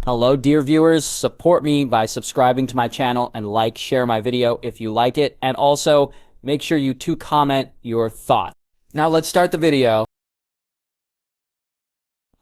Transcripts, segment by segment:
Hello dear viewers, support me by subscribing to my channel and share my video if you like it, and also make sure you comment your thought. Now let's start the video.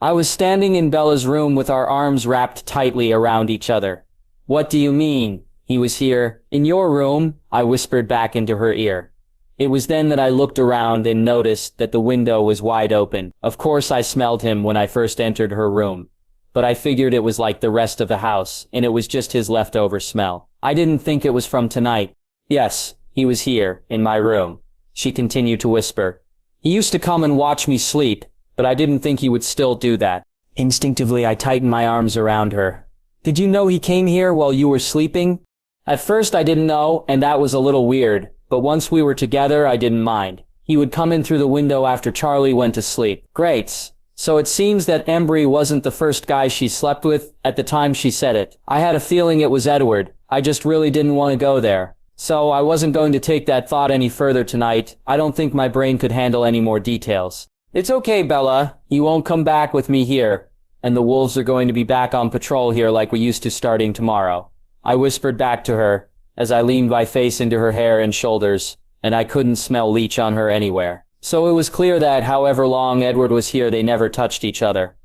I was standing in Bella's room with our arms wrapped tightly around each other. What do you mean? He was here. In your room, I whispered back into her ear. It was then that I looked around and noticed that the window was wide open. Of course I smelled him when I first entered her room. But I figured it was like the rest of the house, and it was just his leftover smell. I didn't think it was from tonight. Yes, he was here, in my room. She continued to whisper. He used to come and watch me sleep, but I didn't think he would still do that. Instinctively, I tightened my arms around her. Did you know he came here while you were sleeping? At first I didn't know, and that was a little weird, but once we were together, I didn't mind. He would come in through the window after Charlie went to sleep. Great. So it seems that Embry wasn't the first guy she slept with at the time she said it. I had a feeling it was Edward. I just really didn't want to go there. So I wasn't going to take that thought any further tonight. I don't think my brain could handle any more details. It's okay, Bella. You won't come back with me here. And the wolves are going to be back on patrol here like we used to starting tomorrow. I whispered back to her, as I leaned my face into her hair and shoulders, and I couldn't smell leech on her anywhere. So it was clear that, however long Edward was here, they never touched each other.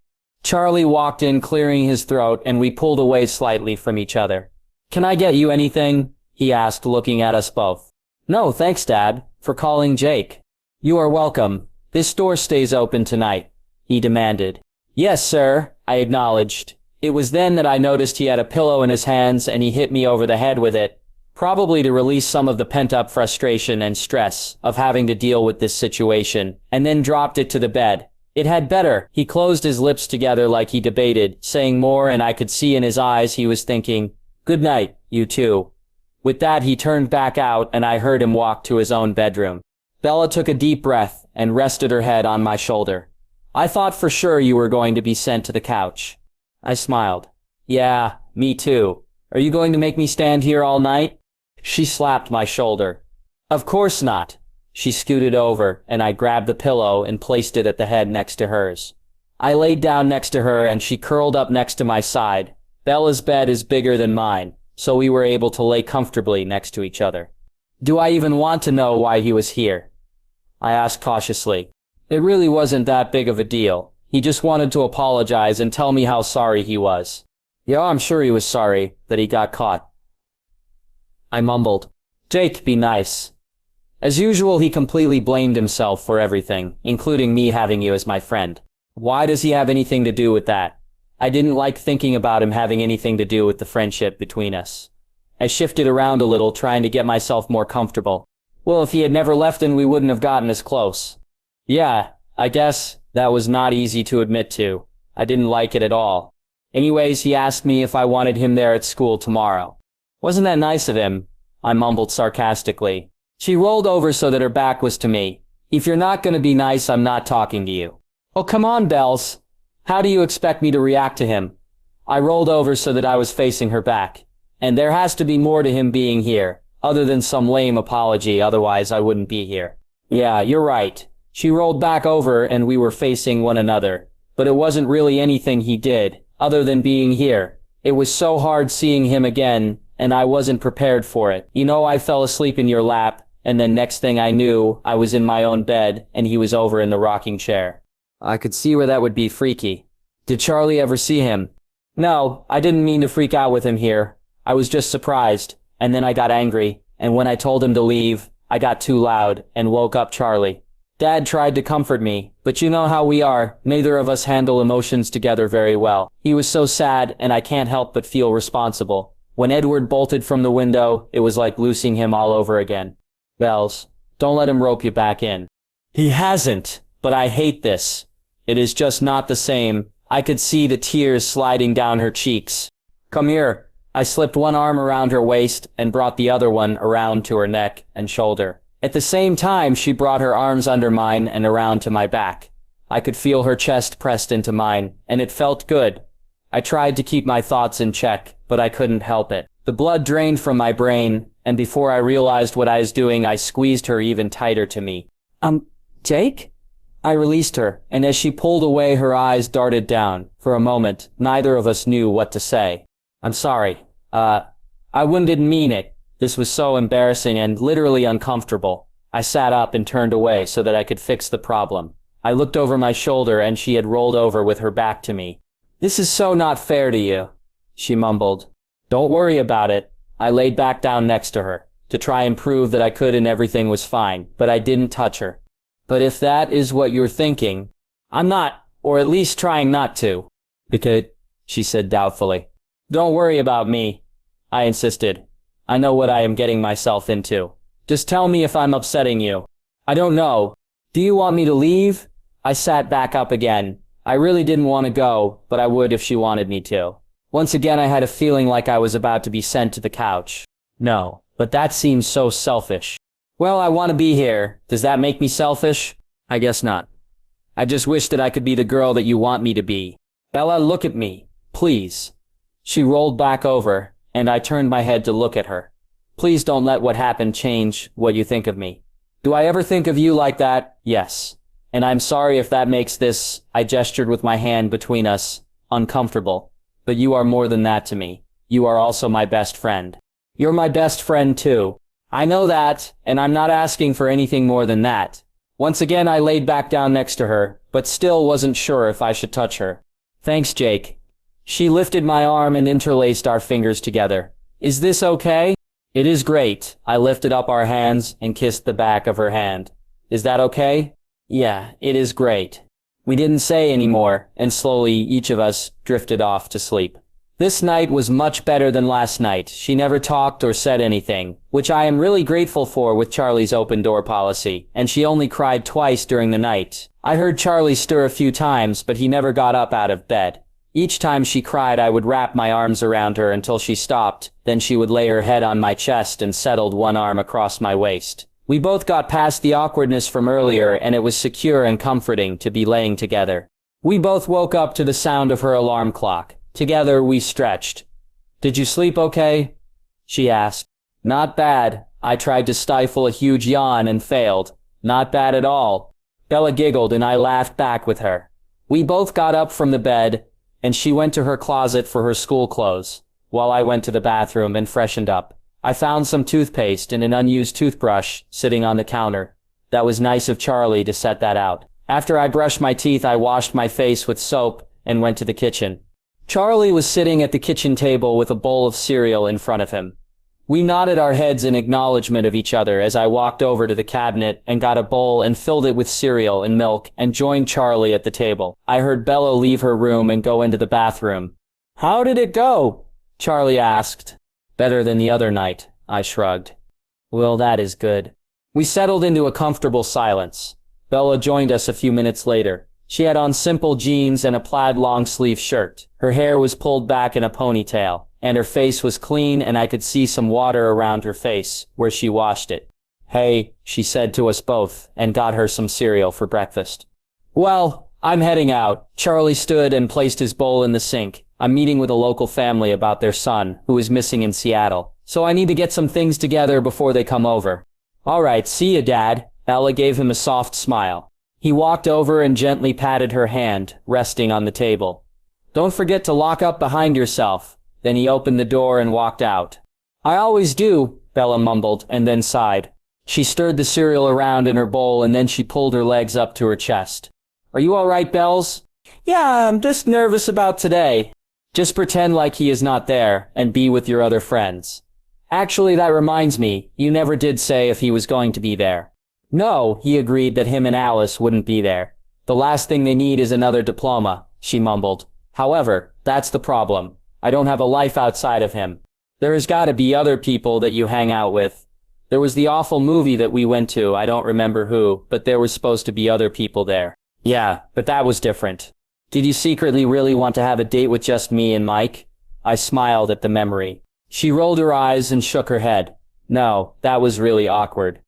Charlie walked in, clearing his throat, and we pulled away slightly from each other. Can I get you anything? He asked, looking at us both. No, thanks, Dad, for calling Jake. You are welcome. This store stays open tonight, he demanded. Yes, sir, I acknowledged. It was then that I noticed he had a pillow in his hands and he hit me over the head with it, probably to release some of the pent-up frustration and stress of having to deal with this situation, and then dropped it to the bed. It had better. He closed his lips together like he debated, saying more, and I could see in his eyes he was thinking, "Good night, you two." With that, he turned back out, and I heard him walk to his own bedroom. Bella took a deep breath and rested her head on my shoulder. I thought for sure you were going to be sent to the couch. I smiled. Yeah, me too. Are you going to make me stand here all night? She slapped my shoulder. Of course not. She scooted over, and I grabbed the pillow and placed it at the head next to hers. I laid down next to her, and she curled up next to my side. Bella's bed is bigger than mine, so we were able to lay comfortably next to each other. Do I even want to know why he was here? I asked cautiously. It really wasn't that big of a deal. He just wanted to apologize and tell me how sorry he was. Yeah, I'm sure he was sorry that he got caught. I mumbled. Jake, be nice. As usual, he completely blamed himself for everything, including me having you as my friend. Why does he have anything to do with that? I didn't like thinking about him having anything to do with the friendship between us. I shifted around a little, trying to get myself more comfortable. Well, if he had never left, then we wouldn't have gotten as close. Yeah, I guess that was not easy to admit to. I didn't like it at all. Anyways, he asked me if I wanted him there at school tomorrow. Wasn't that nice of him? I mumbled sarcastically. She rolled over so that her back was to me. If you're not going to be nice, I'm not talking to you. Oh, come on, Bells. How do you expect me to react to him? I rolled over so that I was facing her back. And there has to be more to him being here, other than some lame apology, otherwise I wouldn't be here. Yeah, you're right. She rolled back over and we were facing one another. But it wasn't really anything he did, other than being here. It was so hard seeing him again, and I wasn't prepared for it. You know, I fell asleep in your lap, and then next thing I knew, I was in my own bed, and he was over in the rocking chair. I could see where that would be freaky. Did Charlie ever see him? No, I didn't mean to freak out with him here. I was just surprised, and then I got angry, and when I told him to leave, I got too loud and woke up Charlie. Dad tried to comfort me, but you know how we are, neither of us handle emotions together very well. He was so sad, and I can't help but feel responsible. When Edward bolted from the window, it was like losing him all over again. Bells, don't let him rope you back in. He hasn't, but I hate this. It is just not the same. I could see the tears sliding down her cheeks. Come here. I slipped one arm around her waist and brought the other one around to her neck and shoulder. At the same time, she brought her arms under mine and around to my back. I could feel her chest pressed into mine, and it felt good. I tried to keep my thoughts in check, but I couldn't help it. The blood drained from my brain, and before I realized what I was doing, I squeezed her even tighter to me. Jake? I released her, and as she pulled away her eyes darted down. For a moment, neither of us knew what to say. I'm sorry. I didn't mean it. This was so embarrassing and literally uncomfortable. I sat up and turned away so that I could fix the problem. I looked over my shoulder and she had rolled over with her back to me. This is so not fair to you, she mumbled. Don't worry about it. I laid back down next to her, to try and prove that I could and everything was fine, but I didn't touch her. But if that is what you're thinking, I'm not, or at least trying not to. Because, she said doubtfully. Don't worry about me, I insisted. I know what I am getting myself into. Just tell me if I'm upsetting you. I don't know. Do you want me to leave? I sat back up again. I really didn't want to go, but I would if she wanted me to. Once again I had a feeling like I was about to be sent to the couch. No, but that seems so selfish. Well, I want to be here. Does that make me selfish? I guess not. I just wish that I could be the girl that you want me to be. Bella, look at me. Please. She rolled back over, and I turned my head to look at her. Please don't let what happened change what you think of me. Do I ever think of you like that? Yes. And I'm sorry if that makes this, I gestured with my hand between us, uncomfortable. But you are more than that to me. You are also my best friend. You're my best friend too. I know that, and I'm not asking for anything more than that. Once again I laid back down next to her, but still wasn't sure if I should touch her. Thanks, Jake. She lifted my arm and interlaced our fingers together. Is this okay? It is great. I lifted up our hands and kissed the back of her hand. Is that okay? Yeah, it is great. We didn't say any more, and slowly each of us drifted off to sleep. This night was much better than last night. She never talked or said anything, which I am really grateful for with Charlie's open door policy, and she only cried twice during the night. I heard Charlie stir a few times, but he never got up out of bed. Each time she cried, I would wrap my arms around her until she stopped, then she would lay her head on my chest and settled one arm across my waist. We both got past the awkwardness from earlier, and it was secure and comforting to be laying together. We both woke up to the sound of her alarm clock. Together we stretched. Did you sleep okay? She asked. Not bad. I tried to stifle a huge yawn and failed. Not bad at all. Bella giggled and I laughed back with her. We both got up from the bed, and she went to her closet for her school clothes, while I went to the bathroom and freshened up. I found some toothpaste and an unused toothbrush sitting on the counter. That was nice of Charlie to set that out. After I brushed my teeth, I washed my face with soap and went to the kitchen. Charlie was sitting at the kitchen table with a bowl of cereal in front of him. We nodded our heads in acknowledgement of each other as I walked over to the cabinet and got a bowl and filled it with cereal and milk and joined Charlie at the table. I heard Bella leave her room and go into the bathroom. How did it go? Charlie asked. Better than the other night, I shrugged. Well, that is good. We settled into a comfortable silence. Bella joined us a few minutes later. She had on simple jeans and a plaid long-sleeve shirt. Her hair was pulled back in a ponytail, and her face was clean, and I could see some water around her face, where she washed it. Hey, she said to us both, and got her some cereal for breakfast. Well, I'm heading out. Charlie stood and placed his bowl in the sink. I'm meeting with a local family about their son, who is missing in Seattle. So I need to get some things together before they come over. All right, see ya, Dad. Ella gave him a soft smile. He walked over and gently patted her hand, resting on the table. Don't forget to lock up behind yourself. Then he opened the door and walked out. I always do, Bella mumbled, and then sighed. She stirred the cereal around in her bowl and then she pulled her legs up to her chest. Are you all right, Bells? Yeah, I'm just nervous about today. Just pretend like he is not there, and be with your other friends. Actually, that reminds me, you never did say if he was going to be there. No, he agreed that him and Alice wouldn't be there. The last thing they need is another diploma, she mumbled. However, that's the problem. I don't have a life outside of him. There has got to be other people that you hang out with. There was the awful movie that we went to, I don't remember who, but there was supposed to be other people there. Yeah, but that was different. Did you secretly really want to have a date with just me and Mike? I smiled at the memory. She rolled her eyes and shook her head. No, that was really awkward.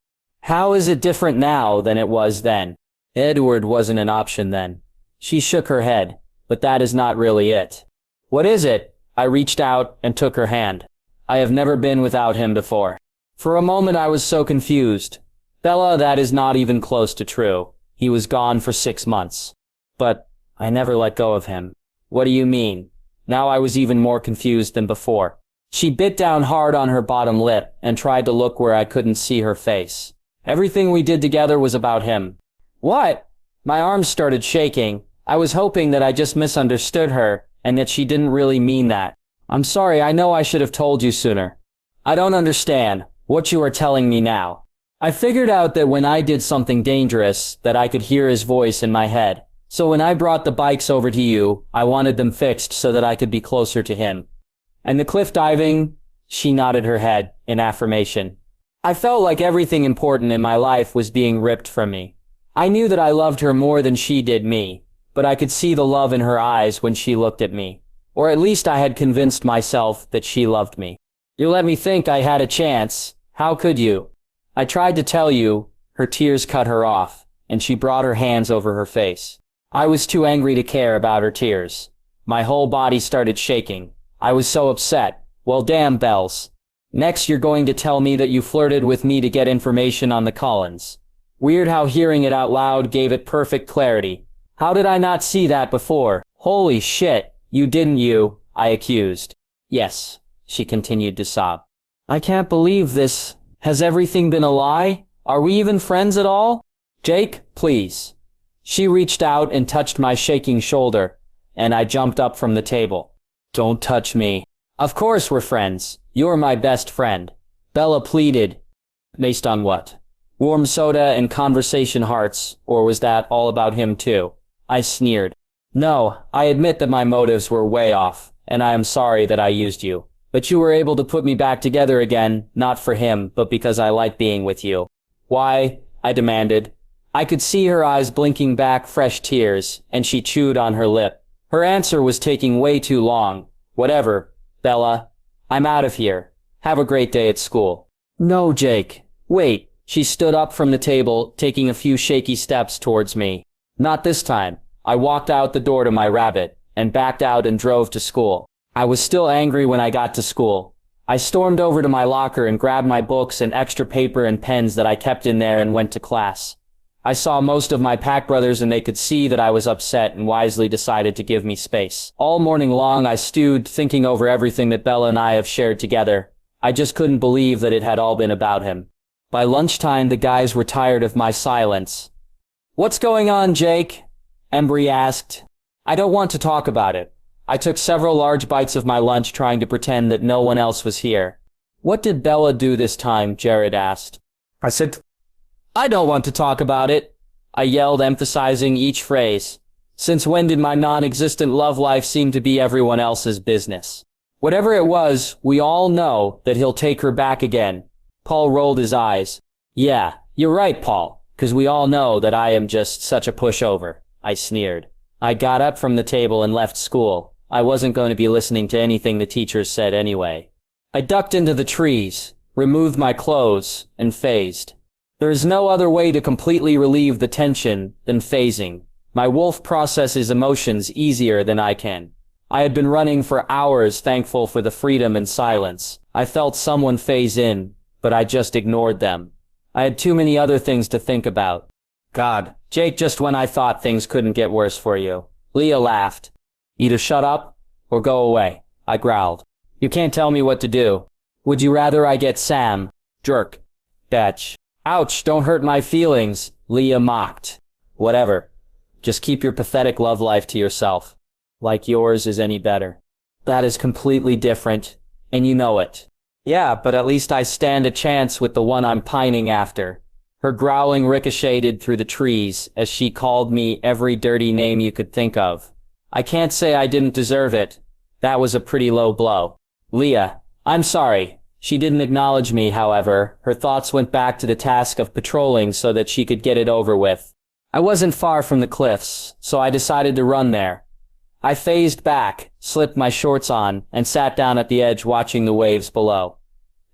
How is it different now than it was then? Edward wasn't an option then. She shook her head, but that is not really it. What is it? I reached out and took her hand. I have never been without him before. For a moment I was so confused. Bella, that is not even close to true. He was gone for 6 months. But I never let go of him. What do you mean? Now I was even more confused than before. She bit down hard on her bottom lip and tried to look where I couldn't see her face. Everything we did together was about him. What? My arms started shaking. I was hoping that I just misunderstood her and that she didn't really mean that. I'm sorry, I know I should have told you sooner. I don't understand what you are telling me now. I figured out that when I did something dangerous, that I could hear his voice in my head. So when I brought the bikes over to you, I wanted them fixed so that I could be closer to him. And the cliff diving? She nodded her head in affirmation. I felt like everything important in my life was being ripped from me. I knew that I loved her more than she did me, but I could see the love in her eyes when she looked at me. Or at least I had convinced myself that she loved me. You let me think I had a chance. How could you? I tried to tell you. Her tears cut her off, and she brought her hands over her face. I was too angry to care about her tears. My whole body started shaking. I was so upset. Well, damn, Bells. Next you're going to tell me that you flirted with me to get information on the Cullens. Weird how hearing it out loud gave it perfect clarity. How did I not see that before? Holy shit, you didn't you? I accused. Yes, she continued to sob. I can't believe this. Has everything been a lie? Are we even friends at all? Jake, please. She reached out and touched my shaking shoulder, and I jumped up from the table. Don't touch me. Of course we're friends. You're my best friend. Bella pleaded. Based on what? Warm soda and conversation hearts, or was that all about him too? I sneered. No, I admit that my motives were way off, and I am sorry that I used you. But you were able to put me back together again, not for him, but because I like being with you. Why? I demanded. I could see her eyes blinking back fresh tears, and she chewed on her lip. Her answer was taking way too long. Whatever, Bella. I'm out of here. Have a great day at school. No, Jake. Wait. She stood up from the table, taking a few shaky steps towards me. Not this time. I walked out the door to my rabbit, and backed out and drove to school. I was still angry when I got to school. I stormed over to my locker and grabbed my books and extra paper and pens that I kept in there and went to class. I saw most of my pack brothers and they could see that I was upset and wisely decided to give me space. All morning long I stewed, thinking over everything that Bella and I have shared together. I just couldn't believe that it had all been about him. By lunchtime the guys were tired of my silence. What's going on, Jake? Embry asked. I don't want to talk about it. I took several large bites of my lunch trying to pretend that no one else was here. What did Bella do this time? Jared asked. I said, I don't want to talk about it. I yelled, emphasizing each phrase. Since when did my non-existent love life seem to be everyone else's business? Whatever it was, we all know that he'll take her back again. Paul rolled his eyes. Yeah, you're right, Paul, 'cause we all know that I am just such a pushover. I sneered. I got up from the table and left school. I wasn't going to be listening to anything the teachers said anyway. I ducked into the trees, removed my clothes, and phased. There is no other way to completely relieve the tension than phasing. My wolf processes emotions easier than I can. I had been running for hours, thankful for the freedom and silence. I felt someone phase in, but I just ignored them. I had too many other things to think about. God, Jake, just when I thought things couldn't get worse for you. Leah laughed. Either shut up or go away, I growled. You can't tell me what to do. Would you rather I get Sam? Jerk. Bitch. Ouch, don't hurt my feelings, Leah mocked. Whatever. Just keep your pathetic love life to yourself. Like yours is any better. That is completely different, and you know it. Yeah, but at least I stand a chance with the one I'm pining after. Her growling ricocheted through the trees as she called me every dirty name you could think of. I can't say I didn't deserve it. That was a pretty low blow. Leah, I'm sorry. She didn't acknowledge me, however. Her thoughts went back to the task of patrolling so that she could get it over with. I wasn't far from the cliffs, so I decided to run there. I phased back, slipped my shorts on, and sat down at the edge watching the waves below.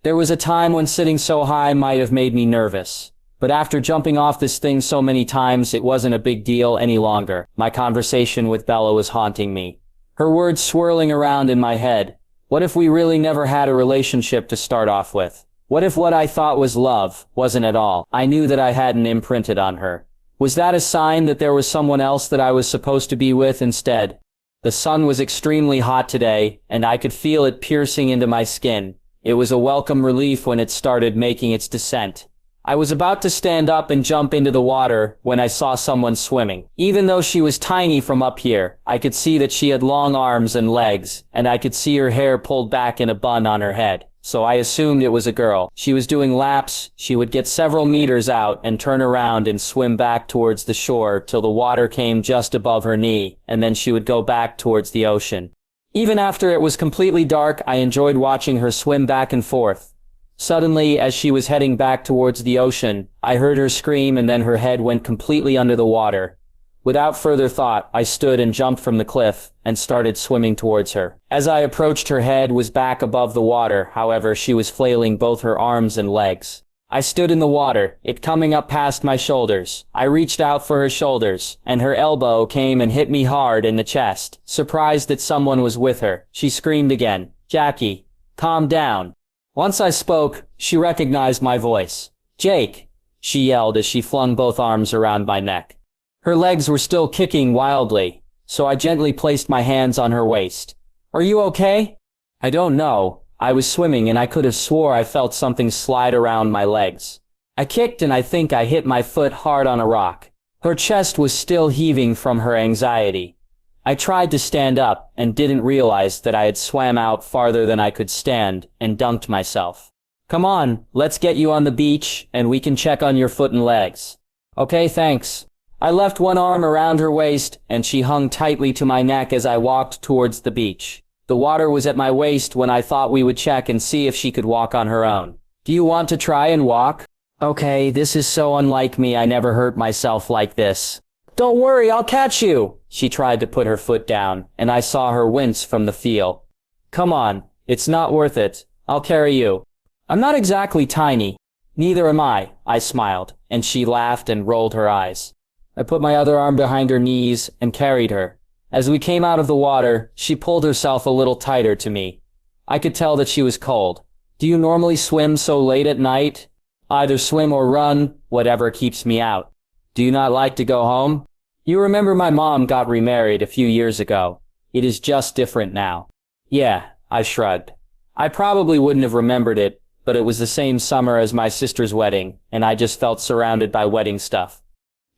There was a time when sitting so high might have made me nervous. But after jumping off this thing so many times, it wasn't a big deal any longer. My conversation with Bella was haunting me. Her words swirling around in my head. What if we really never had a relationship to start off with? What if what I thought was love wasn't at all? I knew that I hadn't imprinted on her. Was that a sign that there was someone else that I was supposed to be with instead? The sun was extremely hot today, and I could feel it piercing into my skin. It was a welcome relief when it started making its descent. I was about to stand up and jump into the water when I saw someone swimming. Even though she was tiny from up here, I could see that she had long arms and legs, and I could see her hair pulled back in a bun on her head. So I assumed it was a girl. She was doing laps. She would get several meters out and turn around and swim back towards the shore till the water came just above her knee, and then she would go back towards the ocean. Even after it was completely dark, I enjoyed watching her swim back and forth. Suddenly, as she was heading back towards the ocean, I heard her scream and then her head went completely under the water. Without further thought, I stood and jumped from the cliff and started swimming towards her. As I approached, her head was back above the water, however, she was flailing both her arms and legs. I stood in the water, it coming up past my shoulders. I reached out for her shoulders, and her elbow came and hit me hard in the chest. Surprised that someone was with her, she screamed again, "Jackie, calm down." Once I spoke, she recognized my voice. "Jake," she yelled as she flung both arms around my neck. Her legs were still kicking wildly, so I gently placed my hands on her waist. "Are you okay?" "I don't know. I was swimming and I could have swore I felt something slide around my legs. I kicked and I think I hit my foot hard on a rock." Her chest was still heaving from her anxiety. I tried to stand up and didn't realize that I had swam out farther than I could stand and dunked myself. "Come on, let's get you on the beach and we can check on your foot and legs." "Okay, thanks." I left one arm around her waist and she hung tightly to my neck as I walked towards the beach. The water was at my waist when I thought we would check and see if she could walk on her own. "Do you want to try and walk?" "Okay, this is so unlike me. I never hurt myself like this." "Don't worry, I'll catch you." She tried to put her foot down, and I saw her wince from the feel. "Come on, it's not worth it. I'll carry you." "I'm not exactly tiny." "Neither am I," I smiled, and she laughed and rolled her eyes. I put my other arm behind her knees and carried her. As we came out of the water, she pulled herself a little tighter to me. I could tell that she was cold. "Do you normally swim so late at night?" "Either swim or run, whatever keeps me out." "Do you not like to go home?" "You remember my mom got remarried a few years ago. It is just different now." "Yeah," I shrugged. I probably wouldn't have remembered it, but it was the same summer as my sister's wedding, and I just felt surrounded by wedding stuff.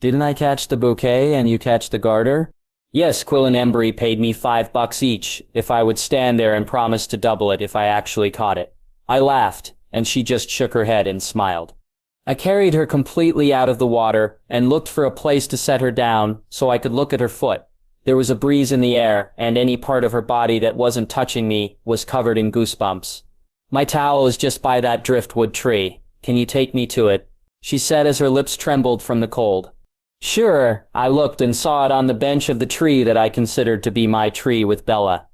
"Didn't I catch the bouquet and you catch the garter?" "Yes, Quill and Embry paid me $5 each if I would stand there and promise to double it if I actually caught it." I laughed, and she just shook her head and smiled. I carried her completely out of the water and looked for a place to set her down so I could look at her foot. There was a breeze in the air, and any part of her body that wasn't touching me was covered in goosebumps. "My towel is just by that driftwood tree. Can you take me to it?" she said as her lips trembled from the cold. "Sure." I looked and saw it on the bench of the tree that I considered to be my tree with Bella.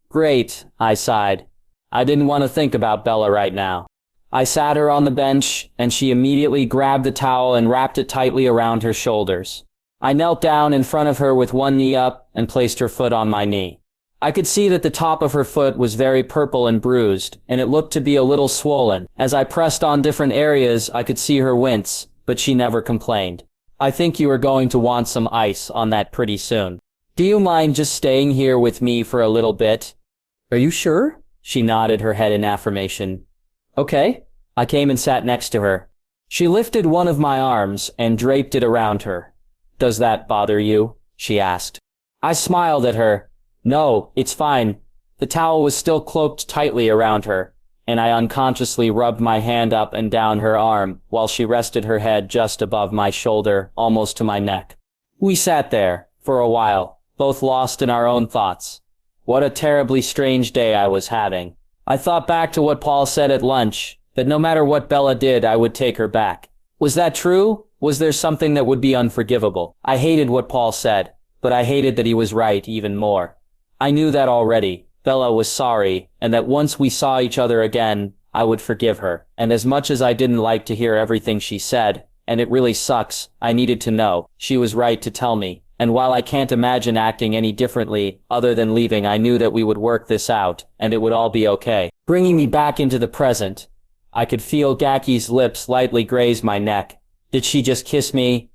"Great," I sighed. I didn't want to think about Bella right now. I sat her on the bench, and she immediately grabbed the towel and wrapped it tightly around her shoulders. I knelt down in front of her with one knee up and placed her foot on my knee. I could see that the top of her foot was very purple and bruised, and it looked to be a little swollen. As I pressed on different areas, I could see her wince, but she never complained. "I think you are going to want some ice on that pretty soon. Do you mind just staying here with me for a little bit?" "Are you sure?" She nodded her head in affirmation. "Okay." I came and sat next to her. She lifted one of my arms and draped it around her. "Does that bother you?" she asked. I smiled at her. "No, it's fine." The towel was still cloaked tightly around her, and I unconsciously rubbed my hand up and down her arm while she rested her head just above my shoulder, almost to my neck. We sat there, for a while, both lost in our own thoughts. What a terribly strange day I was having. I thought back to what Paul said at lunch, that no matter what Bella did, I would take her back. Was that true? Was there something that would be unforgivable? I hated what Paul said, but I hated that he was right even more. I knew that already. Bella was sorry, and that once we saw each other again, I would forgive her. And as much as I didn't like to hear everything she said, and it really sucks, I needed to know, she was right to tell me. And while I can't imagine acting any differently, other than leaving, I knew that we would work this out, and it would all be okay. Bringing me back into the present, I could feel Gaki's lips lightly graze my neck. Did she just kiss me?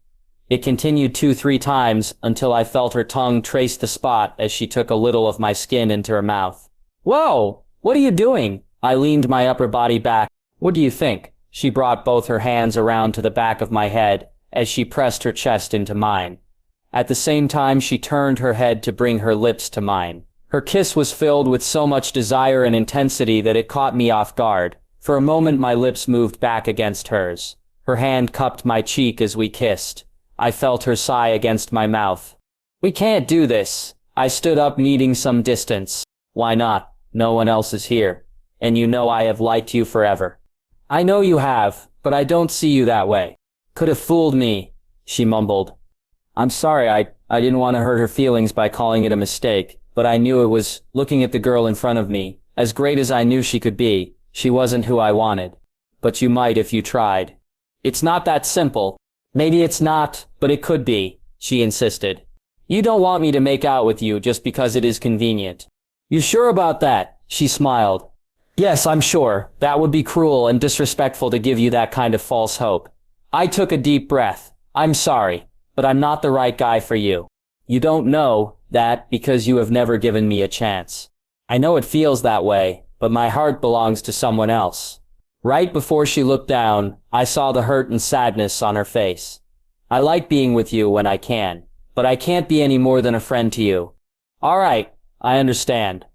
It continued 2-3 times until I felt her tongue trace the spot as she took a little of my skin into her mouth. Whoa! What are you doing? I leaned my upper body back. What do you think? She brought both her hands around to the back of my head as she pressed her chest into mine. At the same time, she turned her head to bring her lips to mine. Her kiss was filled with so much desire and intensity that it caught me off guard. For a moment, my lips moved back against hers. Her hand cupped my cheek as we kissed. I felt her sigh against my mouth. We can't do this. I stood up, needing some distance. Why not? No one else is here. And you know I have liked you forever. I know you have, but I don't see you that way. Could have fooled me, she mumbled. I'm sorry, I didn't want to hurt her feelings by calling it a mistake, but I knew it was. Looking at the girl in front of me, as great as I knew she could be, she wasn't who I wanted. But you might if you tried. It's not that simple. Maybe it's not, but it could be, she insisted. You don't want me to make out with you just because it is convenient. You sure about that? She smiled. Yes, I'm sure. That would be cruel and disrespectful to give you that kind of false hope. I took a deep breath. I'm sorry, but I'm not the right guy for you. You don't know that because you have never given me a chance. I know it feels that way, but my heart belongs to someone else. Right before she looked down, I saw the hurt and sadness on her face. I like being with you when I can, but I can't be any more than a friend to you. All right, I understand,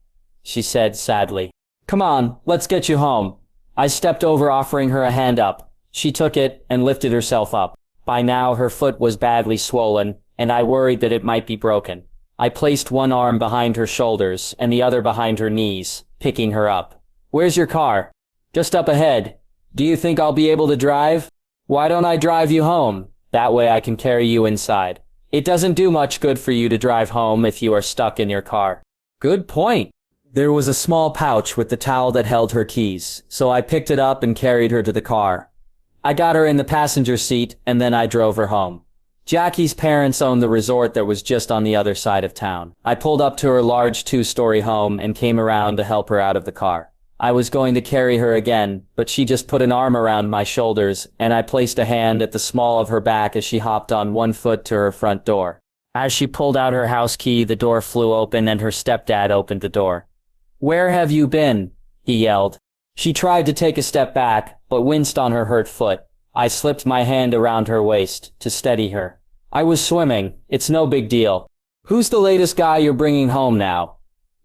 she said sadly. Come on, let's get you home. I stepped over, offering her a hand up. She took it and lifted herself up. By now, her foot was badly swollen, and I worried that it might be broken. I placed one arm behind her shoulders and the other behind her knees, picking her up. Where's your car? Just up ahead. Do you think I'll be able to drive? Why don't I drive you home? That way I can carry you inside. It doesn't do much good for you to drive home if you are stuck in your car. Good point. There was a small pouch with the towel that held her keys, so I picked it up and carried her to the car. I got her in the passenger seat, and then I drove her home. Jackie's parents owned the resort that was just on the other side of town. I pulled up to her large 2-story home and came around to help her out of the car. I was going to carry her again, but she just put an arm around my shoulders, and I placed a hand at the small of her back as she hopped on one foot to her front door. As she pulled out her house key, the door flew open and her stepdad opened the door. Where have you been? He yelled. She tried to take a step back, but winced on her hurt foot. I slipped my hand around her waist to steady her. I was swimming. It's no big deal. Who's the latest guy you're bringing home now?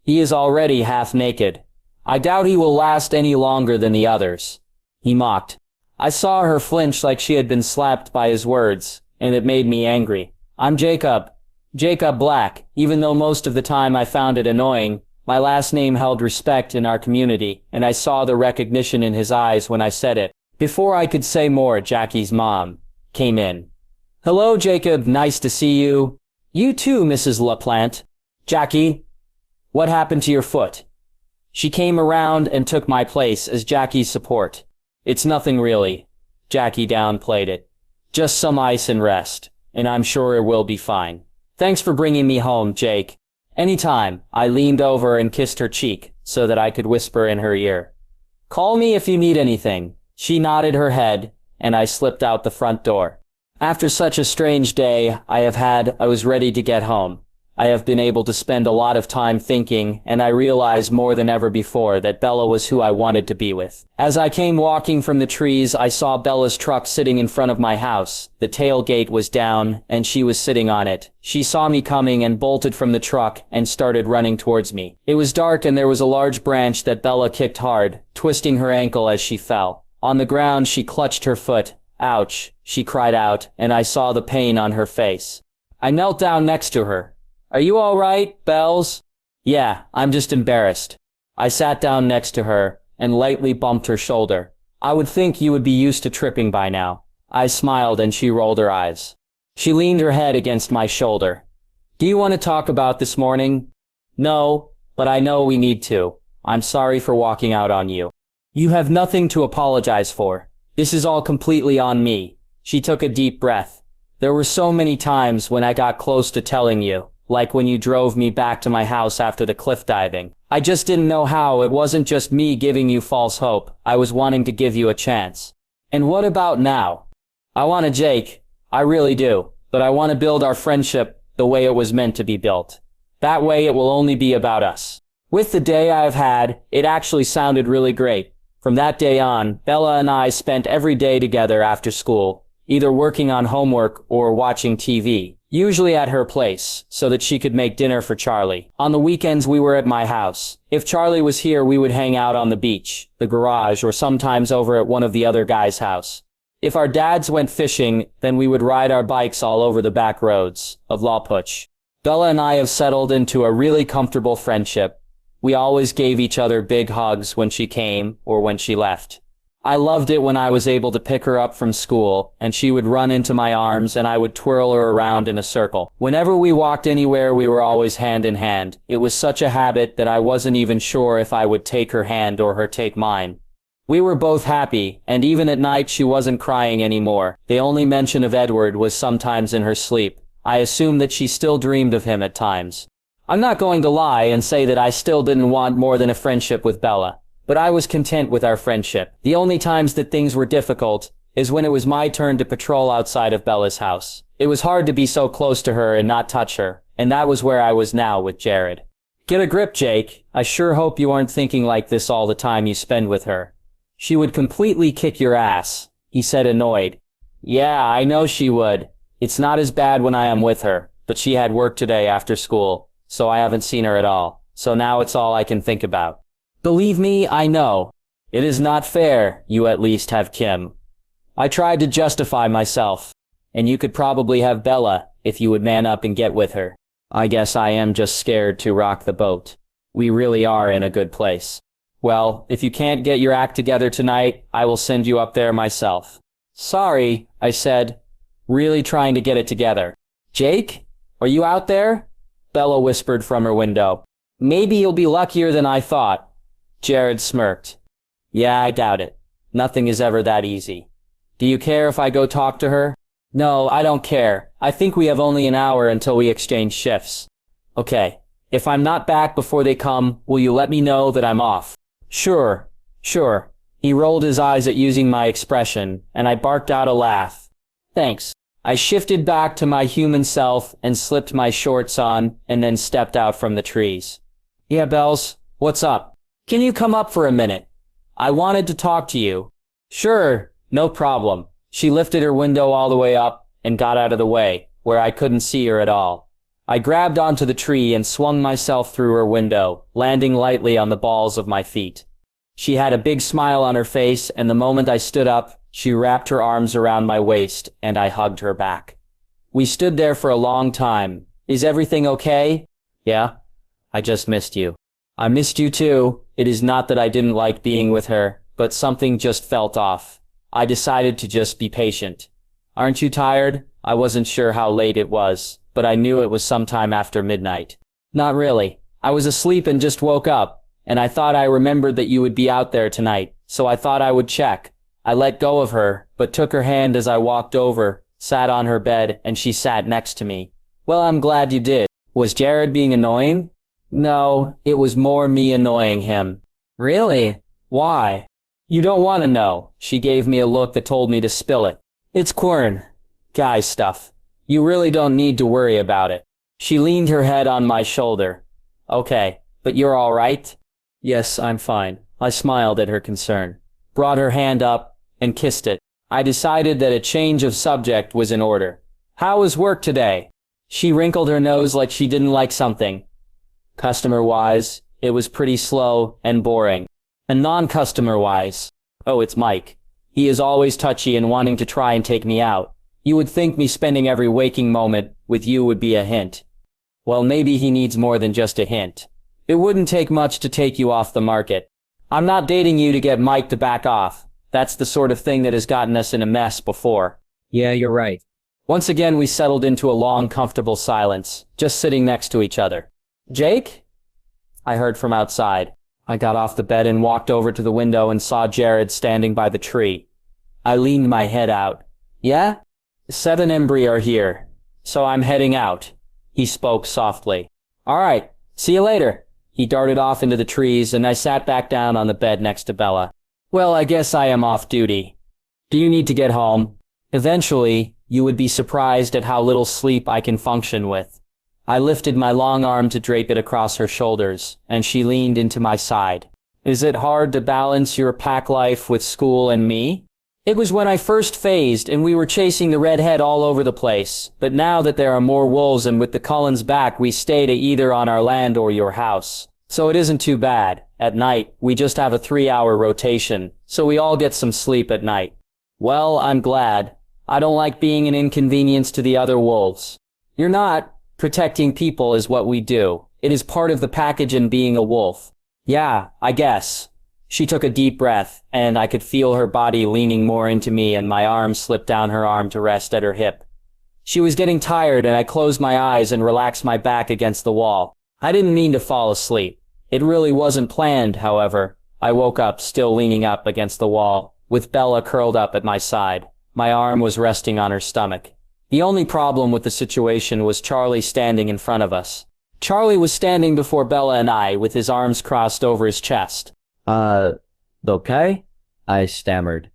He is already half naked. I doubt he will last any longer than the others. He mocked. I saw her flinch like she had been slapped by his words, and it made me angry. I'm Jacob. Jacob Black. Even though most of the time I found it annoying, my last name held respect in our community, and I saw the recognition in his eyes when I said it. Before I could say more, Jackie's mom came in. Hello, Jacob. Nice to see you. You too, Mrs. LaPlante. Jackie, what happened to your foot? She came around and took my place as Jackie's support. It's nothing really. Jackie downplayed it. Just some ice and rest, and I'm sure it will be fine. Thanks for bringing me home, Jake. Anytime. I leaned over and kissed her cheek so that I could whisper in her ear. Call me if you need anything. She nodded her head, and I slipped out the front door. After such a strange day I was ready to get home. I have been able to spend a lot of time thinking, and I realized more than ever before that Bella was who I wanted to be with. As I came walking from the trees, I saw Bella's truck sitting in front of my house. The tailgate was down, and she was sitting on it. She saw me coming and bolted from the truck and started running towards me. It was dark and there was a large branch that Bella kicked hard, twisting her ankle as she fell. On the ground, she clutched her foot. Ouch, she cried out, and I saw the pain on her face. I knelt down next to her. Are you all right, Bells? Yeah, I'm just embarrassed. I sat down next to her and lightly bumped her shoulder. I would think you would be used to tripping by now. I smiled and she rolled her eyes. She leaned her head against my shoulder. Do you want to talk about this morning? No, but I know we need to. I'm sorry for walking out on you. You have nothing to apologize for. This is all completely on me. She took a deep breath. There were so many times when I got close to telling you. Like when you drove me back to my house after the cliff diving. I just didn't know how. It wasn't just me giving you false hope. I was wanting to give you a chance. And what about now? I want a Jake. I really do. but I want to build our friendship the way it was meant to be built. That way it will only be about us. With the day I have had, it actually sounded really great. From that day on, Bella and I spent every day together after school, either working on homework or watching TV, usually at her place, so that she could make dinner for Charlie. On the weekends we were at my house. If Charlie was here, we would hang out on the beach, the garage, or sometimes over at one of the other guys' house. If our dads went fishing, then we would ride our bikes all over the back roads of Lawpuch. Bella and I have settled into a really comfortable friendship. We always gave each other big hugs when she came or when she left. I loved it when I was able to pick her up from school, and she would run into my arms and I would twirl her around in a circle. Whenever we walked anywhere, we were always hand in hand. It was such a habit that I wasn't even sure if I would take her hand or her take mine. We were both happy, and even at night she wasn't crying anymore. The only mention of Edward was sometimes in her sleep. I assumed that she still dreamed of him at times. I'm not going to lie and say that I still didn't want more than a friendship with Bella, but I was content with our friendship. The only times that things were difficult is when it was my turn to patrol outside of Bella's house. It was hard to be so close to her and not touch her, and that was where I was now with Jared. Get a grip, Jake. I sure hope you aren't thinking like this all the time you spend with her. She would completely kick your ass, he said, annoyed. Yeah, I know she would. It's not as bad when I am with her, but she had work today after school, so I haven't seen her at all. So now it's all I can think about. Believe me, I know. It is not fair. You at least have Kim. I tried to justify myself, and you could probably have Bella if you would man up and get with her. I guess I am just scared to rock the boat. We really are in a good place. Well, if you can't get your act together tonight, I will send you up there myself. Sorry, I said, really trying to get it together. Jake? Are you out there? Bella whispered from her window. Maybe you'll be luckier than I thought. Jared smirked. Yeah, I doubt it. Nothing is ever that easy. Do you care if I go talk to her? No, I don't care. I think we have only an hour until we exchange shifts. Okay. If I'm not back before they come, will you let me know that I'm off? Sure. He rolled his eyes at using my expression, and I barked out a laugh. Thanks. I shifted back to my human self and slipped my shorts on and then stepped out from the trees. Yeah, Bells, what's up? Can you come up for a minute? I wanted to talk to you. Sure, no problem. She lifted her window all the way up and got out of the way, where I couldn't see her at all. I grabbed onto the tree and swung myself through her window, landing lightly on the balls of my feet. She had a big smile on her face, and the moment I stood up, she wrapped her arms around my waist, and I hugged her back. We stood there for a long time. Is everything okay? Yeah? I just missed you. I missed you too. It is not that I didn't like being with her, but something just felt off. I decided to just be patient. Aren't you tired? I wasn't sure how late it was, but I knew it was sometime after midnight. Not really. I was asleep and just woke up, and I thought I remembered that you would be out there tonight, so I thought I would check. I let go of her, but took her hand as I walked over, sat on her bed, and she sat next to me. Well, I'm glad you did. Was Jared being annoying? No, it was more me annoying him. Really? Why? You don't want to know. She gave me a look that told me to spill it. It's corn. Guy stuff. You really don't need to worry about it. She leaned her head on my shoulder. Okay, but you're all right? Yes, I'm fine. I smiled at her concern, brought her hand up, and kissed it. I decided that a change of subject was in order. How was work today? She wrinkled her nose like she didn't like something. Customer-wise, it was pretty slow and boring. And non-customer-wise, oh, it's Mike. He is always touchy and wanting to try and take me out. You would think me spending every waking moment with you would be a hint. Well, maybe he needs more than just a hint. It wouldn't take much to take you off the market. I'm not dating you to get Mike to back off. That's the sort of thing that has gotten us in a mess before. Yeah, you're right. Once again, we settled into a long, comfortable silence, just sitting next to each other. Jake? I heard from outside. I got off the bed and walked over to the window and saw Jared standing by the tree. I leaned my head out. Yeah? Seth and Embry are here, so I'm heading out. He spoke softly. All right, see you later. He darted off into the trees, and I sat back down on the bed next to Bella. Well, I guess I am off duty. Do you need to get home? Eventually, You would be surprised at how little sleep I can function with. I lifted my long arm to drape it across her shoulders, and she leaned into my side. Is it hard to balance your pack life with school and me? It was when I first phased and we were chasing the redhead all over the place, but now that there are more wolves and with the Cullens back we stay to either on our land or your house. So it isn't too bad. At night, we just have a 3-hour rotation, so we all get some sleep at night. Well, I'm glad. I don't like being an inconvenience to the other wolves. You're not. Protecting people is what we do. It is part of the package in being a wolf. Yeah, I guess. She took a deep breath, and I could feel her body leaning more into me and my arm slipped down her arm to rest at her hip. She was getting tired and I closed my eyes and relaxed my back against the wall. I didn't mean to fall asleep. It really wasn't planned, however. I woke up still leaning up against the wall, with Bella curled up at my side. My arm was resting on her stomach. The only problem with the situation was Charlie standing in front of us. Charlie was standing before Bella and I, with his arms crossed over his chest. Okay? I stammered.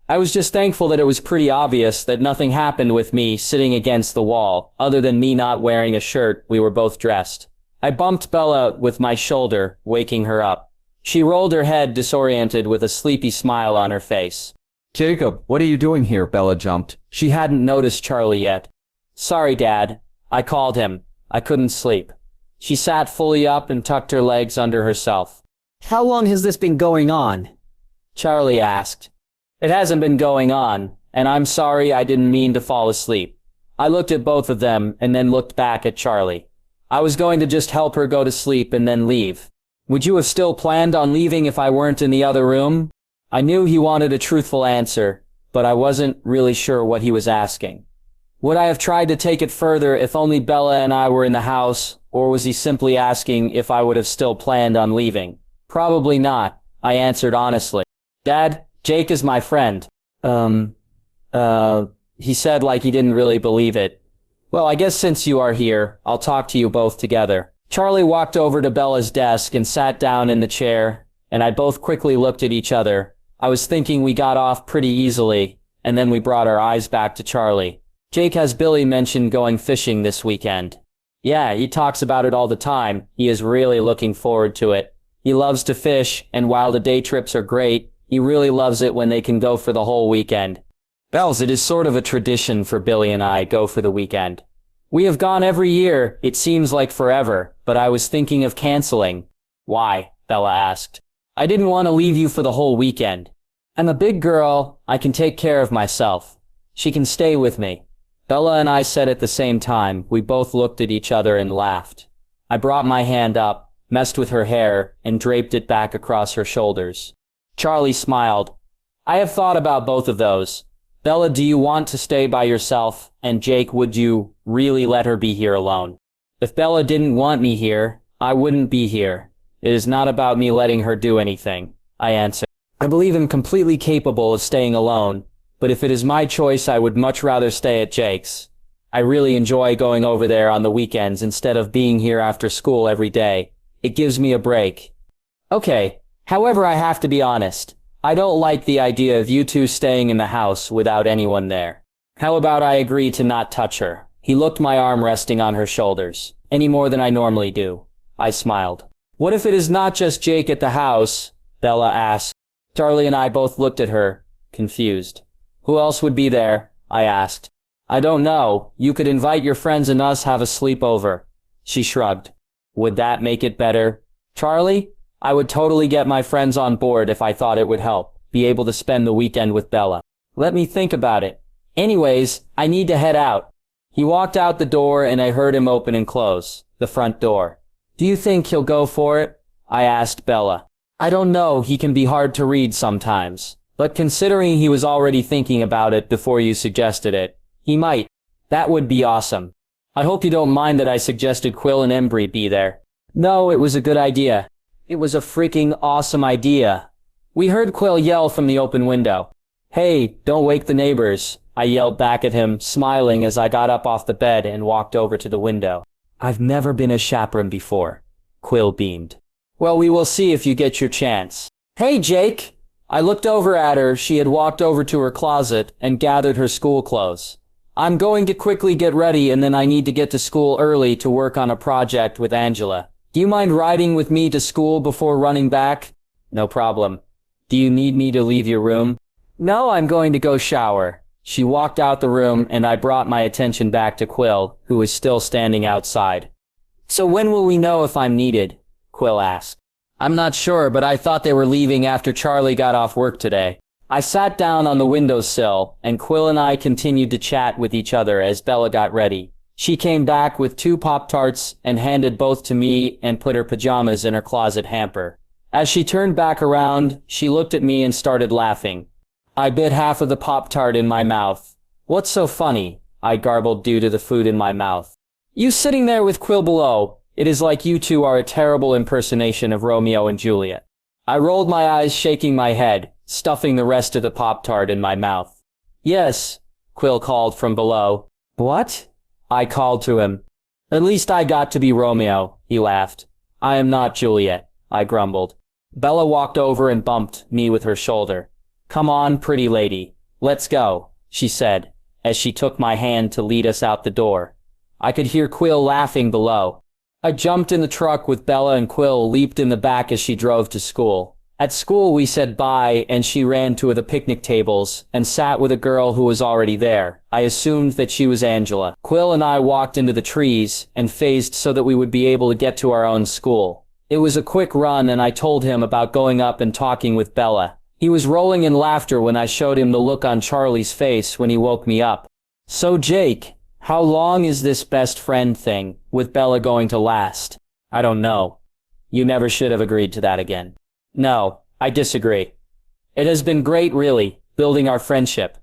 I was just thankful that it was pretty obvious that nothing happened with me sitting against the wall, other than me not wearing a shirt. We were both dressed. I bumped Bella with my shoulder, waking her up. She rolled her head disoriented with a sleepy smile on her face. Jacob, what are you doing here? Bella jumped. She hadn't noticed Charlie yet. Sorry, Dad. I called him. I couldn't sleep. She sat fully up and tucked her legs under herself. How long has this been going on? Charlie asked. It hasn't been going on, and I'm sorry I didn't mean to fall asleep. I looked at both of them and then looked back at Charlie. I was going to just help her go to sleep and then leave. Would you have still planned on leaving if I weren't in the other room? I knew he wanted a truthful answer, but I wasn't really sure what he was asking. Would I have tried to take it further if only Bella and I were in the house, or was he simply asking if I would have still planned on leaving? Probably not, I answered honestly. Dad, Jake is my friend. He said like he didn't really believe it. Well, I guess since you are here, I'll talk to you both together. Charlie walked over to Bella's desk and sat down in the chair, and I both quickly looked at each other. I was thinking we got off pretty easily, and then we brought our eyes back to Charlie. Jake has Billy mentioned going fishing this weekend. Yeah, he talks about it all the time. He is really looking forward to it. He loves to fish, and while the day trips are great, he really loves it when they can go for the whole weekend. Bells, it is sort of a tradition for Billy and I go for the weekend. We have gone every year, it seems like forever, but I was thinking of canceling. Why? Bella asked. I didn't want to leave you for the whole weekend. I'm a big girl, I can take care of myself. She can stay with me. Bella and I said at the same time. We both looked at each other and laughed. I brought my hand up, messed with her hair, and draped it back across her shoulders. Charlie smiled. I have thought about both of those. Bella, do you want to stay by yourself? And Jake, would you really let her be here alone? If Bella didn't want me here, I wouldn't be here. It is not about me letting her do anything, I answered. I believe I'm completely capable of staying alone, but if it is my choice, I would much rather stay at Jake's. I really enjoy going over there on the weekends instead of being here after school every day. It gives me a break. Okay, however, I have to be honest. I don't like the idea of you two staying in the house without anyone there. How about I agree to not touch her? He looked my arm resting on her shoulders, any more than I normally do. I smiled. What if it is not just Jake at the house? Bella asked. Charlie and I both looked at her, confused. Who else would be there? I asked. I don't know. You could invite your friends and us have a sleepover. She shrugged. Would that make it better? Charlie? I would totally get my friends on board if I thought it would help, be able to spend the weekend with Bella. Let me think about it. Anyways, I need to head out. He walked out the door and I heard him open and close the front door. Do you think he'll go for it? I asked Bella. I don't know, he can be hard to read sometimes. But considering he was already thinking about it before you suggested it, he might. That would be awesome. I hope you don't mind that I suggested Quill and Embry be there. No, it was a good idea. It was a freaking awesome idea. We heard Quill yell from the open window. Hey, don't wake the neighbors, I yelled back at him, smiling as I got up off the bed and walked over to the window. I've never been a chaperone before, Quill beamed. Well, we will see if you get your chance. Hey, Jake! I looked over at her. She had walked over to her closet and gathered her school clothes. I'm going to quickly get ready and then I need to get to school early to work on a project with Angela. Do you mind riding with me to school before running back? No problem. Do you need me to leave your room? No, I'm going to go shower. She walked out the room and I brought my attention back to Quill, who was still standing outside. So when will we know if I'm needed? Quill asked. I'm not sure, but I thought they were leaving after Charlie got off work today. I sat down on the windowsill, and Quill and I continued to chat with each other as Bella got ready. She came back with 2 Pop-Tarts and handed both to me and put her pajamas in her closet hamper. As she turned back around, she looked at me and started laughing. I bit half of the Pop-Tart in my mouth. What's so funny? I garbled due to the food in my mouth. You sitting there with Quill below. It is like you two are a terrible impersonation of Romeo and Juliet. I rolled my eyes, shaking my head, stuffing the rest of the Pop-Tart in my mouth. Yes, Quill called from below. What? I called to him. At least I got to be Romeo, he laughed. I am not Juliet, I grumbled. Bella walked over and bumped me with her shoulder. Come on, pretty lady. Let's go, she said, as she took my hand to lead us out the door. I could hear Quill laughing below. I jumped in the truck with Bella and Quill leaped in the back as she drove to school. At school we said bye and she ran to the picnic tables and sat with a girl who was already there. I assumed that she was Angela. Quill and I walked into the trees and phased so that we would be able to get to our own school. It was a quick run and I told him about going up and talking with Bella. He was rolling in laughter when I showed him the look on Charlie's face when he woke me up. So Jake, how long is this best friend thing with Bella going to last? I don't know. You never should have agreed to that again. No, I disagree. It has been great, really, building our friendship.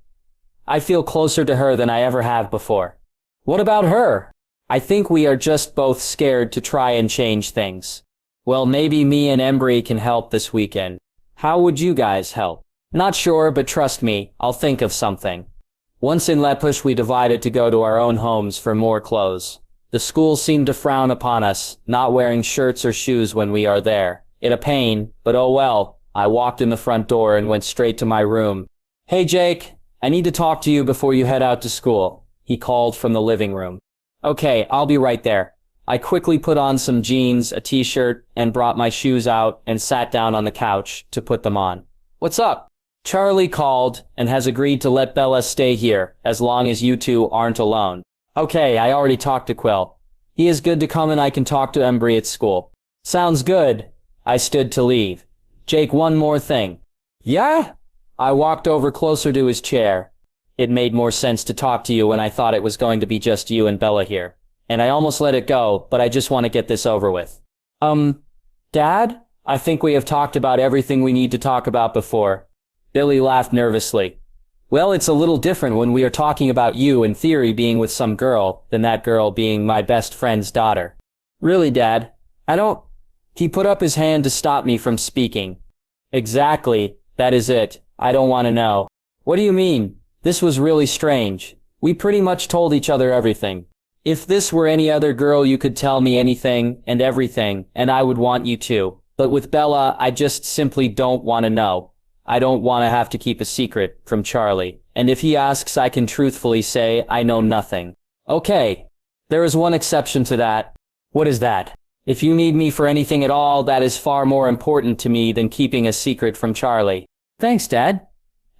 I feel closer to her than I ever have before. What about her? I think we are just both scared to try and change things. Well, maybe me and Embry can help this weekend. How would you guys help? Not sure, but trust me, I'll think of something. Once in Lepush, we divided to go to our own homes for more clothes. The school seemed to frown upon us, not wearing shirts or shoes when we are there. It a pain, but oh well. I walked in the front door and went straight to my room. Hey Jake, I need to talk to you before you head out to school, he called from the living room. Okay, I'll be right there. I quickly put on some jeans, a t-shirt, and brought my shoes out and sat down on the couch to put them on. What's up? Charlie called and has agreed to let Bella stay here as long as you two aren't alone. Okay, I already talked to Quill. He is good to come and I can talk to Embry at school. Sounds good. I stood to leave. Jake, one more thing. Yeah? I walked over closer to his chair. It made more sense to talk to you when I thought it was going to be just you and Bella here. And I almost let it go, but I just want to get this over with. Dad? I think we have talked about everything we need to talk about before. Billy laughed nervously. Well, it's a little different when we are talking about you in theory being with some girl than that girl being my best friend's daughter. Really, Dad? I don't... He put up his hand to stop me from speaking. Exactly, that is it. I don't want to know. What do you mean? This was really strange. We pretty much told each other everything. If this were any other girl you could tell me anything and everything, and I would want you to. But with Bella, I just simply don't want to know. I don't want to have to keep a secret from Charlie. And if he asks, I can truthfully say I know nothing. Okay. There is one exception to that. What is that? If you need me for anything at all, that is far more important to me than keeping a secret from Charlie. Thanks, Dad.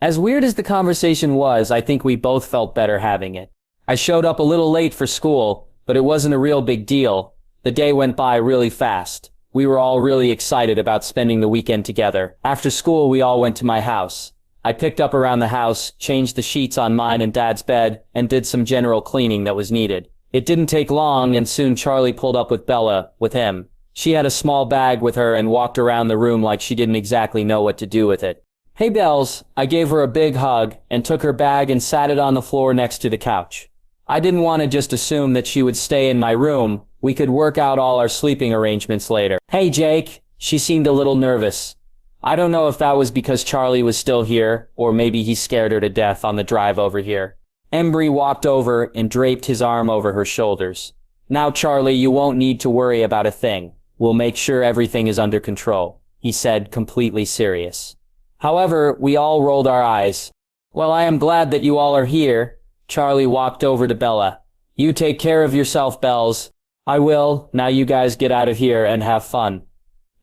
As weird as the conversation was, I think we both felt better having it. I showed up a little late for school, but it wasn't a real big deal. The day went by really fast. We were all really excited about spending the weekend together. After school, we all went to my house. I picked up around the house, changed the sheets on mine and Dad's bed, and did some general cleaning that was needed. It didn't take long, and soon Charlie pulled up with Bella, with him. She had a small bag with her and walked around the room like she didn't exactly know what to do with it. Hey, Bells. I gave her a big hug and took her bag and sat it on the floor next to the couch. I didn't want to just assume that she would stay in my room. We could work out all our sleeping arrangements later. Hey, Jake. She seemed a little nervous. I don't know if that was because Charlie was still here, or maybe he scared her to death on the drive over here. Embry walked over and draped his arm over her shoulders. Now, Charlie, you won't need to worry about a thing. We'll make sure everything is under control, he said, completely serious. However, we all rolled our eyes. Well, I am glad that you all are here. Charlie walked over to Bella. You take care of yourself, Bells. I will. Now you guys get out of here and have fun.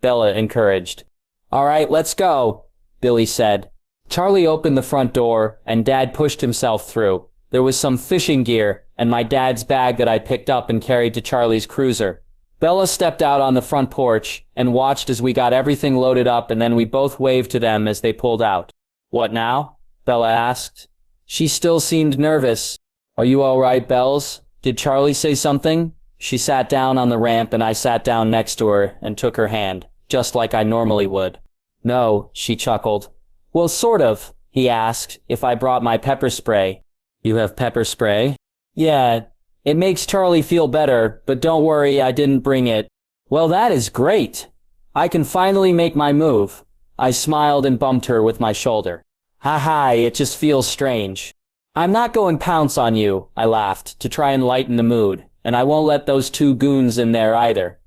Bella encouraged. All right, let's go, Billy said. Charlie opened the front door, and Dad pushed himself through. There was some fishing gear, and my dad's bag that I picked up and carried to Charlie's cruiser. Bella stepped out on the front porch, and watched as we got everything loaded up, and then we both waved to them as they pulled out. What now? Bella asked. She still seemed nervous. Are you all right, Bells? Did Charlie say something? She sat down on the ramp, and I sat down next to her and took her hand, just like I normally would. No, she chuckled. Well, sort of, he asked, if I brought my pepper spray. You have pepper spray? Yeah, it makes Charlie feel better, but don't worry, I didn't bring it. Well, that is great. I can finally make my move. I smiled and bumped her with my shoulder. Ha, it just feels strange. I'm not going pounce on you, I laughed, to try and lighten the mood, and I won't let those two goons in there either.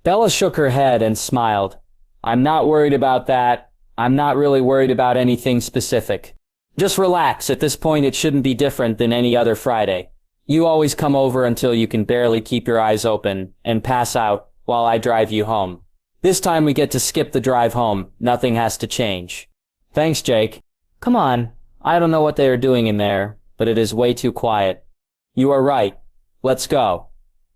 Bella shook her head and smiled. I'm not worried about that. I'm not really worried about anything specific. Just relax, at this point it shouldn't be different than any other Friday. You always come over until you can barely keep your eyes open, and pass out, while I drive you home. This time we get to skip the drive home, nothing has to change. Thanks, Jake. Come on, I don't know what they are doing in there, but it is way too quiet. You are right. Let's go.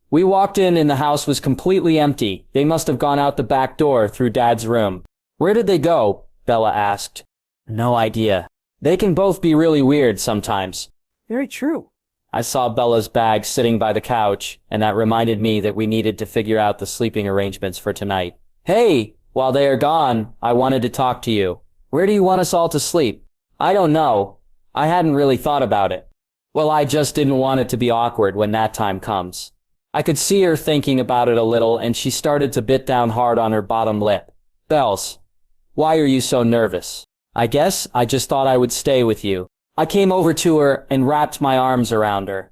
We walked in and the house was completely empty. They must have gone out the back door through Dad's room. Where did they go? Bella asked. No idea. They can both be really weird sometimes. Very true. I saw Bella's bag sitting by the couch, and that reminded me that we needed to figure out the sleeping arrangements for tonight. Hey, while they are gone, I wanted to talk to you. Where do you want us all to sleep? I don't know. I hadn't really thought about it. Well, I just didn't want it to be awkward when that time comes. I could see her thinking about it a little, and she started to bit down hard on her bottom lip. Bells, why are you so nervous? I guess I just thought I would stay with you. I came over to her and wrapped my arms around her.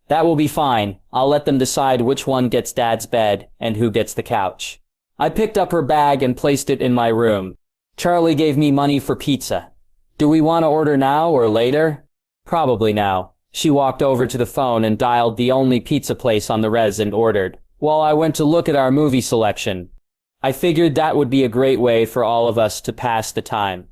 That will be fine. I'll let them decide which one gets Dad's bed and who gets the couch. I picked up her bag and placed it in my room. Charlie gave me money for pizza. Do we want to order now or later? Probably now. She walked over to the phone and dialed the only pizza place on the res and ordered, while I went to look at our movie selection. I figured that would be a great way for all of us to pass the time.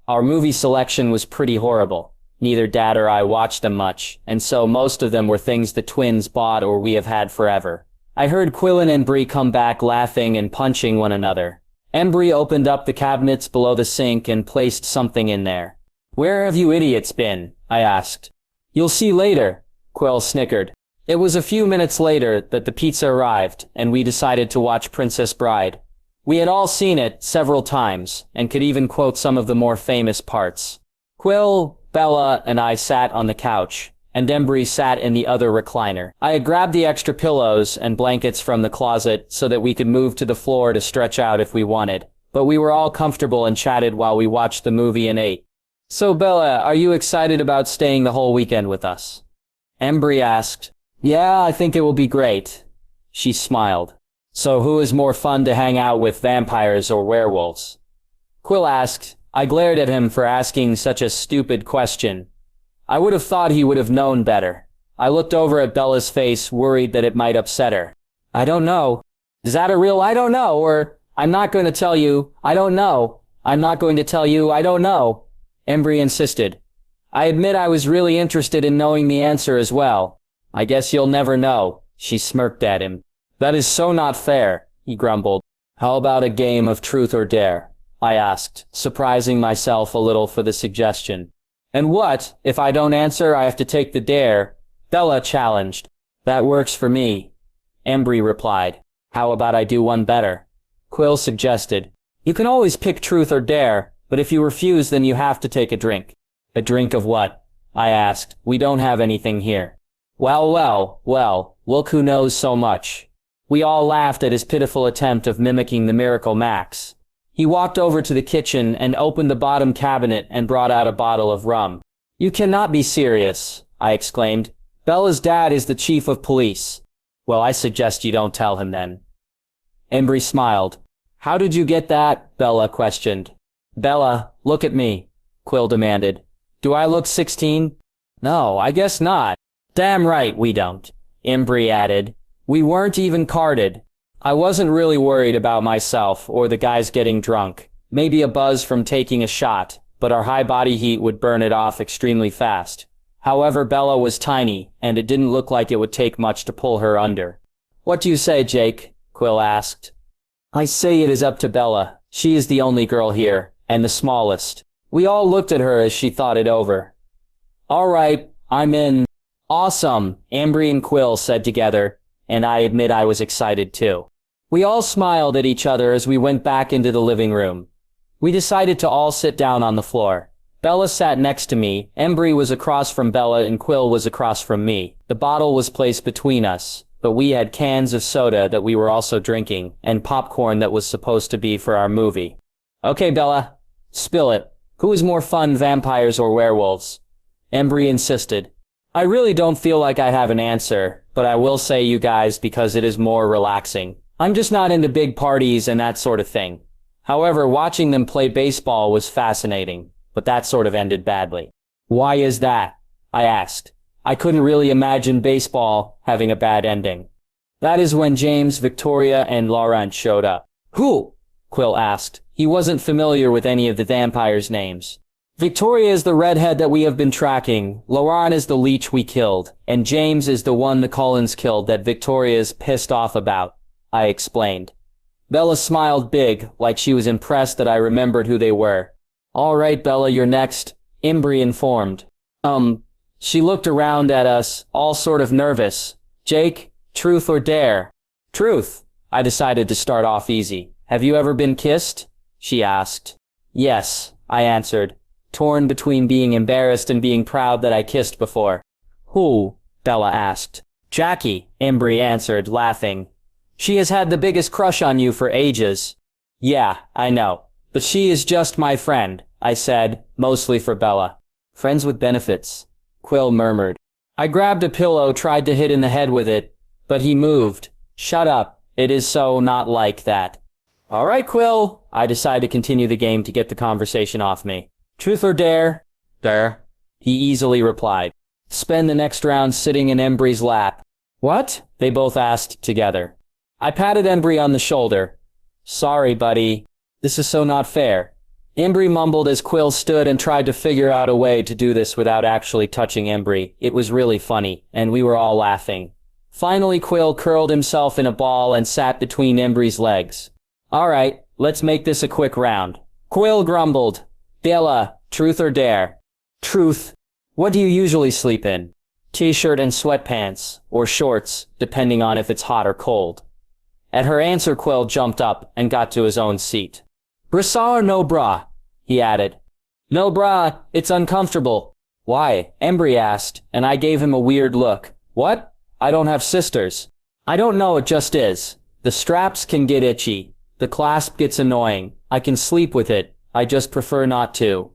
Our movie selection was pretty horrible. Neither Dad or I watched them much, and so most of them were things the twins bought or we have had forever. I heard Cullen and Bree come back laughing and punching one another. Embry opened up the cabinets below the sink and placed something in there. Where have you idiots been? I asked. You'll see later, Quill snickered. It was a few minutes later that the pizza arrived, and we decided to watch Princess Bride. We had all seen it several times, and could even quote some of the more famous parts. Quill, Bella, and I sat on the couch, and Embry sat in the other recliner. I had grabbed the extra pillows and blankets from the closet so that we could move to the floor to stretch out if we wanted, but we were all comfortable and chatted while we watched the movie and ate. So Bella, are you excited about staying the whole weekend with us? Embry asked. Yeah, I think it will be great. She smiled. So who is more fun to hang out with, vampires or werewolves? Quill asked. I glared at him for asking such a stupid question. I would have thought he would have known better. I looked over at Bella's face, worried that it might upset her. I don't know. Is that a real I don't know, or I'm not going to tell you, I don't know. I'm not going to tell you, I don't know. Embry insisted. I admit I was really interested in knowing the answer as well. I guess you'll never know. She smirked at him. That is so not fair, he grumbled. How about a game of truth or dare? I asked, surprising myself a little for the suggestion. And what, if I don't answer, I have to take the dare? Bella challenged. That works for me. Embry replied. How about I do one better? Quill suggested. You can always pick truth or dare, but if you refuse, then you have to take a drink. A drink of what? I asked. We don't have anything here. Well, look who knows so much. We all laughed at his pitiful attempt of mimicking the Miracle Max. He walked over to the kitchen and opened the bottom cabinet and brought out a bottle of rum. You cannot be serious, I exclaimed. Bella's dad is the chief of police. Well, I suggest you don't tell him then. Embry smiled. How did you get that? Bella questioned. Bella, look at me, Quill demanded. Do I look 16? No, I guess not. Damn right we don't, Embry added. We weren't even carded. I wasn't really worried about myself or the guys getting drunk. Maybe a buzz from taking a shot, but our high body heat would burn it off extremely fast. However, Bella was tiny, and it didn't look like it would take much to pull her under. What do you say, Jake? Quill asked. I say it is up to Bella. She is the only girl here, and the smallest. We all looked at her as she thought it over. All right, I'm in. Awesome, Embry and Quill said together, and I admit I was excited too. We all smiled at each other as we went back into the living room. We decided to all sit down on the floor. Bella sat next to me, Embry was across from Bella, and Quill was across from me. The bottle was placed between us, but we had cans of soda that we were also drinking, and popcorn that was supposed to be for our movie. Okay, Bella, spill it. Who is more fun, vampires or werewolves? Embry insisted. I really don't feel like I have an answer, but I will say you guys because it is more relaxing. I'm just not into big parties and that sort of thing. However, watching them play baseball was fascinating, but that sort of ended badly. Why is that? I asked. I couldn't really imagine baseball having a bad ending. That is when James, Victoria, and Laurent showed up. Who? Quill asked. He wasn't familiar with any of the vampires' names. Victoria is the redhead that we have been tracking, Laurent is the leech we killed, and James is the one the Cullens killed that Victoria is pissed off about, I explained. Bella smiled big, like she was impressed that I remembered who they were. All right, Bella, you're next, Embry informed. She looked around at us, all sort of nervous. Jake, truth or dare? Truth. I decided to start off easy. Have you ever been kissed? She asked. Yes, I answered, torn between being embarrassed and being proud that I kissed before. Who? Bella asked. Jackie, Embry answered, laughing. She has had the biggest crush on you for ages. Yeah, I know. But she is just my friend, I said, mostly for Bella. Friends with benefits, Quill murmured. I grabbed a pillow, tried to hit in the head with it, but he moved. Shut up, it is so not like that. All right, Quill, I decided to continue the game to get the conversation off me. Truth or dare? Dare, he easily replied. Spend the next round sitting in Embry's lap. What? They both asked together. I patted Embry on the shoulder. Sorry, buddy. This is so not fair. Embry mumbled as Quill stood and tried to figure out a way to do this without actually touching Embry. It was really funny, and we were all laughing. Finally, Quill curled himself in a ball and sat between Embry's legs. All right, let's make this a quick round. Quill grumbled. Bella, truth or dare? Truth. What do you usually sleep in? T-shirt and sweatpants, or shorts, depending on if it's hot or cold. At her answer, Quill jumped up and got to his own seat. Bra or no bra? He added. No bra, it's uncomfortable. Why? Embry asked, and I gave him a weird look. What? I don't have sisters. I don't know, it just is. The straps can get itchy. The clasp gets annoying. I can sleep with it. I just prefer not to.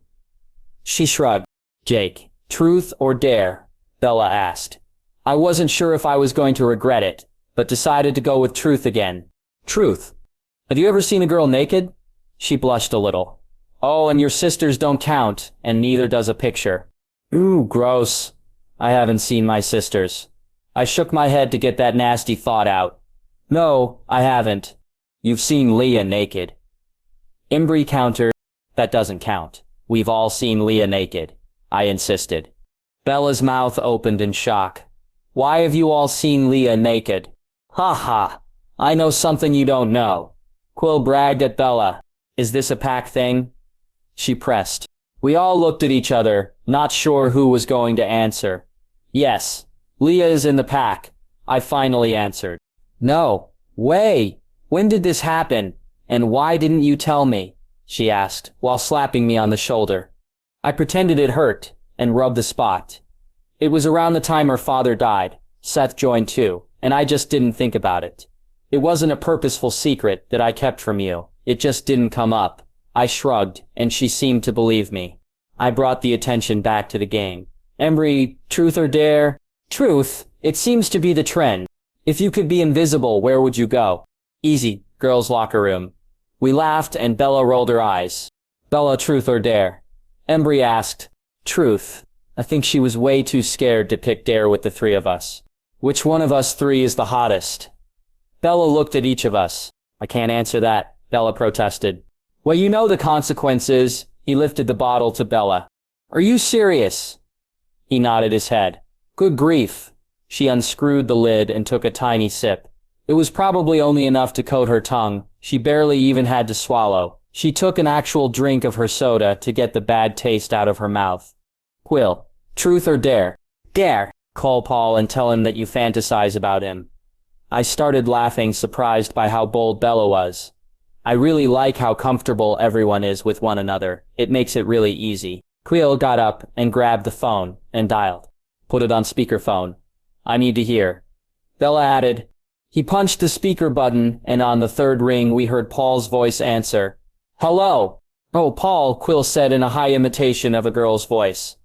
She shrugged. Jake, truth or dare? Bella asked. I wasn't sure if I was going to regret it, but decided to go with truth again. Truth. Have you ever seen a girl naked? She blushed a little. Oh, and your sisters don't count, and neither does a picture. Ooh, gross. I haven't seen my sisters. I shook my head to get that nasty thought out. No, I haven't. You've seen Leah naked. Embry countered. That doesn't count. We've all seen Leah naked, I insisted. Bella's mouth opened in shock. Why have you all seen Leah naked? Ha ha. I know something you don't know. Quill bragged at Bella. Is this a pack thing? She pressed. We all looked at each other, not sure who was going to answer. Yes, Leah is in the pack, I finally answered. No way. When did this happen? And why didn't you tell me? She asked, while slapping me on the shoulder. I pretended it hurt, and rubbed the spot. It was around the time her father died. Seth joined too, and I just didn't think about it. It wasn't a purposeful secret that I kept from you. It just didn't come up. I shrugged, and she seemed to believe me. I brought the attention back to the game. Embry, truth or dare? Truth. It seems to be the trend. If you could be invisible, where would you go? Easy, girls' locker room. We laughed, and Bella rolled her eyes. Bella, truth or dare? Embry asked. Truth. I think she was way too scared to pick Dare with the three of us. Which one of us three is the hottest? Bella looked at each of us. I can't answer that, Bella protested. Well, you know the consequences. He lifted the bottle to Bella. Are you serious? He nodded his head. Good grief. She unscrewed the lid and took a tiny sip. It was probably only enough to coat her tongue. She barely even had to swallow. She took an actual drink of her soda to get the bad taste out of her mouth. Quill, truth or dare? Dare. Call Paul and tell him that you fantasize about him. I started laughing, surprised by how bold Bella was. I really like how comfortable everyone is with one another. It makes it really easy. Quill got up and grabbed the phone and dialed. Put it on speakerphone. I need to hear. Bella added. He punched the speaker button, and on the third ring we heard Paul's voice answer. Hello. Oh, Paul, Quill said in a high imitation of a girl's voice.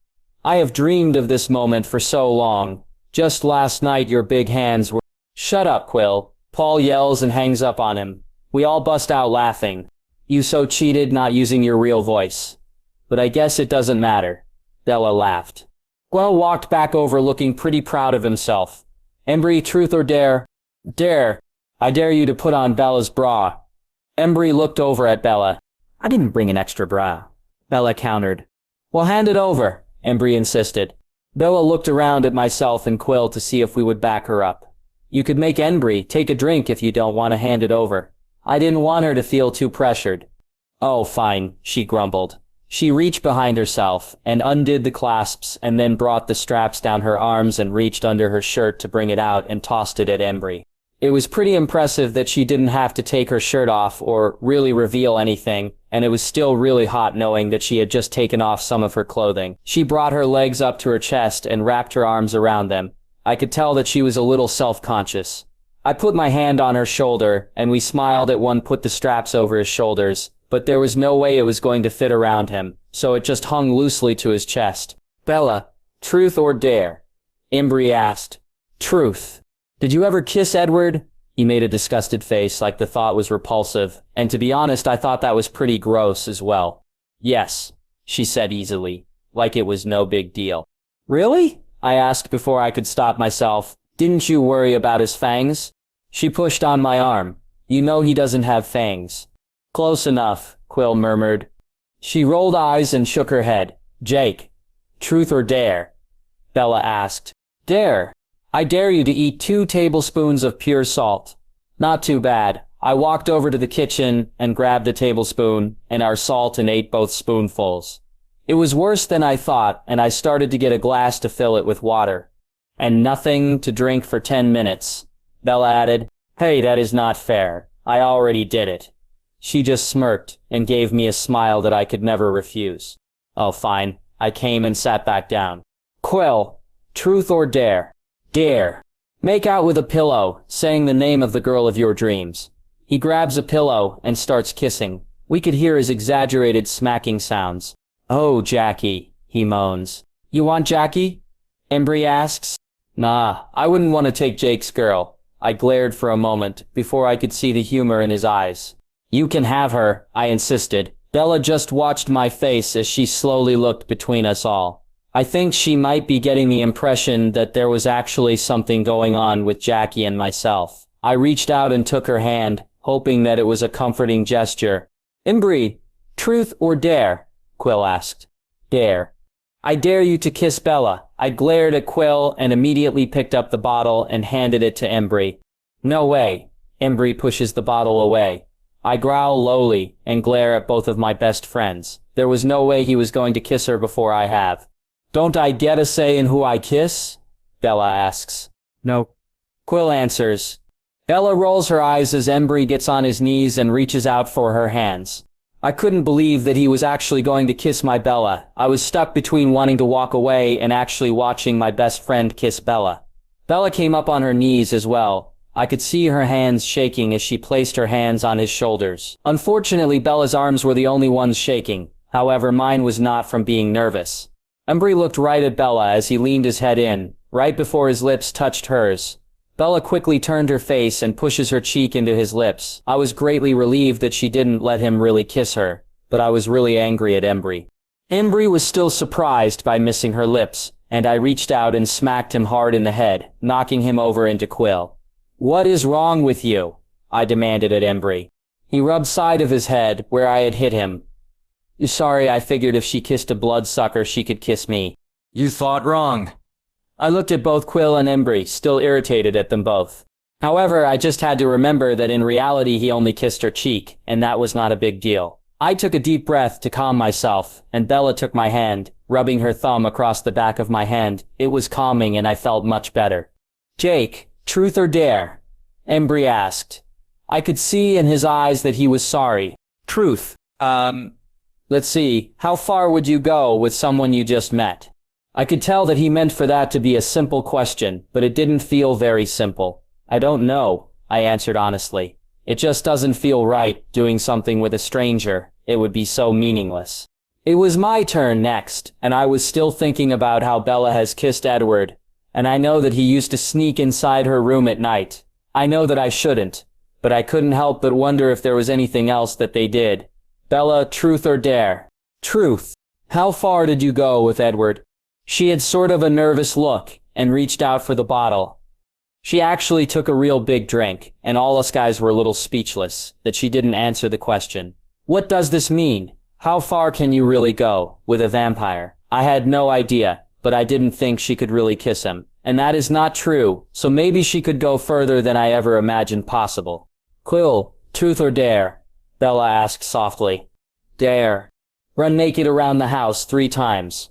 I have dreamed of this moment for so long. Just last night your big hands were— Shut up, Quill. Paul yells and hangs up on him. We all bust out laughing. You so cheated not using your real voice. But I guess it doesn't matter. Bella laughed. Quill walked back over looking pretty proud of himself. Embry, truth or dare? Dare. I dare you to put on Bella's bra. Embry looked over at Bella. I didn't bring an extra bra. Bella countered. Well, hand it over, Embry insisted. Bella looked around at myself and Quill to see if we would back her up. You could make Embry take a drink if you don't want to hand it over. I didn't want her to feel too pressured. Oh, fine, she grumbled. She reached behind herself and undid the clasps and then brought the straps down her arms and reached under her shirt to bring it out and tossed it at Embry. It was pretty impressive that she didn't have to take her shirt off or really reveal anything, and it was still really hot knowing that she had just taken off some of her clothing. She brought her legs up to her chest and wrapped her arms around them. I could tell that she was a little self-conscious. I put my hand on her shoulder, and we smiled at one put the straps over his shoulders, but there was no way it was going to fit around him, so it just hung loosely to his chest. Bella, truth or dare? Embry asked. Truth. Did you ever kiss Edward? He made a disgusted face like the thought was repulsive, and to be honest I thought that was pretty gross as well. Yes, she said easily, like it was no big deal. Really? I asked before I could stop myself. Didn't you worry about his fangs? She pushed on my arm. You know he doesn't have fangs. Close enough, Quill murmured. She rolled eyes and shook her head. Jake, truth or dare? Bella asked. Dare. I dare you to eat 2 tablespoons of pure salt. Not too bad. I walked over to the kitchen and grabbed a tablespoon and our salt and ate both spoonfuls. It was worse than I thought, and I started to get a glass to fill it with water. And nothing to drink for 10 minutes. Bella added, Hey, that is not fair. I already did it. She just smirked and gave me a smile that I could never refuse. Oh, fine. I came and sat back down. Quill, truth or dare? Dare. Make out with a pillow, saying the name of the girl of your dreams. He grabs a pillow and starts kissing. We could hear his exaggerated smacking sounds. Oh, Jackie, he moans. You want Jackie? Embry asks. Nah, I wouldn't want to take Jake's girl. I glared for a moment before I could see the humor in his eyes. You can have her, I insisted. Bella just watched my face as she slowly looked between us all. I think she might be getting the impression that there was actually something going on with Jackie and myself. I reached out and took her hand, hoping that it was a comforting gesture. Embry, truth or dare? Quill asked. Dare. I dare you to kiss Bella. I glared at Quill and immediately picked up the bottle and handed it to Embry. No way. Embry pushes the bottle away. I growl lowly and glare at both of my best friends. There was no way he was going to kiss her before I have. Don't I get a say in who I kiss? Bella asks. No. Quill answers. Bella rolls her eyes as Embry gets on his knees and reaches out for her hands. I couldn't believe that he was actually going to kiss my Bella. I was stuck between wanting to walk away and actually watching my best friend kiss Bella. Bella came up on her knees as well. I could see her hands shaking as she placed her hands on his shoulders. Unfortunately, Bella's arms were the only ones shaking. However, mine was not from being nervous. Embry looked right at Bella as he leaned his head in, right before his lips touched hers. Bella quickly turned her face and pushes her cheek into his lips. I was greatly relieved that she didn't let him really kiss her, but I was really angry at Embry. Embry was still surprised by missing her lips, and I reached out and smacked him hard in the head, knocking him over into Quill. "What is wrong with you?" I demanded at Embry. He rubbed side of his head where I had hit him. "Sorry, I figured if she kissed a bloodsucker, she could kiss me." You thought wrong. I looked at both Quill and Embry, still irritated at them both. However, I just had to remember that in reality he only kissed her cheek, and that was not a big deal. I took a deep breath to calm myself, and Bella took my hand, rubbing her thumb across the back of my hand. It was calming and I felt much better. "Jake, truth or dare?" Embry asked. I could see in his eyes that he was sorry. "Truth." Let's see, how far would you go with someone you just met? I could tell that he meant for that to be a simple question, but it didn't feel very simple. "I don't know," I answered honestly. "It just doesn't feel right, doing something with a stranger. It would be so meaningless." It was my turn next, and I was still thinking about how Bella has kissed Edward, and I know that he used to sneak inside her room at night. I know that I shouldn't, but I couldn't help but wonder if there was anything else that they did. "Bella, truth or dare?" "Truth." "How far did you go with Edward?" She had sort of a nervous look, and reached out for the bottle. She actually took a real big drink, and all us guys were a little speechless, that she didn't answer the question. "What does this mean? How far can you really go, with a vampire?" I had no idea, but I didn't think she could really kiss him. And that is not true, so maybe she could go further than I ever imagined possible. "Quill, truth or dare?" Bella asked softly. "Dare. Run naked around the house 3 times.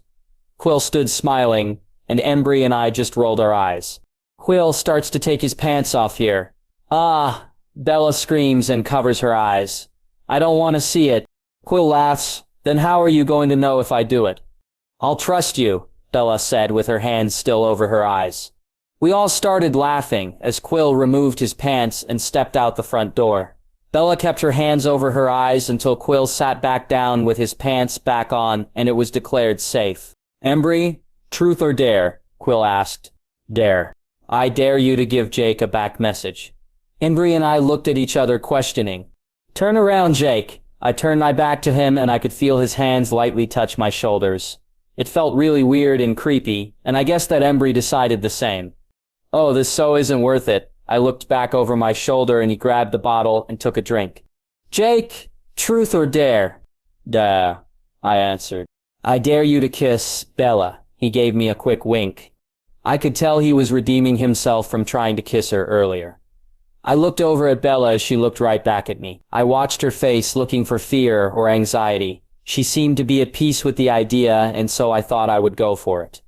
Quill stood smiling, and Embry and I just rolled our eyes. Quill starts to take his pants off here. "Ah!" Bella screams and covers her eyes. "I don't want to see it." Quill laughs. "Then how are you going to know if I do it?" "I'll trust you," Bella said with her hands still over her eyes. We all started laughing as Quill removed his pants and stepped out the front door. Bella kept her hands over her eyes until Quill sat back down with his pants back on and it was declared safe. "Embry, truth or dare?" Quill asked. "Dare." "I dare you to give Jake a back message." Embry and I looked at each other questioning. "Turn around, Jake." I turned my back to him and I could feel his hands lightly touch my shoulders. It felt really weird and creepy, and I guess that Embry decided the same. "Oh, this so isn't worth it." I looked back over my shoulder and he grabbed the bottle and took a drink. "Jake, truth or dare?" "Dare," I answered. "I dare you to kiss Bella." He gave me a quick wink. I could tell he was redeeming himself from trying to kiss her earlier. I looked over at Bella as she looked right back at me. I watched her face looking for fear or anxiety. She seemed to be at peace with the idea, and so I thought I would go for it.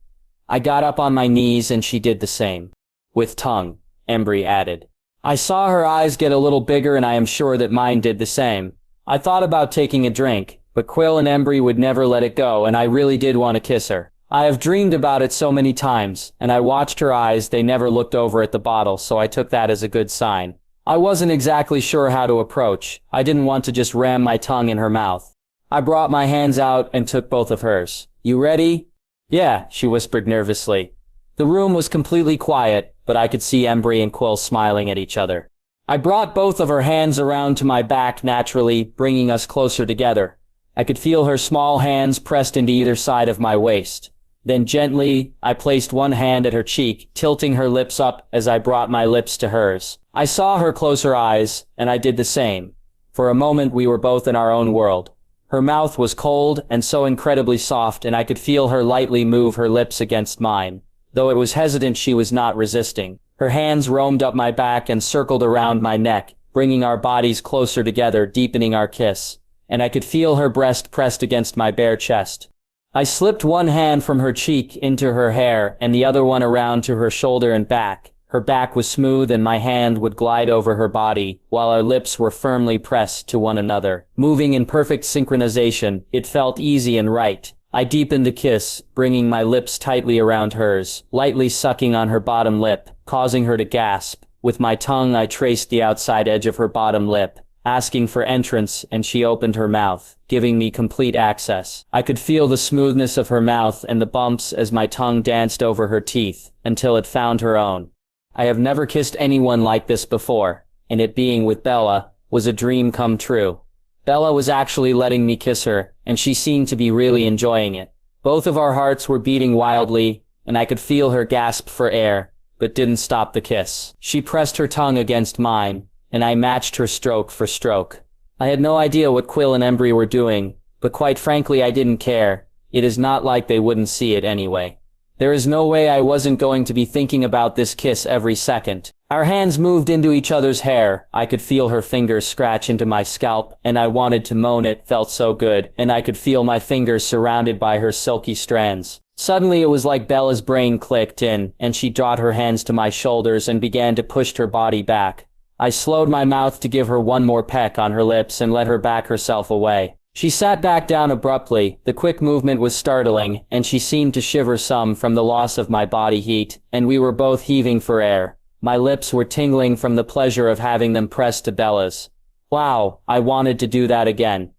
I got up on my knees and she did the same. "With tongue," Embry added. I saw her eyes get a little bigger and I am sure that mine did the same. I thought about taking a drink, but Quill and Embry would never let it go and I really did want to kiss her. I have dreamed about it so many times, and I watched her eyes, they never looked over at the bottle, so I took that as a good sign. I wasn't exactly sure how to approach. I didn't want to just ram my tongue in her mouth. I brought my hands out and took both of hers. "You ready?" "Yeah," she whispered nervously. The room was completely quiet, but I could see Embry and Quill smiling at each other. I brought both of her hands around to my back naturally, bringing us closer together. I could feel her small hands pressed into either side of my waist. Then gently, I placed one hand at her cheek, tilting her lips up as I brought my lips to hers. I saw her close her eyes, and I did the same. For a moment we were both in our own world. Her mouth was cold and so incredibly soft, and I could feel her lightly move her lips against mine. Though it was hesitant, she was not resisting. Her hands roamed up my back and circled around my neck, bringing our bodies closer together, deepening our kiss. And I could feel her breast pressed against my bare chest. I slipped one hand from her cheek into her hair and the other one around to her shoulder and back. Her back was smooth and my hand would glide over her body, while our lips were firmly pressed to one another. Moving in perfect synchronization, it felt easy and right. I deepened the kiss, bringing my lips tightly around hers, lightly sucking on her bottom lip, causing her to gasp. With my tongue I traced the outside edge of her bottom lip, asking for entrance, and she opened her mouth, giving me complete access. I could feel the smoothness of her mouth and the bumps as my tongue danced over her teeth, until it found her own. I have never kissed anyone like this before, and it being with Bella was a dream come true. Bella was actually letting me kiss her, and she seemed to be really enjoying it. Both of our hearts were beating wildly, and I could feel her gasp for air, but didn't stop the kiss. She pressed her tongue against mine, and I matched her stroke for stroke. I had no idea what Quill and Embry were doing, but quite frankly I didn't care. It is not like they wouldn't see it anyway. There is no way I wasn't going to be thinking about this kiss every second. Our hands moved into each other's hair. I could feel her fingers scratch into my scalp, and I wanted to moan. It felt so good, and I could feel my fingers surrounded by her silky strands. Suddenly it was like Bella's brain clicked in, and she brought her hands to my shoulders and began to push her body back. I slowed my mouth to give her one more peck on her lips and let her back herself away. She sat back down abruptly. The quick movement was startling, and she seemed to shiver some from the loss of my body heat, and we were both heaving for air. My lips were tingling from the pleasure of having them pressed to Bella's. Wow, I wanted to do that again.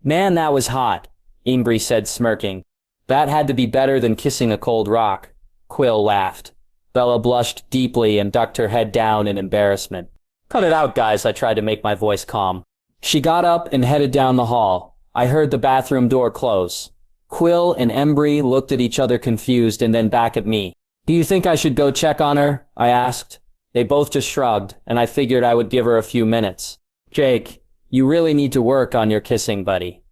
Man, that was hot, Embry said, smirking. That had to be better than kissing a cold rock. Quill laughed. Bella blushed deeply and ducked her head down in embarrassment. Cut it out, guys, I tried to make my voice calm. She got up and headed down the hall. I heard the bathroom door close. Quill and Embry looked at each other confused and then back at me. Do you think I should go check on her? I asked. They both just shrugged, and I figured I would give her a few minutes. Jake, you really need to work on your kissing, buddy.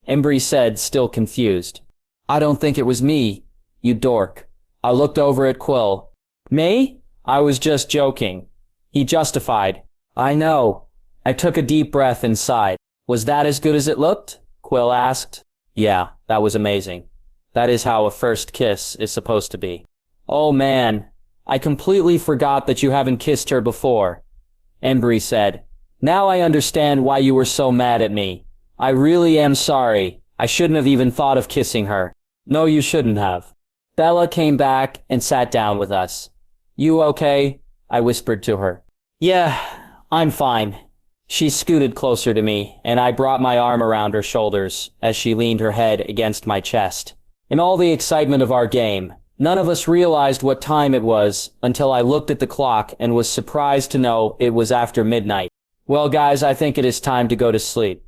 Embry said, still confused. I don't think it was me, you dork. I looked over at Quill. Me? I was just joking. He justified. I know. I took a deep breath and sighed. Was that as good as it looked? Quill asked. Yeah, that was amazing. That is how a first kiss is supposed to be. Oh man, I completely forgot that you haven't kissed her before. Embry said. Now I understand why you were so mad at me. I really am sorry. I shouldn't have even thought of kissing her. No, you shouldn't have. Bella came back and sat down with us. You okay? I whispered to her. Yeah, I'm fine. She scooted closer to me, and I brought my arm around her shoulders as she leaned her head against my chest. In all the excitement of our game, none of us realized what time it was until I looked at the clock and was surprised to know it was after midnight. Well, guys, I think it is time to go to sleep.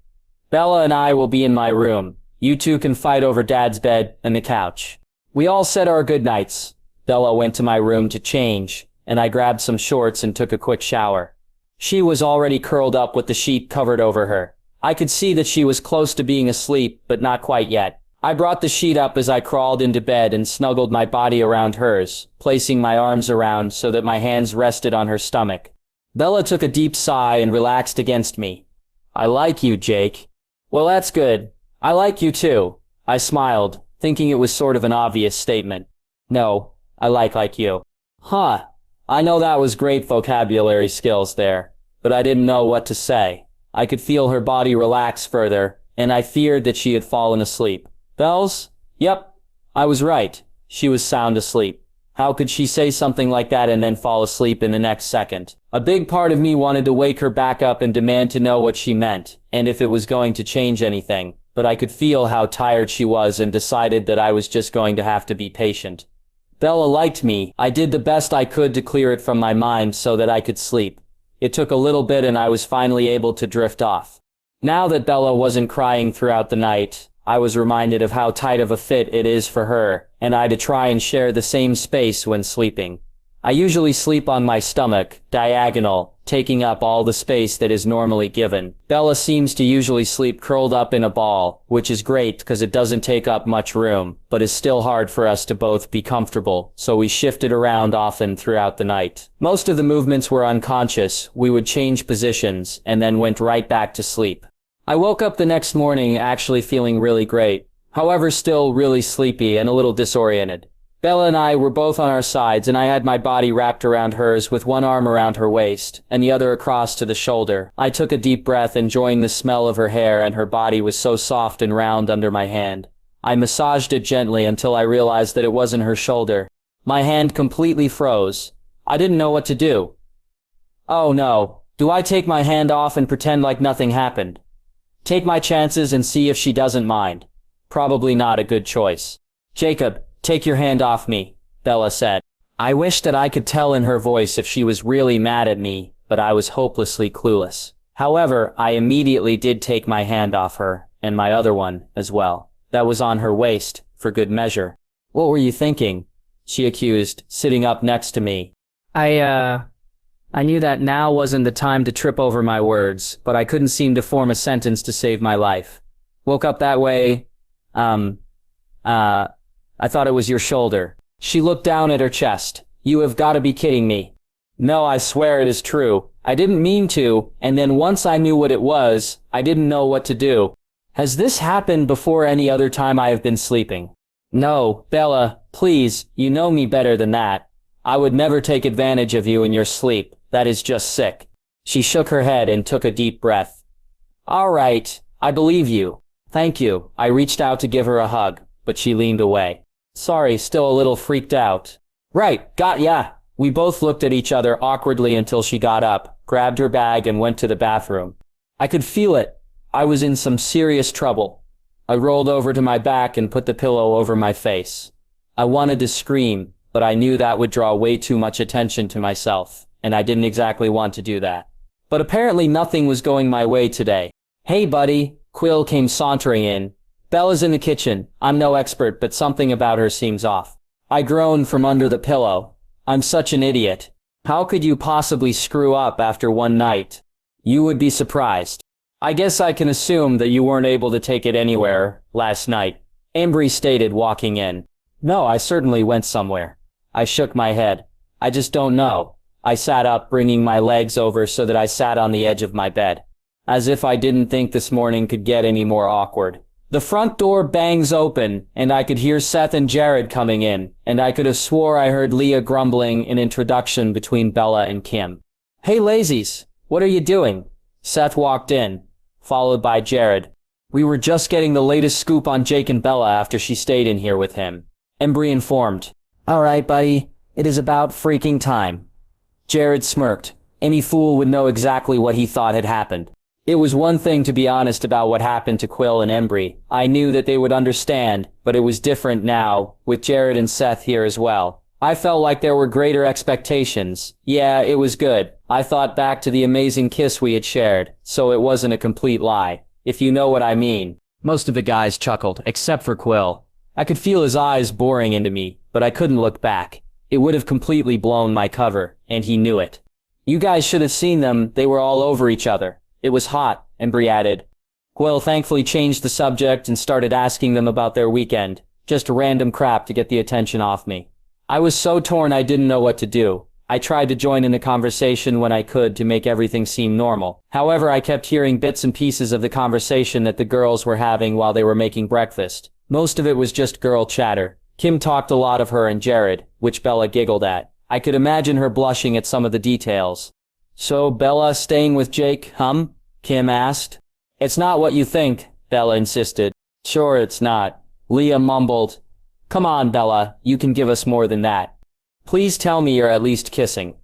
Bella and I will be in my room. You two can fight over Dad's bed and the couch. We all said our goodnights. Bella went to my room to change, and I grabbed some shorts and took a quick shower. She was already curled up with the sheet covered over her. I could see that she was close to being asleep, but not quite yet. I brought the sheet up as I crawled into bed and snuggled my body around hers, placing my arms around so that my hands rested on her stomach. Bella took a deep sigh and relaxed against me. I like you, Jake. Well, that's good. I like you too. I smiled, thinking it was sort of an obvious statement. No, I like you. Huh. I know that was great vocabulary skills there, but I didn't know what to say. I could feel her body relax further, and I feared that she had fallen asleep. Bells? Yep, I was right. She was sound asleep. How could she say something like that and then fall asleep in the next second? A big part of me wanted to wake her back up and demand to know what she meant, and if it was going to change anything, but I could feel how tired she was and decided that I was just going to have to be patient. Bella liked me. I did the best I could to clear it from my mind so that I could sleep. It took a little bit and I was finally able to drift off. Now that Bella wasn't crying throughout the night, I was reminded of how tight of a fit it is for her, and I to try and share the same space when sleeping. I usually sleep on my stomach, diagonal, taking up all the space that is normally given. Bella seems to usually sleep curled up in a ball, which is great because it doesn't take up much room, but is still hard for us to both be comfortable, so we shifted around often throughout the night. Most of the movements were unconscious. We would change positions, and then went right back to sleep. I woke up the next morning actually feeling really great, however still really sleepy and a little disoriented. Bella and I were both on our sides, and I had my body wrapped around hers with one arm around her waist, and the other across to the shoulder. I took a deep breath, enjoying the smell of her hair, and her body was so soft and round under my hand. I massaged it gently until I realized that it wasn't her shoulder. My hand completely froze. I didn't know what to do. Oh no. Do I take my hand off and pretend like nothing happened? Take my chances and see if she doesn't mind. Probably not a good choice. Jacob, take your hand off me, Bella said. I wished that I could tell in her voice if she was really mad at me, but I was hopelessly clueless. However, I immediately did take my hand off her, and my other one as well. That was on her waist, for good measure. What were you thinking? She accused, sitting up next to me. I knew that now wasn't the time to trip over my words, but I couldn't seem to form a sentence to save my life. Woke up that way, I thought it was your shoulder. She looked down at her chest. You have got to be kidding me. No, I swear it is true. I didn't mean to, and then once I knew what it was, I didn't know what to do. Has this happened before any other time I have been sleeping? No, Bella, please, you know me better than that. I would never take advantage of you in your sleep. That is just sick. She shook her head and took a deep breath. All right, I believe you. Thank you. I reached out to give her a hug, but she leaned away. Sorry, still a little freaked out. Right, got ya. We both looked at each other awkwardly until she got up, grabbed her bag and went to the bathroom. I could feel it. I was in some serious trouble. I rolled over to my back and put the pillow over my face. I wanted to scream, but I knew that would draw way too much attention to myself, and I didn't exactly want to do that. But apparently nothing was going my way today. Hey buddy, Quill came sauntering in. Bella's in the kitchen. I'm no expert, but something about her seems off. I groaned from under the pillow. I'm such an idiot. How could you possibly screw up after one night? You would be surprised. I guess I can assume that you weren't able to take it anywhere last night, Embry stated, walking in. No, I certainly went somewhere. I shook my head. I just don't know. I sat up, bringing my legs over so that I sat on the edge of my bed. As if I didn't think this morning could get any more awkward. The front door bangs open, and I could hear Seth and Jared coming in, and I could have swore I heard Leah grumbling an introduction between Bella and Kim. Hey lazies, what are you doing? Seth walked in, followed by Jared. We were just getting the latest scoop on Jake and Bella after she stayed in here with him. Embry informed. All right, buddy, it is about freaking time. Jared smirked. Any fool would know exactly what he thought had happened. It was one thing to be honest about what happened to Quill and Embry. I knew that they would understand, but it was different now, with Jared and Seth here as well. I felt like there were greater expectations. Yeah, it was good. I thought back to the amazing kiss we had shared, so it wasn't a complete lie, if you know what I mean. Most of the guys chuckled, except for Quill. I could feel his eyes boring into me, but I couldn't look back. It would have completely blown my cover, and he knew it. You guys should have seen them. They were all over each other. It was hot, Embry added. Quill thankfully changed the subject and started asking them about their weekend. Just random crap to get the attention off me. I was so torn I didn't know what to do. I tried to join in the conversation when I could to make everything seem normal. However, I kept hearing bits and pieces of the conversation that the girls were having while they were making breakfast. Most of it was just girl chatter. Kim talked a lot of her and Jared, which Bella giggled at. I could imagine her blushing at some of the details. So, Bella staying with Jake, Kim asked. It's not what you think, Bella insisted. Sure it's not. Leah mumbled. Come on, Bella, you can give us more than that. Please tell me you're at least kissing.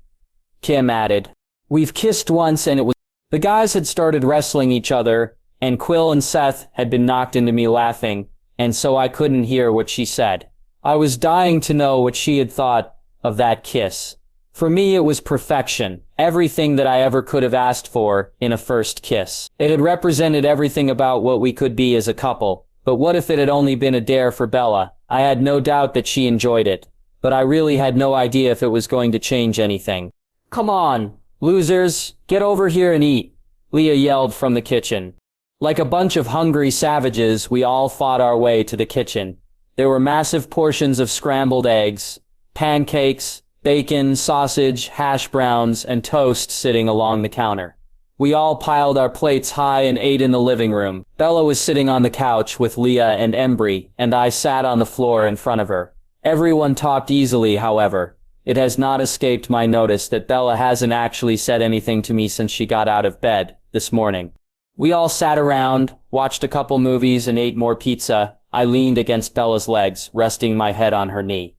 Kim added. We've kissed once and it was... The guys had started wrestling each other, and Quill and Seth had been knocked into me laughing, and so I couldn't hear what she said. I was dying to know what she had thought of that kiss. For me, it was perfection, everything that I ever could have asked for in a first kiss. It had represented everything about what we could be as a couple, but what if it had only been a dare for Bella? I had no doubt that she enjoyed it, but I really had no idea if it was going to change anything. Come on, losers, get over here and eat, Leah yelled from the kitchen. Like a bunch of hungry savages, we all fought our way to the kitchen. There were massive portions of scrambled eggs, pancakes, bacon, sausage, hash browns, and toast sitting along the counter. We all piled our plates high and ate in the living room. Bella was sitting on the couch with Leah and Embry, and I sat on the floor in front of her. Everyone talked easily, however. It has not escaped my notice that Bella hasn't actually said anything to me since she got out of bed this morning. We all sat around, watched a couple movies, and ate more pizza. I leaned against Bella's legs, resting my head on her knee.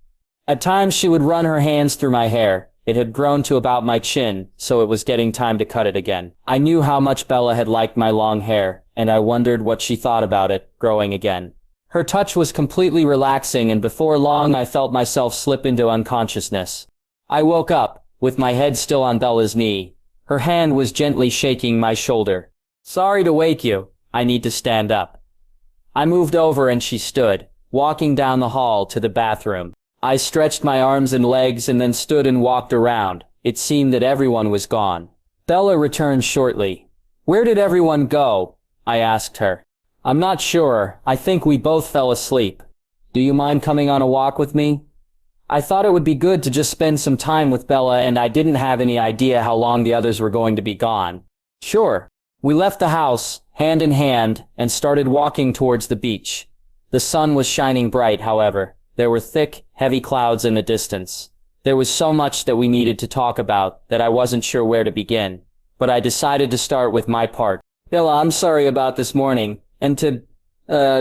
At times she would run her hands through my hair. It had grown to about my chin, so it was getting time to cut it again. I knew how much Bella had liked my long hair, and I wondered what she thought about it, growing again. Her touch was completely relaxing, and before long I felt myself slip into unconsciousness. I woke up, with my head still on Bella's knee. Her hand was gently shaking my shoulder. Sorry to wake you. I need to stand up. I moved over and she stood, walking down the hall to the bathroom. I stretched my arms and legs and then stood and walked around. It seemed that everyone was gone. Bella returned shortly. Where did everyone go? I asked her. I'm not sure. I think we both fell asleep. Do you mind coming on a walk with me? I thought it would be good to just spend some time with Bella, and I didn't have any idea how long the others were going to be gone. Sure. We left the house, hand in hand, and started walking towards the beach. The sun was shining bright, however. There were thick, heavy clouds in the distance. There was so much that we needed to talk about that I wasn't sure where to begin. But I decided to start with my part. Bella, I'm sorry about this morning, and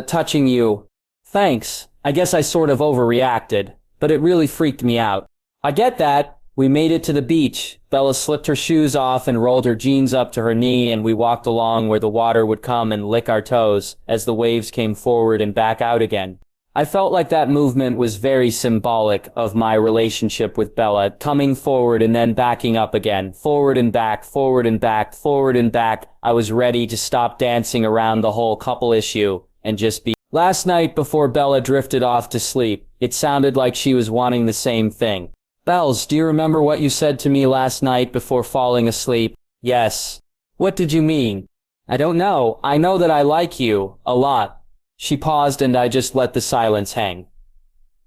touching you. Thanks. I guess I sort of overreacted, but it really freaked me out. I get that. We made it to the beach. Bella slipped her shoes off and rolled her jeans up to her knee, and we walked along where the water would come and lick our toes as the waves came forward and back out again. I felt like that movement was very symbolic of my relationship with Bella, coming forward and then backing up again, forward and back, forward and back, forward and back. I was ready to stop dancing around the whole couple issue and just be. Last night before Bella drifted off to sleep, it sounded like she was wanting the same thing. Bells, do you remember what you said to me last night before falling asleep? Yes. What did you mean? I don't know. I know that I like you a lot. She paused and I just let the silence hang.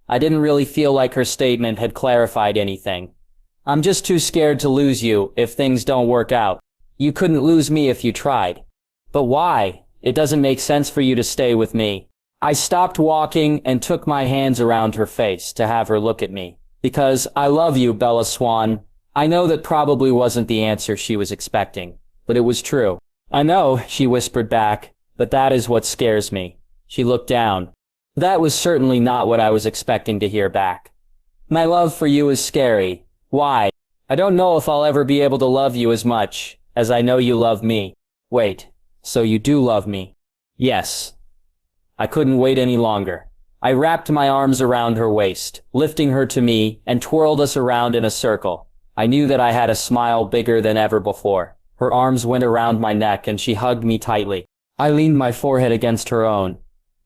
I didn't really feel like her statement had clarified anything. I'm just too scared to lose you if things don't work out. You couldn't lose me if you tried. But why? It doesn't make sense for you to stay with me. I stopped walking and took my hands around her face to have her look at me. Because I love you, Bella Swan. I know that probably wasn't the answer she was expecting, but it was true. I know, she whispered back, but that is what scares me. She looked down. That was certainly not what I was expecting to hear back. My love for you is scary. Why? I don't know if I'll ever be able to love you as much as I know you love me. Wait, so you do love me? Yes. I couldn't wait any longer. I wrapped my arms around her waist, lifting her to me, and twirled us around in a circle. I knew that I had a smile bigger than ever before. Her arms went around my neck and she hugged me tightly. I leaned my forehead against her own.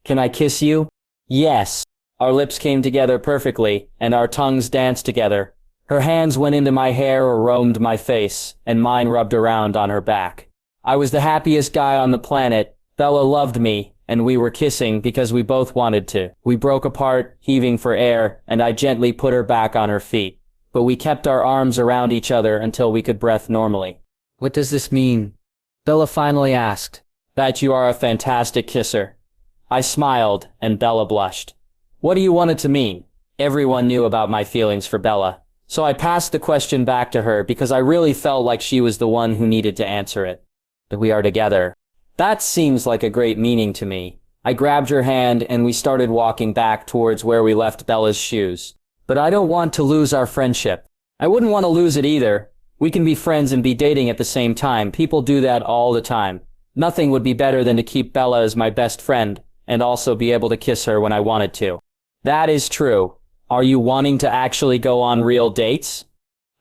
Can I kiss you? Yes. Our lips came together perfectly, and our tongues danced together. Her hands went into my hair or roamed my face, and mine rubbed around on her back. I was the happiest guy on the planet. Bella loved me, and we were kissing because we both wanted to. We broke apart, heaving for air, and I gently put her back on her feet. But we kept our arms around each other until we could breathe normally. What does this mean? Bella finally asked. That you are a fantastic kisser. I smiled, and Bella blushed. What do you want it to mean? Everyone knew about my feelings for Bella, so I passed the question back to her because I really felt like she was the one who needed to answer it. That we are together. That seems like a great meaning to me. I grabbed her hand and we started walking back towards where we left Bella's shoes. But I don't want to lose our friendship. I wouldn't want to lose it either. We can be friends and be dating at the same time. People do that all the time. Nothing would be better than to keep Bella as my best friend and also be able to kiss her when I wanted to. That is true. Are you wanting to actually go on real dates?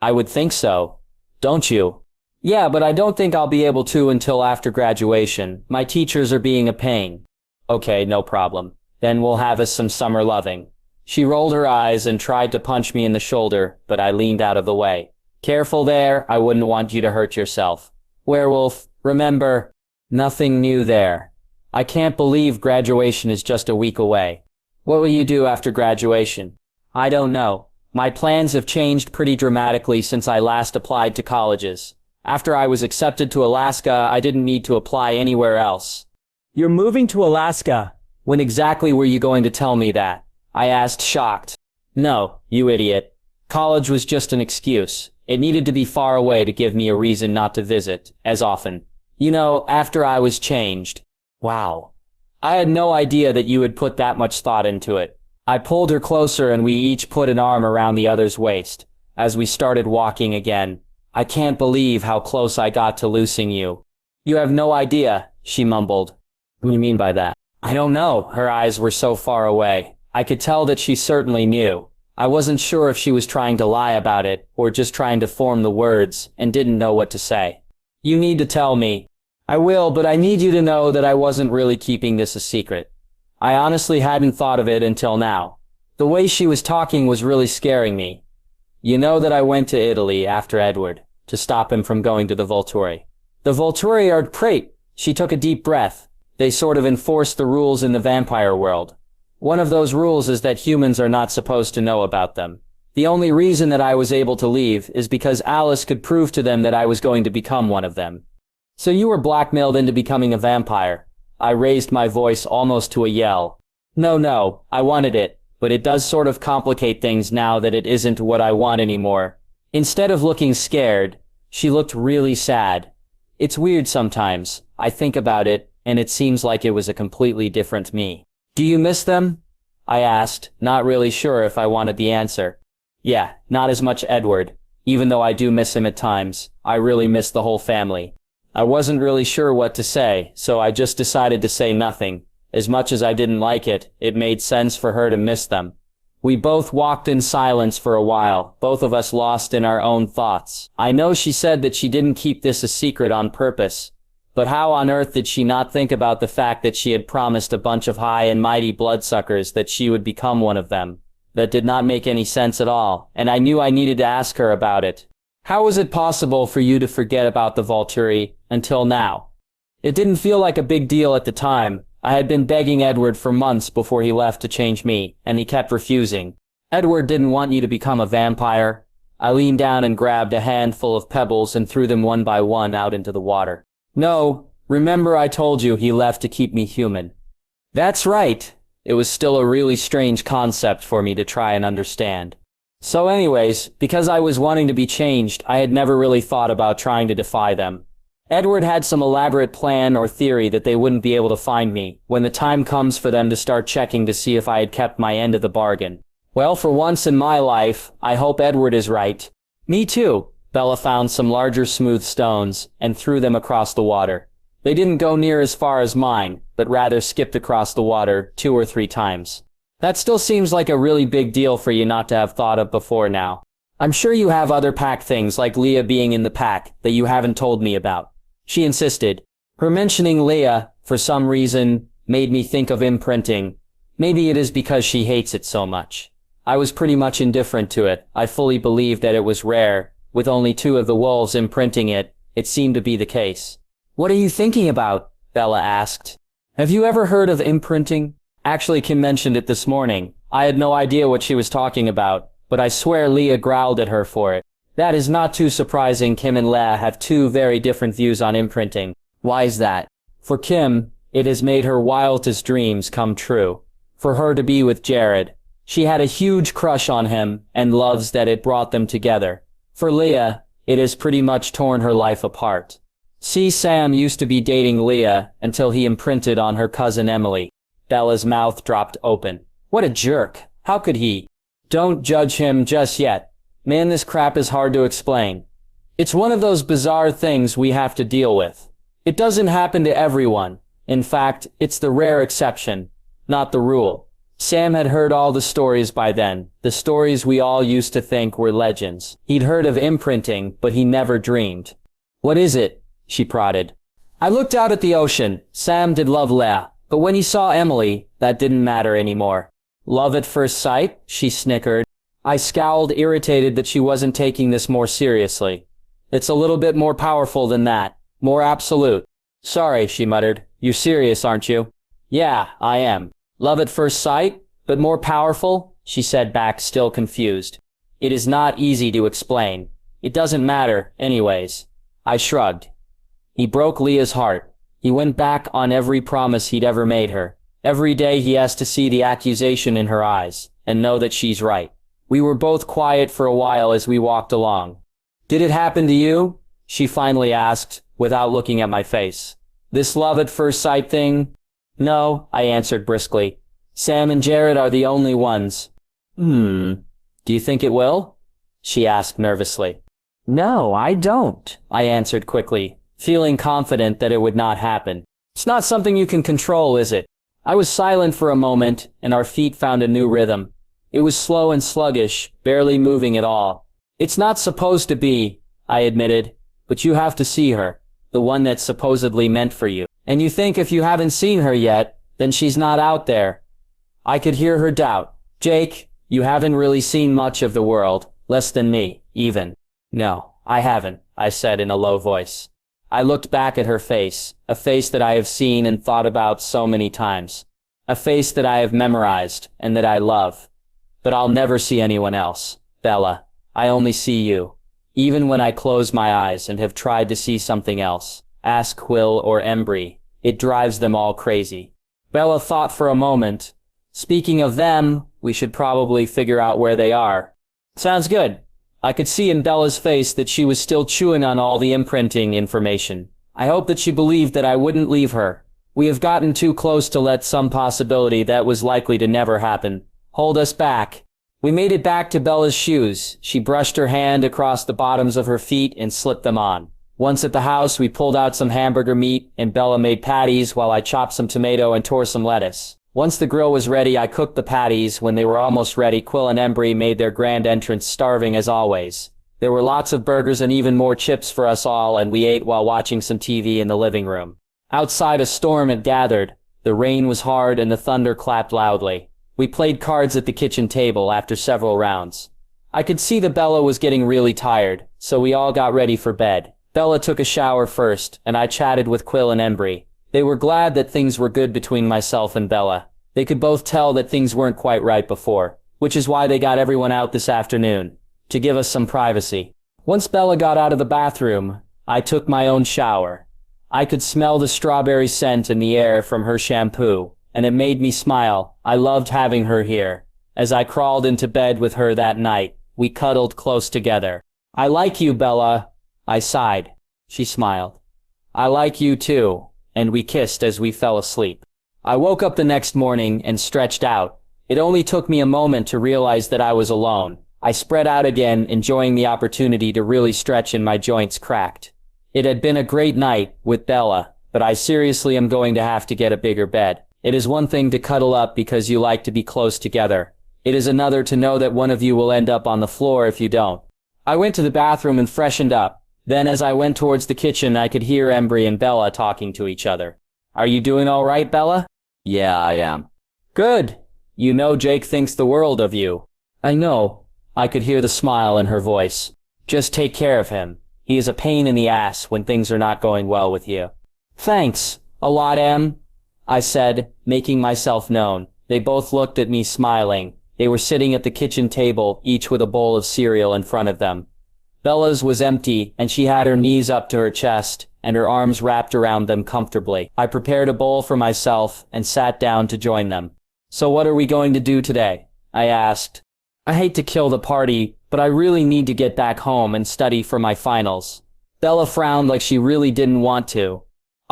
I would think so. Don't you? Yeah, but I don't think I'll be able to until after graduation. My teachers are being a pain. Okay, no problem. Then we'll have us some summer loving. She rolled her eyes and tried to punch me in the shoulder, but I leaned out of the way. Careful there, I wouldn't want you to hurt yourself. Werewolf, remember, nothing new there. I can't believe graduation is just a week away. What will you do after graduation? I don't know. My plans have changed pretty dramatically since I last applied to colleges. After I was accepted to Alaska, I didn't need to apply anywhere else. You're moving to Alaska. When exactly were you going to tell me that? I asked, shocked. No, you idiot. College was just an excuse. It needed to be far away to give me a reason not to visit as often. You know, after I was changed. Wow. I had no idea that you had put that much thought into it. I pulled her closer and we each put an arm around the other's waist as we started walking again. I can't believe how close I got to losing you. You have no idea, she mumbled. What do you mean by that? I don't know. Her eyes were so far away. I could tell that she certainly knew. I wasn't sure if she was trying to lie about it, or just trying to form the words, and didn't know what to say. You need to tell me. I will, but I need you to know that I wasn't really keeping this a secret. I honestly hadn't thought of it until now. The way she was talking was really scaring me. You know that I went to Italy after Edward, to stop him from going to the Volturi. The Volturi are great. She took a deep breath. They sort of enforce the rules in the vampire world. One of those rules is that humans are not supposed to know about them. The only reason that I was able to leave is because Alice could prove to them that I was going to become one of them. So you were blackmailed into becoming a vampire. I raised my voice almost to a yell. No, I wanted it, but it does sort of complicate things now that it isn't what I want anymore. Instead of looking scared, she looked really sad. It's weird sometimes. I think about it, and it seems like it was a completely different me. Do you miss them? I asked, not really sure if I wanted the answer. Yeah, not as much Edward. Even though I do miss him at times, I really miss the whole family. I wasn't really sure what to say, so I just decided to say nothing. As much as I didn't like it, it made sense for her to miss them. We both walked in silence for a while, both of us lost in our own thoughts. I know she said that she didn't keep this a secret on purpose. But how on earth did she not think about the fact that she had promised a bunch of high and mighty bloodsuckers that she would become one of them? That did not make any sense at all, and I knew I needed to ask her about it. How was it possible for you to forget about the Volturi until now? It didn't feel like a big deal at the time. I had been begging Edward for months before he left to change me, and he kept refusing. Edward didn't want you to become a vampire. I leaned down and grabbed a handful of pebbles and threw them one by one out into the water. No, remember I told you he left to keep me human. That's right. It was still a really strange concept for me to try and understand. So anyways, because I was wanting to be changed, I had never really thought about trying to defy them. Edward had some elaborate plan or theory that they wouldn't be able to find me when the time comes for them to start checking to see if I had kept my end of the bargain. Well, for once in my life, I hope Edward is right. Me too. Bella found some larger smooth stones and threw them across the water. They didn't go near as far as mine, but rather skipped across the water 2 or 3 times. That still seems like a really big deal for you not to have thought of before now. I'm sure you have other pack things like Leah being in the pack that you haven't told me about. She insisted. Her mentioning Leah, for some reason, made me think of imprinting. Maybe it is because she hates it so much. I was pretty much indifferent to it. I fully believed that it was rare. With only 2 of the wolves imprinting it, it seemed to be the case. What are you thinking about? Bella asked. Have you ever heard of imprinting? Actually, Kim mentioned it this morning. I had no idea what she was talking about, but I swear Leah growled at her for it. That is not too surprising. Kim and Leah have 2 very different views on imprinting. Why is that? For Kim, it has made her wildest dreams come true. For her to be with Jared. She had a huge crush on him and loves that it brought them together. For Leah, it has pretty much torn her life apart. See, Sam used to be dating Leah until he imprinted on her cousin Emily. Bella's mouth dropped open. What a jerk. How could he? Don't judge him just yet. Man, this crap is hard to explain. It's one of those bizarre things we have to deal with. It doesn't happen to everyone. In fact, it's the rare exception, not the rule. Sam had heard all the stories by then, the stories we all used to think were legends. He'd heard of imprinting, but he never dreamed. What is it? She prodded. I looked out at the ocean. Sam did love Leah, but when he saw Emily, that didn't matter anymore. Love at first sight? She snickered. I scowled, irritated that she wasn't taking this more seriously. It's a little bit more powerful than that. More absolute. Sorry, she muttered. You're serious, aren't you? Yeah, I am. Love at first sight, but more powerful? She said back, still confused. It is not easy to explain. It doesn't matter, anyways. I shrugged. He broke Leah's heart. He went back on every promise he'd ever made her. Every day he has to see the accusation in her eyes, and know that she's right. We were both quiet for a while as we walked along. Did it happen to you? She finally asked, without looking at my face. This love at first sight thing? No, I answered briskly. Sam and Jared are the only ones. Do you think it will? She asked nervously. No, I don't, I answered quickly, feeling confident that it would not happen. It's not something you can control, is it? I was silent for a moment, and our feet found a new rhythm. It was slow and sluggish, barely moving at all. It's not supposed to be, I admitted, but you have to see her, the one that's supposedly meant for you. And you think if you haven't seen her yet, then she's not out there. I could hear her doubt. Jake, you haven't really seen much of the world, less than me, even. No, I haven't, I said in a low voice. I looked back at her face, a face that I have seen and thought about so many times. A face that I have memorized, and that I love. But I'll never see anyone else, Bella. I only see you. Even when I close my eyes and have tried to see something else, ask Quill or Embry, it drives them all crazy. Bella thought for a moment. Speaking of them, we should probably figure out where they are. Sounds good. I could see in Bella's face that she was still chewing on all the imprinting information. I hope that she believed that I wouldn't leave her. We have gotten too close to let some possibility that was likely to never happen hold us back. We made it back to Bella's shoes. She brushed her hand across the bottoms of her feet and slipped them on. Once at the house, we pulled out some hamburger meat, and Bella made patties while I chopped some tomato and tore some lettuce. Once the grill was ready, I cooked the patties. When they were almost ready, Quill and Embry made their grand entrance, starving as always. There were lots of burgers and even more chips for us all, and we ate while watching some TV in the living room. Outside, a storm had gathered. The rain was hard and the thunder clapped loudly. We played cards at the kitchen table after several rounds. I could see that Bella was getting really tired, so we all got ready for bed. Bella took a shower first, and I chatted with Quill and Embry. They were glad that things were good between myself and Bella. They could both tell that things weren't quite right before, which is why they got everyone out this afternoon, to give us some privacy. Once Bella got out of the bathroom, I took my own shower. I could smell the strawberry scent in the air from her shampoo, and it made me smile. I loved having her here. As I crawled into bed with her that night, we cuddled close together. I like you, Bella, I sighed. She smiled. I like you too, and we kissed as we fell asleep. I woke up the next morning and stretched out. It only took me a moment to realize that I was alone. I spread out again, enjoying the opportunity to really stretch and my joints cracked. It had been a great night with Bella, but I seriously am going to have to get a bigger bed. It is one thing to cuddle up because you like to be close together. It is another to know that one of you will end up on the floor if you don't. I went to the bathroom and freshened up. Then as I went towards the kitchen, I could hear Embry and Bella talking to each other. Are you doing all right, Bella? Yeah, I am. Good. You know Jake thinks the world of you. I know. I could hear the smile in her voice. Just take care of him. He is a pain in the ass when things are not going well with you. Thanks. A lot, Em, I said, making myself known. They both looked at me smiling. They were sitting at the kitchen table, each with a bowl of cereal in front of them. Bella's was empty, and she had her knees up to her chest, and her arms wrapped around them comfortably. I prepared a bowl for myself and sat down to join them. So what are we going to do today? I asked. I hate to kill the party, but I really need to get back home and study for my finals. Bella frowned like she really didn't want to.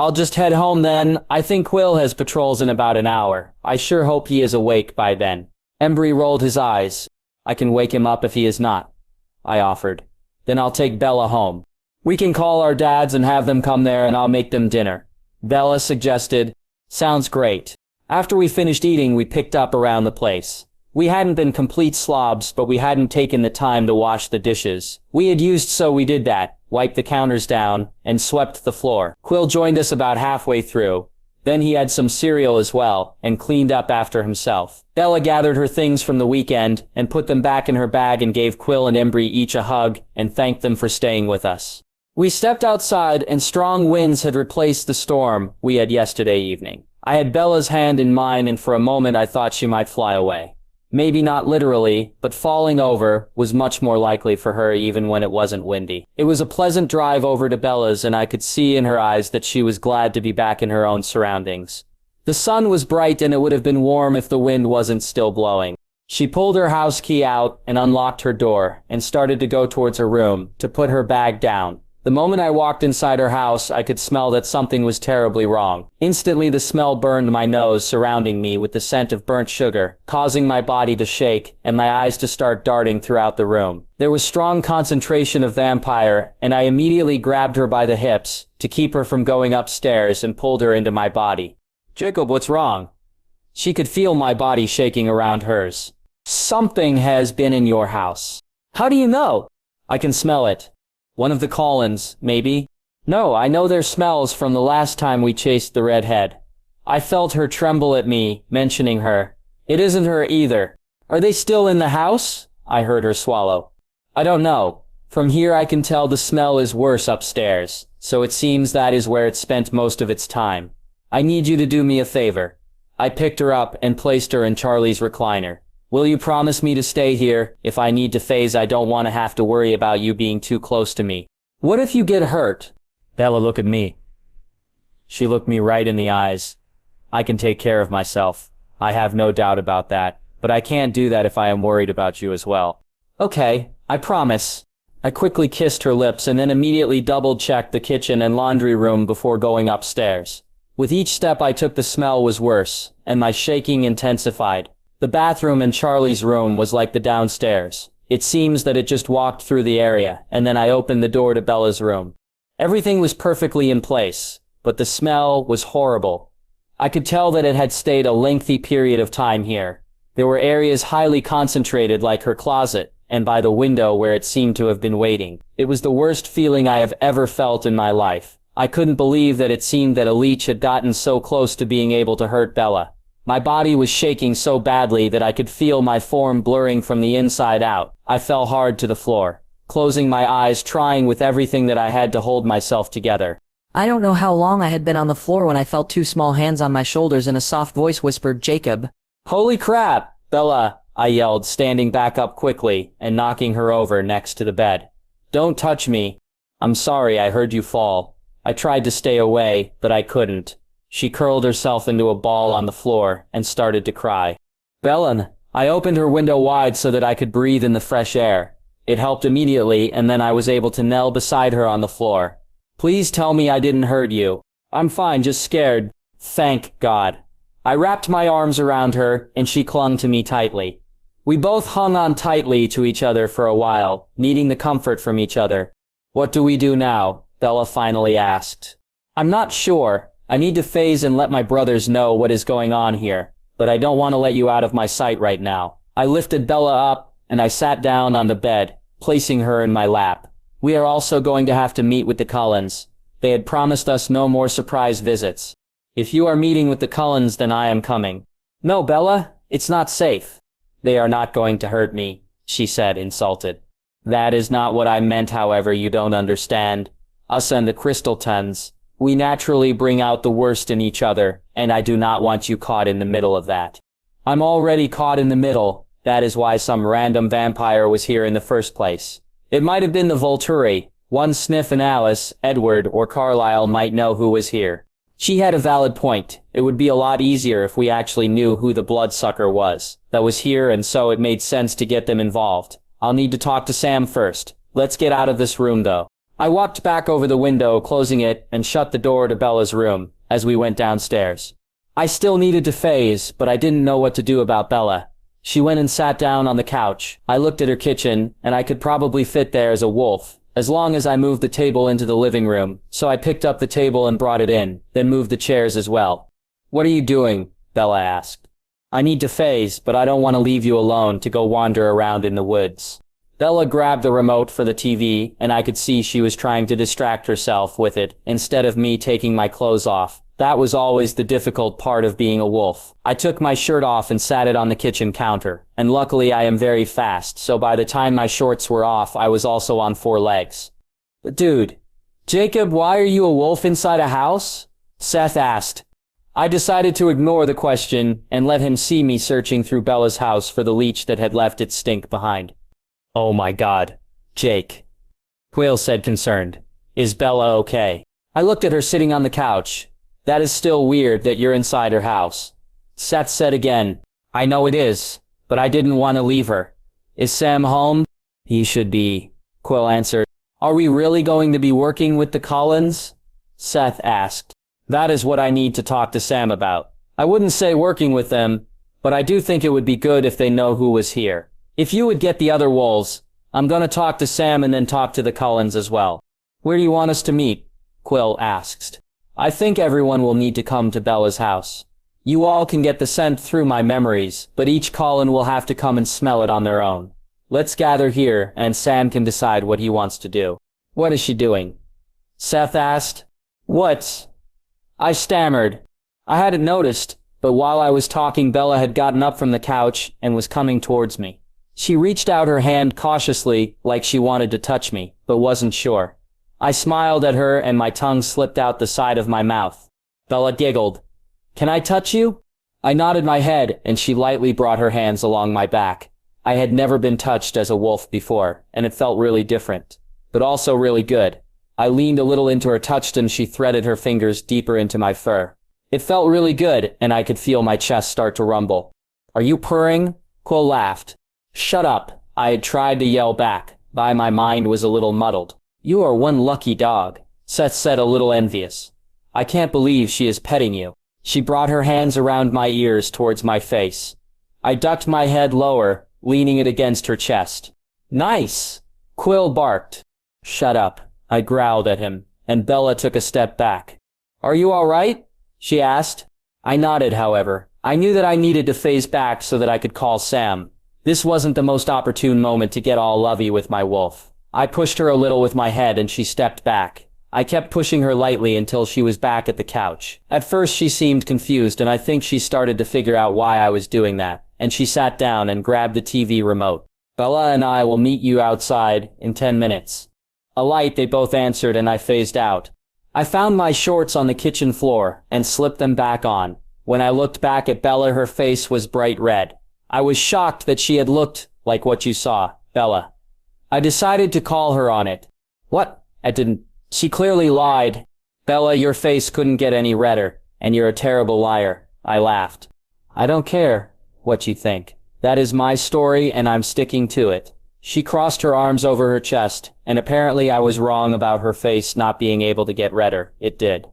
I'll just head home then. I think Quill has patrols in about an hour. I sure hope he is awake by then. Embry rolled his eyes. I can wake him up if he is not, I offered. Then I'll take Bella home. We can call our dads and have them come there and I'll make them dinner. Bella suggested. Sounds great. After we finished eating, we picked up around the place. We hadn't been complete slobs, but we hadn't taken the time to wash the dishes. We had used, so we did that, wiped the counters down, and swept the floor. Quill joined us about halfway through. Then he had some cereal as well, and cleaned up after himself. Bella gathered her things from the weekend, and put them back in her bag and gave Quill and Embry each a hug, and thanked them for staying with us. We stepped outside, and strong winds had replaced the storm we had yesterday evening. I had Bella's hand in mine, and for a moment I thought she might fly away. Maybe not literally, but falling over was much more likely for her even when it wasn't windy. It was a pleasant drive over to Bella's, and I could see in her eyes that she was glad to be back in her own surroundings. The sun was bright and it would have been warm if the wind wasn't still blowing. She pulled her house key out and unlocked her door and started to go towards her room to put her bag down. The moment I walked inside her house, I could smell that something was terribly wrong. Instantly, the smell burned my nose, surrounding me with the scent of burnt sugar, causing my body to shake and my eyes to start darting throughout the room. There was strong concentration of vampire, and I immediately grabbed her by the hips to keep her from going upstairs and pulled her into my body. Jacob, what's wrong? She could feel my body shaking around hers. Something has been in your house. How do you know? I can smell it. One of the Cullens, maybe? No, I know their smells from the last time we chased the redhead. I felt her tremble at me, mentioning her. It isn't her either. Are they still in the house? I heard her swallow. I don't know. From here I can tell the smell is worse upstairs, so it seems that is where it spent most of its time. I need you to do me a favor. I picked her up and placed her in Charlie's recliner. Will you promise me to stay here? If I need to phase, I don't want to have to worry about you being too close to me. What if you get hurt? Bella, look at me. She looked me right in the eyes. I can take care of myself. I have no doubt about that, but I can't do that if I am worried about you as well. Okay, I promise. I quickly kissed her lips and then immediately double-checked the kitchen and laundry room before going upstairs. With each step I took, the smell was worse, and my shaking intensified. The bathroom in Charlie's room was like the downstairs. It seems that it just walked through the area, and then I opened the door to Bella's room. Everything was perfectly in place, but the smell was horrible. I could tell that it had stayed a lengthy period of time here. There were areas highly concentrated like her closet, and by the window where it seemed to have been waiting. It was the worst feeling I have ever felt in my life. I couldn't believe that it seemed that a leech had gotten so close to being able to hurt Bella. My body was shaking so badly that I could feel my form blurring from the inside out. I fell hard to the floor, closing my eyes, trying with everything that I had to hold myself together. I don't know how long I had been on the floor when I felt two small hands on my shoulders and a soft voice whispered, "Jacob." Holy crap, Bella, I yelled, standing back up quickly and knocking her over next to the bed. Don't touch me. I'm sorry I heard you fall. I tried to stay away, but I couldn't. She curled herself into a ball on the floor and started to cry. Bella, I opened her window wide so that I could breathe in the fresh air. It helped immediately, and then I was able to kneel beside her on the floor. Please tell me I didn't hurt you. I'm fine, just scared. Thank God. I wrapped my arms around her, and she clung to me tightly. We both hung on tightly to each other for a while, needing the comfort from each other. What do we do now? Bella finally asked. I'm not sure. I need to phase and let my brothers know what is going on here, but I don't want to let you out of my sight right now. I lifted Bella up, and I sat down on the bed, placing her in my lap. We are also going to have to meet with the Cullens. They had promised us no more surprise visits. If you are meeting with the Cullens, then I am coming. No, Bella, it's not safe. They are not going to hurt me, she said, insulted. That is not what I meant, however, you don't understand. Us and the Crystaltons, we naturally bring out the worst in each other, and I do not want you caught in the middle of that. I'm already caught in the middle. That is why some random vampire was here in the first place. It might have been the Volturi. One sniff and Alice, Edward, or Carlisle might know who was here. She had a valid point. It would be a lot easier if we actually knew who the bloodsucker was that was here, and so it made sense to get them involved. I'll need to talk to Sam first. Let's get out of this room, though. I walked back over the window, closing it, and shut the door to Bella's room as we went downstairs. I still needed to phase, but I didn't know what to do about Bella. She went and sat down on the couch. I looked at her kitchen, and I could probably fit there as a wolf, as long as I moved the table into the living room, so I picked up the table and brought it in, then moved the chairs as well. What are you doing? Bella asked. I need to phase, but I don't want to leave you alone to go wander around in the woods. Bella grabbed the remote for the TV, and I could see she was trying to distract herself with it, instead of me taking my clothes off. That was always the difficult part of being a wolf. I took my shirt off and sat it on the kitchen counter, and luckily I am very fast, so by the time my shorts were off, I was also on 4 legs. But dude, Jacob, why are you a wolf inside a house? Seth asked. I decided to ignore the question and let him see me searching through Bella's house for the leech that had left its stink behind. Oh my God, Jake. Quill said, concerned. Is Bella okay? I looked at her sitting on the couch. That is still weird that you're inside her house. Seth said again. I know it is, but I didn't want to leave her. Is Sam home? He should be, Quill answered. Are we really going to be working with the Cullens? Seth asked. That is what I need to talk to Sam about. I wouldn't say working with them, but I do think it would be good if they know who was here. If you would get the other wolves, I'm gonna talk to Sam and then talk to the Cullens as well. Where do you want us to meet? Quill asked. I think everyone will need to come to Bella's house. You all can get the scent through my memories, but each Cullen will have to come and smell it on their own. Let's gather here, and Sam can decide what he wants to do. What is she doing? Seth asked. What? I stammered. I hadn't noticed, but while I was talking, Bella had gotten up from the couch and was coming towards me. She reached out her hand cautiously, like she wanted to touch me, but wasn't sure. I smiled at her and my tongue slipped out the side of my mouth. Bella giggled. Can I touch you? I nodded my head and she lightly brought her hands along my back. I had never been touched as a wolf before, and it felt really different, but also really good. I leaned a little into her touch and she threaded her fingers deeper into my fur. It felt really good, and I could feel my chest start to rumble. Are you purring? Quill laughed. Shut up. I had tried to yell back, but my mind was a little muddled. You are one lucky dog, Seth said, a little envious. I can't believe she is petting you. She brought her hands around my ears towards my face. I ducked my head lower, leaning it against her chest. Nice! Quill barked. Shut up, I growled at him, and Bella took a step back. Are you all right? She asked. I nodded, however. I knew that I needed to phase back so that I could call Sam. This wasn't the most opportune moment to get all lovey with my wolf. I pushed her a little with my head and she stepped back. I kept pushing her lightly until she was back at the couch. At first she seemed confused, and I think she started to figure out why I was doing that, and she sat down and grabbed the TV remote. Bella and I will meet you outside in 10 minutes. A light, they both answered, and I phased out. I found my shorts on the kitchen floor and slipped them back on. When I looked back at Bella, her face was bright red. I was shocked that she had looked like what you saw, Bella. I decided to call her on it. What? I didn't. She clearly lied. Bella, your face couldn't get any redder, and you're a terrible liar. I laughed. I don't care what you think. That is my story, and I'm sticking to it. She crossed her arms over her chest, and apparently I was wrong about her face not being able to get redder. It did.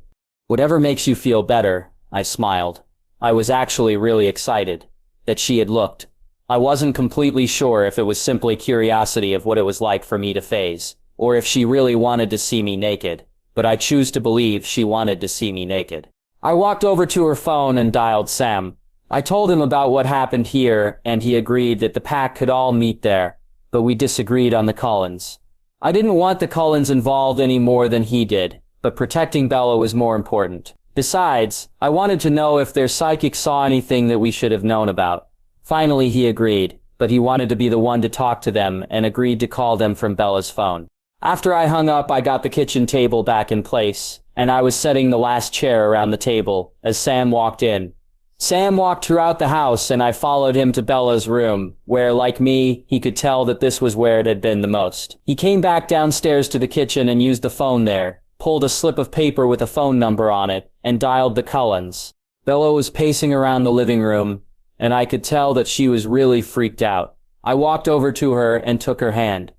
Whatever makes you feel better, I smiled. I was actually really excited that she had looked. I wasn't completely sure if it was simply curiosity of what it was like for me to phase, or if she really wanted to see me naked, but I choose to believe she wanted to see me naked. I walked over to her phone and dialed Sam. I told him about what happened here, and he agreed that the pack could all meet there, but we disagreed on the Cullens. I didn't want the Cullens involved any more than he did, but protecting Bella was more important. Besides, I wanted to know if their psychic saw anything that we should have known about. Finally he agreed, but he wanted to be the one to talk to them and agreed to call them from Bella's phone. After I hung up, I got the kitchen table back in place, and I was setting the last chair around the table as Sam walked in. Sam walked throughout the house, and I followed him to Bella's room, where, like me, he could tell that this was where it had been the most. He came back downstairs to the kitchen and used the phone there, pulled a slip of paper with a phone number on it, and dialed the Cullens. Bella was pacing around the living room, and I could tell that she was really freaked out. I walked over to her and took her hand.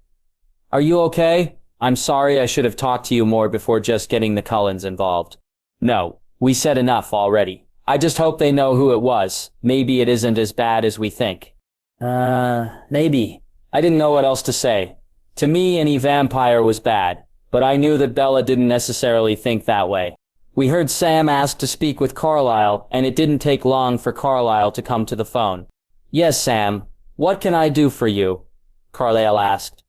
Are you okay? I'm sorry, I should have talked to you more before just getting the Cullens involved. No, we said enough already. I just hope they know who it was. Maybe it isn't as bad as we think. Maybe. I didn't know what else to say. To me, any vampire was bad, but I knew that Bella didn't necessarily think that way. We heard Sam ask to speak with Carlisle, and it didn't take long for Carlisle to come to the phone. Yes, Sam. What can I do for you? Carlisle asked.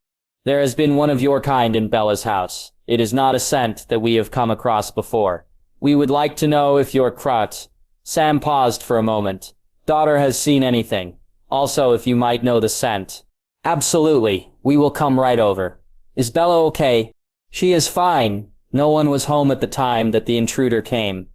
There has been one of your kind in Bella's house. It is not a scent that we have come across before. We would like to know if your crut... Sam paused for a moment. Daughter has seen anything. Also, if you might know the scent. Absolutely. We will come right over. Is Bella okay? She is fine. No one was home at the time that the intruder came.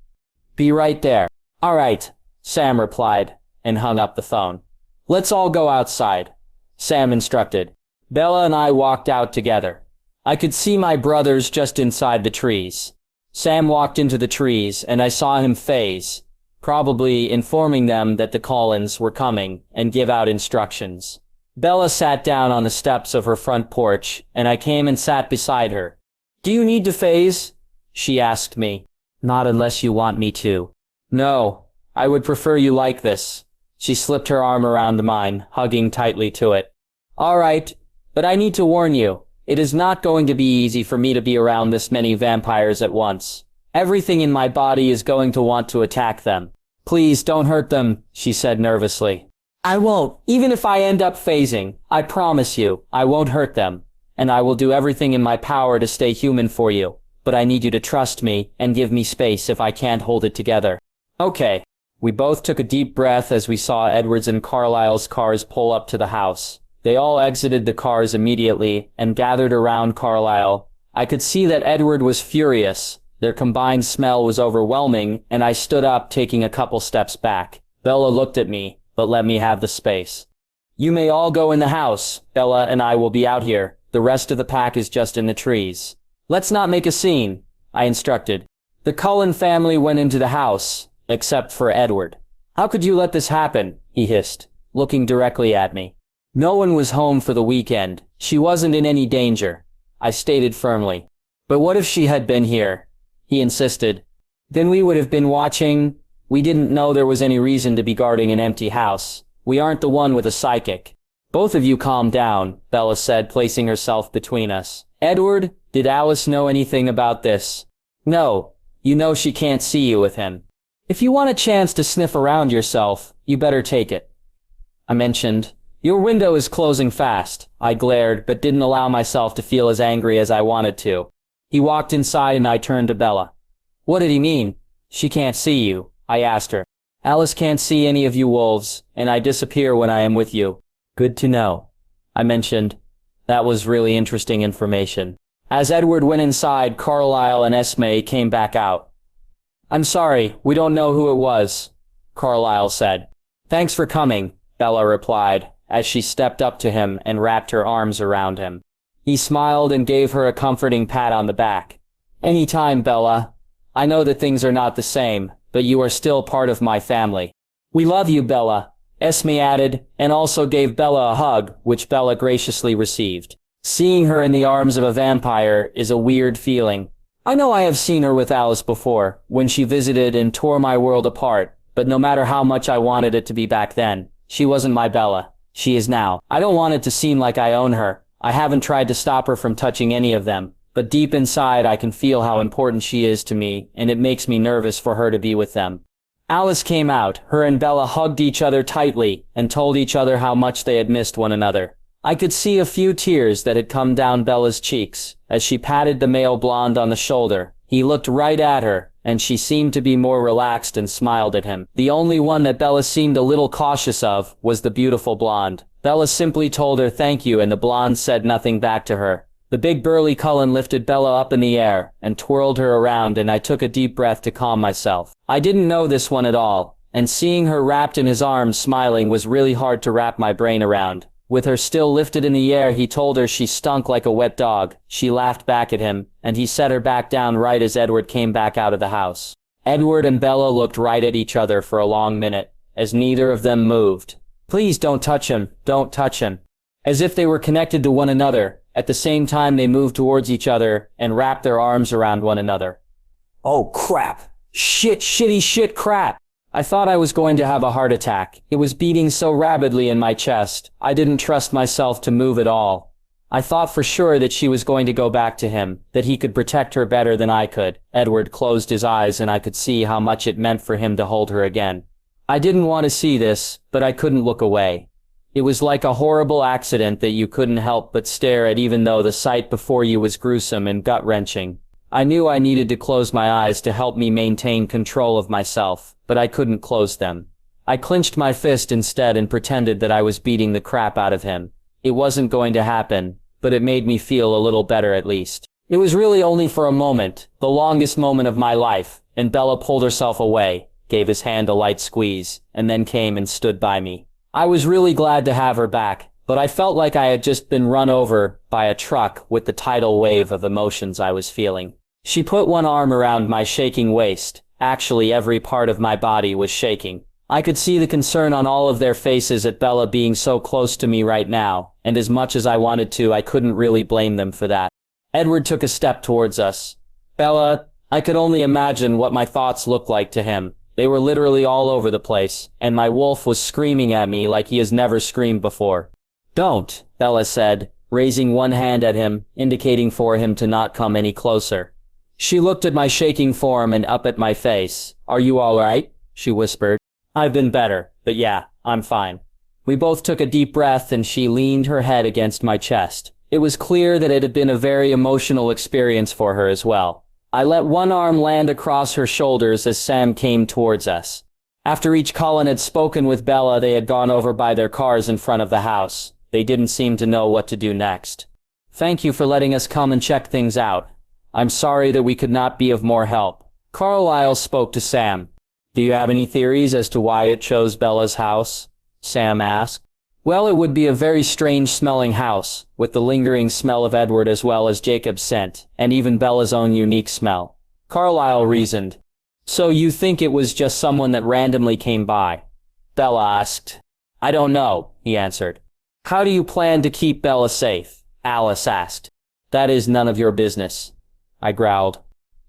Be right there. All right, Sam replied, and hung up the phone. Let's all go outside, Sam instructed. Bella and I walked out together. I could see my brothers just inside the trees. Sam walked into the trees, and I saw him phase, probably informing them that the Cullens were coming, and give out instructions. Bella sat down on the steps of her front porch, and I came and sat beside her. Do you need to phase? She asked me. Not unless you want me to. No, I would prefer you like this. She slipped her arm around mine, hugging tightly to it. All right, but I need to warn you. It is not going to be easy for me to be around this many vampires at once. Everything in my body is going to want to attack them. Please don't hurt them, she said nervously. I won't. Even if I end up phasing, I promise you, I won't hurt them. And I will do everything in my power to stay human for you. But I need you to trust me and give me space if I can't hold it together. Okay. We both took a deep breath as we saw Edward's and Carlisle's cars pull up to the house. They all exited the cars immediately and gathered around Carlisle. I could see that Edward was furious. Their combined smell was overwhelming, and I stood up, taking a couple steps back. Bella looked at me, but let me have the space. You may all go in the house. Bella and I will be out here. The rest of the pack is just in the trees. Let's not make a scene, I instructed. The Cullen family went into the house, except for Edward. How could you let this happen? He hissed, looking directly at me. No one was home for the weekend. She wasn't in any danger, I stated firmly. But what if she had been here? He insisted. Then we would have been watching. We didn't know there was any reason to be guarding an empty house. We aren't the one with a psychic. Both of you calm down, Bella said, placing herself between us. Edward, did Alice know anything about this? No. You know she can't see you with him. If you want a chance to sniff around yourself, you better take it. I mentioned. Your window is closing fast. I glared, but didn't allow myself to feel as angry as I wanted to. He walked inside and I turned to Bella. What did he mean? She can't see you, I asked her. Alice can't see any of you wolves, and I disappear when I am with you. Good to know, I mentioned. That was really interesting information. As Edward went inside, Carlisle and Esme came back out. I'm sorry, we don't know who it was, Carlisle said. Thanks for coming, Bella replied, as she stepped up to him and wrapped her arms around him. He smiled and gave her a comforting pat on the back. Anytime, Bella. I know that things are not the same, but you are still part of my family. We love you, Bella, Esme added, and also gave Bella a hug, which Bella graciously received. Seeing her in the arms of a vampire is a weird feeling. I know I have seen her with Alice before, when she visited and tore my world apart, but no matter how much I wanted it to be back then, she wasn't my Bella. She is now. I don't want it to seem like I own her. I haven't tried to stop her from touching any of them, but deep inside I can feel how important she is to me, and it makes me nervous for her to be with them. Alice came out. Her and Bella hugged each other tightly and told each other how much they had missed one another. I could see a few tears that had come down Bella's cheeks as she patted the male blonde on the shoulder. He looked right at her, and she seemed to be more relaxed and smiled at him. The only one that Bella seemed a little cautious of was the beautiful blonde. Bella simply told her thank you, and the blonde said nothing back to her. The big burly Cullen lifted Bella up in the air and twirled her around, and I took a deep breath to calm myself. I didn't know this one at all, and seeing her wrapped in his arms smiling was really hard to wrap my brain around. With her still lifted in the air, he told her she stunk like a wet dog. She laughed back at him, and he set her back down right as Edward came back out of the house. Edward and Bella looked right at each other for a long minute, as neither of them moved. Please don't touch him, don't touch him. As if they were connected to one another, at the same time they moved towards each other and wrapped their arms around one another. Oh crap! Shit crap! I thought I was going to have a heart attack. It was beating so rapidly in my chest. I didn't trust myself to move at all. I thought for sure that she was going to go back to him, that he could protect her better than I could. Edward closed his eyes and I could see how much it meant for him to hold her again. I didn't want to see this, but I couldn't look away. It was like a horrible accident that you couldn't help but stare at, even though the sight before you was gruesome and gut-wrenching. I knew I needed to close my eyes to help me maintain control of myself, but I couldn't close them. I clenched my fist instead and pretended that I was beating the crap out of him. It wasn't going to happen, but it made me feel a little better at least. It was really only for a moment, the longest moment of my life, and Bella pulled herself away, gave his hand a light squeeze, and then came and stood by me. I was really glad to have her back, but I felt like I had just been run over by a truck with the tidal wave of emotions I was feeling. She put one arm around my shaking waist. Actually, every part of my body was shaking. I could see the concern on all of their faces at Bella being so close to me right now, and as much as I wanted to, I couldn't really blame them for that. Edward took a step towards us. Bella, I could only imagine what my thoughts looked like to him. They were literally all over the place, and my wolf was screaming at me like he has never screamed before. Don't, Bella said, raising one hand at him, indicating for him to not come any closer. She looked at my shaking form and up at my face. Are you all right? she whispered. I've been better, but yeah, I'm fine. We both took a deep breath and she leaned her head against my chest. It was clear that it had been a very emotional experience for her as well. I let one arm land across her shoulders as Sam came towards us. After each Cullen had spoken with Bella, they had gone over by their cars in front of the house. They didn't seem to know what to do next. Thank you for letting us come and check things out. I'm sorry that we could not be of more help. Carlisle spoke to Sam. Do you have any theories as to why it chose Bella's house? Sam asked. Well, it would be a very strange-smelling house, with the lingering smell of Edward as well as Jacob's scent, and even Bella's own unique smell. Carlisle reasoned. So you think it was just someone that randomly came by? Bella asked. I don't know, he answered. How do you plan to keep Bella safe? Alice asked. That is none of your business, I growled.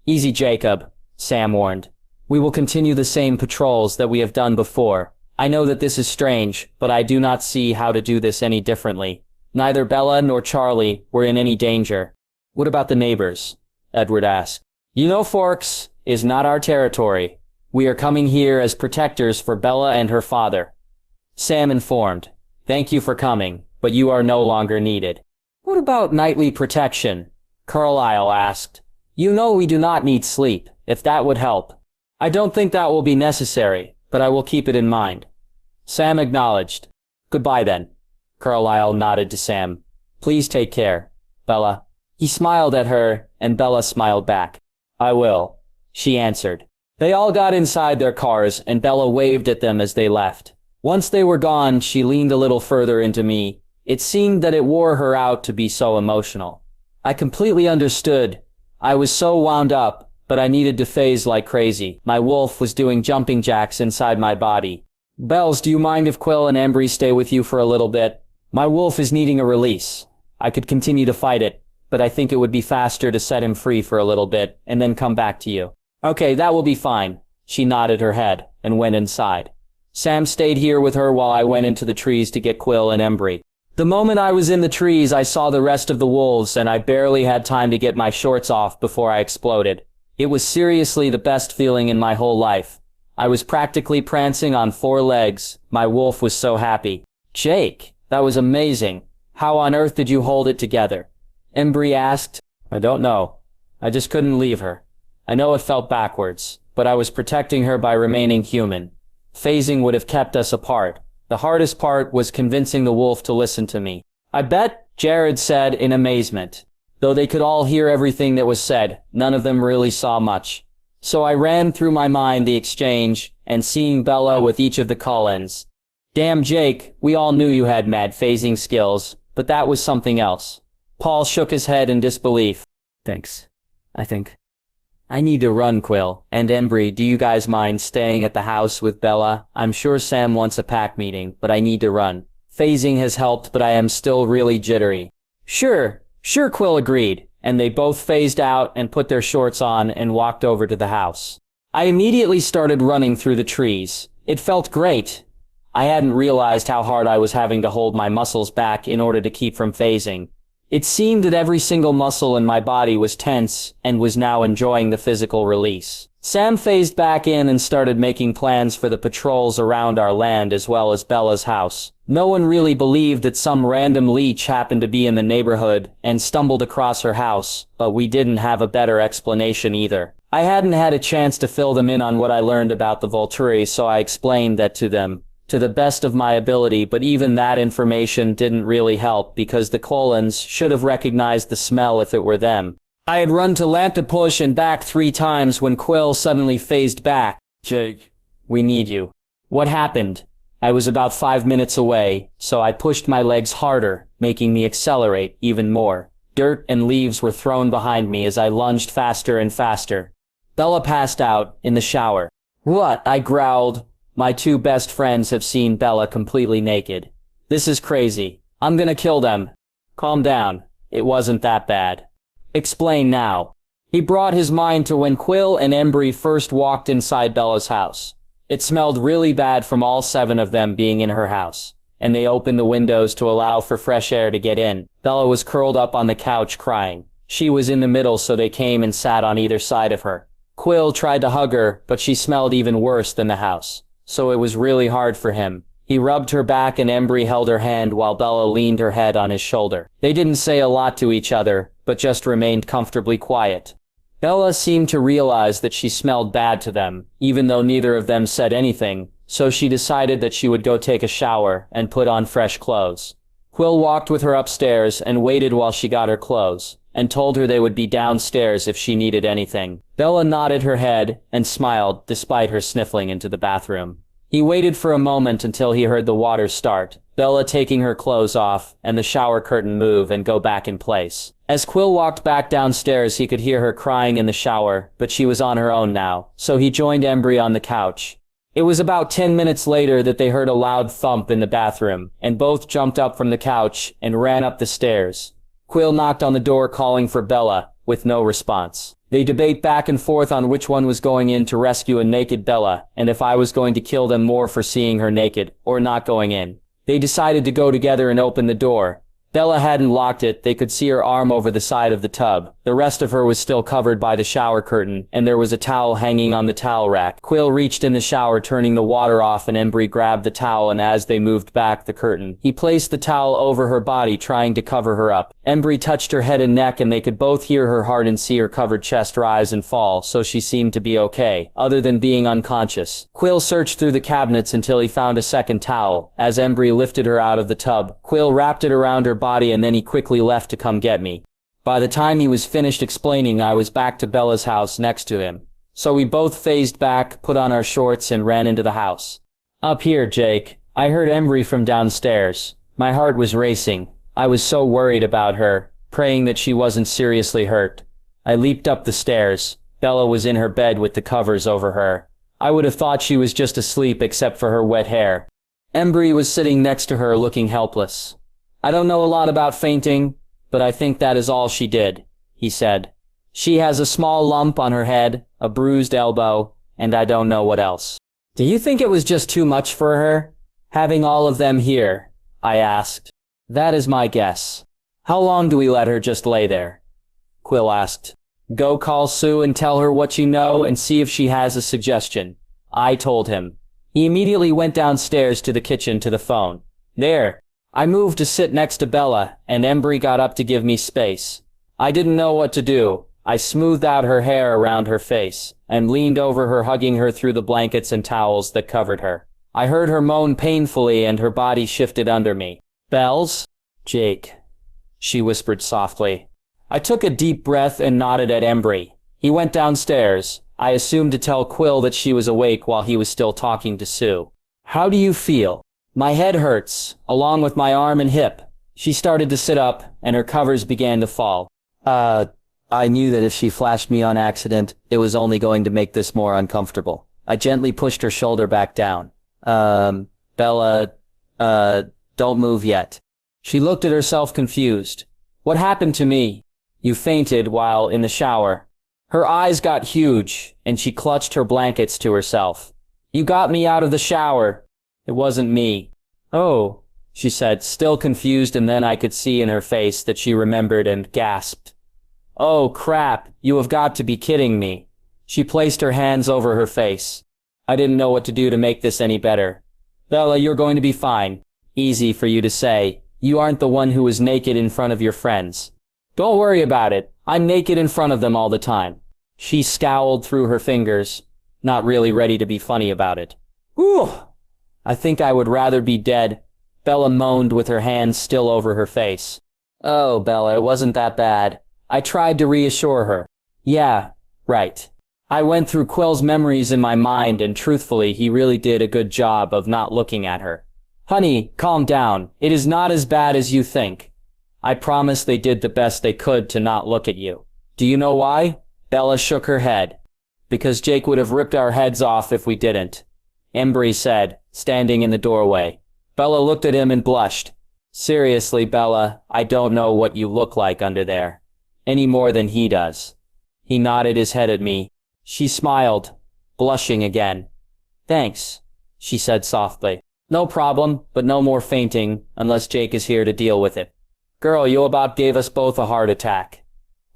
Easy, Jacob, Sam warned. We will continue the same patrols that we have done before. I know that this is strange, but I do not see how to do this any differently. Neither Bella nor Charlie were in any danger. What about the neighbors? Edward asked. You know, Forks is not our territory. We are coming here as protectors for Bella and her father. Sam informed. Thank you for coming, but you are no longer needed. What about nightly protection? Carlisle asked. You know we do not need sleep, if that would help. I don't think that will be necessary, but I will keep it in mind. Sam acknowledged. Goodbye then. Carlisle nodded to Sam. Please take care, Bella. He smiled at her, and Bella smiled back. I will, she answered. They all got inside their cars, and Bella waved at them as they left. Once they were gone, she leaned a little further into me. It seemed that it wore her out to be so emotional. I completely understood. I was so wound up, but I needed to phase like crazy. My wolf was doing jumping jacks inside my body. Bells, do you mind if Quill and Embry stay with you for a little bit? My wolf is needing a release. I could continue to fight it, but I think it would be faster to set him free for a little bit, and then come back to you. Okay, that will be fine. She nodded her head, and went inside. Sam stayed here with her while I went into the trees to get Quill and Embry. The moment I was in the trees, I saw the rest of the wolves, and I barely had time to get my shorts off before I exploded. It was seriously the best feeling in my whole life. I was practically prancing on 4 legs. My wolf was so happy. Jake, that was amazing. How on earth did you hold it together? Embry asked. I don't know. I just couldn't leave her. I know it felt backwards, but I was protecting her by remaining human. Phasing would have kept us apart. The hardest part was convincing the wolf to listen to me. I bet, Jared said in amazement. Though they could all hear everything that was said, none of them really saw much. So I ran through my mind the exchange, and seeing Bella with each of the Cullens. Damn, Jake, we all knew you had mad phasing skills, but that was something else. Paul shook his head in disbelief. Thanks, I think. I need to run, Quill. And Embry, do you guys mind staying at the house with Bella? I'm sure Sam wants a pack meeting, but I need to run. Phasing has helped, but I am still really jittery. Sure, Quill agreed, and they both phased out and put their shorts on and walked over to the house. I immediately started running through the trees. It felt great. I hadn't realized how hard I was having to hold my muscles back in order to keep from phasing. It seemed that every single muscle in my body was tense and was now enjoying the physical release. Sam phased back in and started making plans for the patrols around our land as well as Bella's house. No one really believed that some random leech happened to be in the neighborhood and stumbled across her house, but we didn't have a better explanation either. I hadn't had a chance to fill them in on what I learned about the Volturi, so I explained that to them, to the best of my ability, but even that information didn't really help because the Cullens should have recognized the smell if it were them. I had run to Lantapush and back 3 times when Quill suddenly phased back. Jake, we need you. What happened? I was about 5 minutes away, so I pushed my legs harder, making me accelerate even more. Dirt and leaves were thrown behind me as I lunged faster and faster. Bella passed out in the shower. What? I growled. My 2 best friends have seen Bella completely naked. This is crazy. I'm gonna kill them. Calm down. It wasn't that bad. Explain now. He brought his mind to when Quill and Embry first walked inside Bella's house. It smelled really bad from all 7 of them being in her house, and they opened the windows to allow for fresh air to get in. Bella was curled up on the couch crying. She was in the middle, so they came and sat on either side of her. Quill tried to hug her, but she smelled even worse than the house. So it was really hard for him. He rubbed her back and Embry held her hand while Bella leaned her head on his shoulder. They didn't say a lot to each other, but just remained comfortably quiet. Bella seemed to realize that she smelled bad to them, even though neither of them said anything, so she decided that she would go take a shower and put on fresh clothes. Quill walked with her upstairs and waited while she got her clothes, and told her they would be downstairs if she needed anything. Bella nodded her head and smiled despite her sniffling into the bathroom. He waited for a moment until he heard the water start, Bella taking her clothes off and the shower curtain move and go back in place. As Quill walked back downstairs, he could hear her crying in the shower, but she was on her own now, so he joined Embry on the couch. It was about 10 minutes later that they heard a loud thump in the bathroom, and both jumped up from the couch and ran up the stairs. Quill knocked on the door calling for Bella, with no response. They debate back and forth on which one was going in to rescue a naked Bella, and if I was going to kill them more for seeing her naked, or not going in. They decided to go together and open the door. Bella hadn't locked it, they could see her arm over the side of the tub. The rest of her was still covered by the shower curtain, and there was a towel hanging on the towel rack. Quill reached in the shower, turning the water off, and Embry grabbed the towel, and as they moved back the curtain, he placed the towel over her body, trying to cover her up. Embry touched her head and neck, and they could both hear her heart and see her covered chest rise and fall, so she seemed to be okay, other than being unconscious. Quill searched through the cabinets until he found a second towel. As Embry lifted her out of the tub, Quill wrapped it around her body, and then he quickly left to come get me. By the time he was finished explaining, I was back to Bella's house next to him. So we both phased back, put on our shorts, and ran into the house. Up here, Jake. I heard Embry from downstairs. My heart was racing. I was so worried about her, praying that she wasn't seriously hurt. I leaped up the stairs. Bella was in her bed with the covers over her. I would have thought she was just asleep except for her wet hair. Embry was sitting next to her looking helpless. I don't know a lot about fainting, but I think that is all she did, he said. She has a small lump on her head, a bruised elbow, and I don't know what else. Do you think it was just too much for her? Having all of them here, I asked. That is my guess. How long do we let her just lay there? Quill asked. Go call Sue and tell her what you know and see if she has a suggestion. I told him. He immediately went downstairs to the kitchen to the phone. There. I moved to sit next to Bella, and Embry got up to give me space. I didn't know what to do. I smoothed out her hair around her face, and leaned over her, hugging her through the blankets and towels that covered her. I heard her moan painfully, and her body shifted under me. Bells? Jake, she whispered softly. I took a deep breath and nodded at Embry. He went downstairs. I assumed to tell Quill that she was awake while he was still talking to Sue. How do you feel? My head hurts, along with my arm and hip. She started to sit up, and her covers began to fall. I knew that if she flashed me on accident, it was only going to make this more uncomfortable. I gently pushed her shoulder back down. Bella, don't move yet. She looked at herself confused. What happened to me? You fainted while in the shower. Her eyes got huge, and she clutched her blankets to herself. You got me out of the shower. It wasn't me. Oh, she said, still confused, and then I could see in her face that she remembered and gasped. Oh, crap, you have got to be kidding me. She placed her hands over her face. I didn't know what to do to make this any better. Bella, you're going to be fine. Easy for you to say. You aren't the one who was naked in front of your friends. Don't worry about it. I'm naked in front of them all the time. She scowled through her fingers, not really ready to be funny about it. Whew! I think I would rather be dead, Bella moaned with her hands still over her face. Oh, Bella, it wasn't that bad. I tried to reassure her. Yeah, right. I went through Quill's memories in my mind, and truthfully, he really did a good job of not looking at her. Honey, calm down. It is not as bad as you think. I promise they did the best they could to not look at you. Do you know why? Bella shook her head. Because Jake would have ripped our heads off if we didn't, Embry said, standing in the doorway. Bella looked at him and blushed. Seriously, Bella, I don't know what you look like under there. Any more than he does. He nodded his head at me. She smiled, blushing again. Thanks, she said softly. No problem, but no more fainting, unless Jake is here to deal with it. Girl, you about gave us both a heart attack,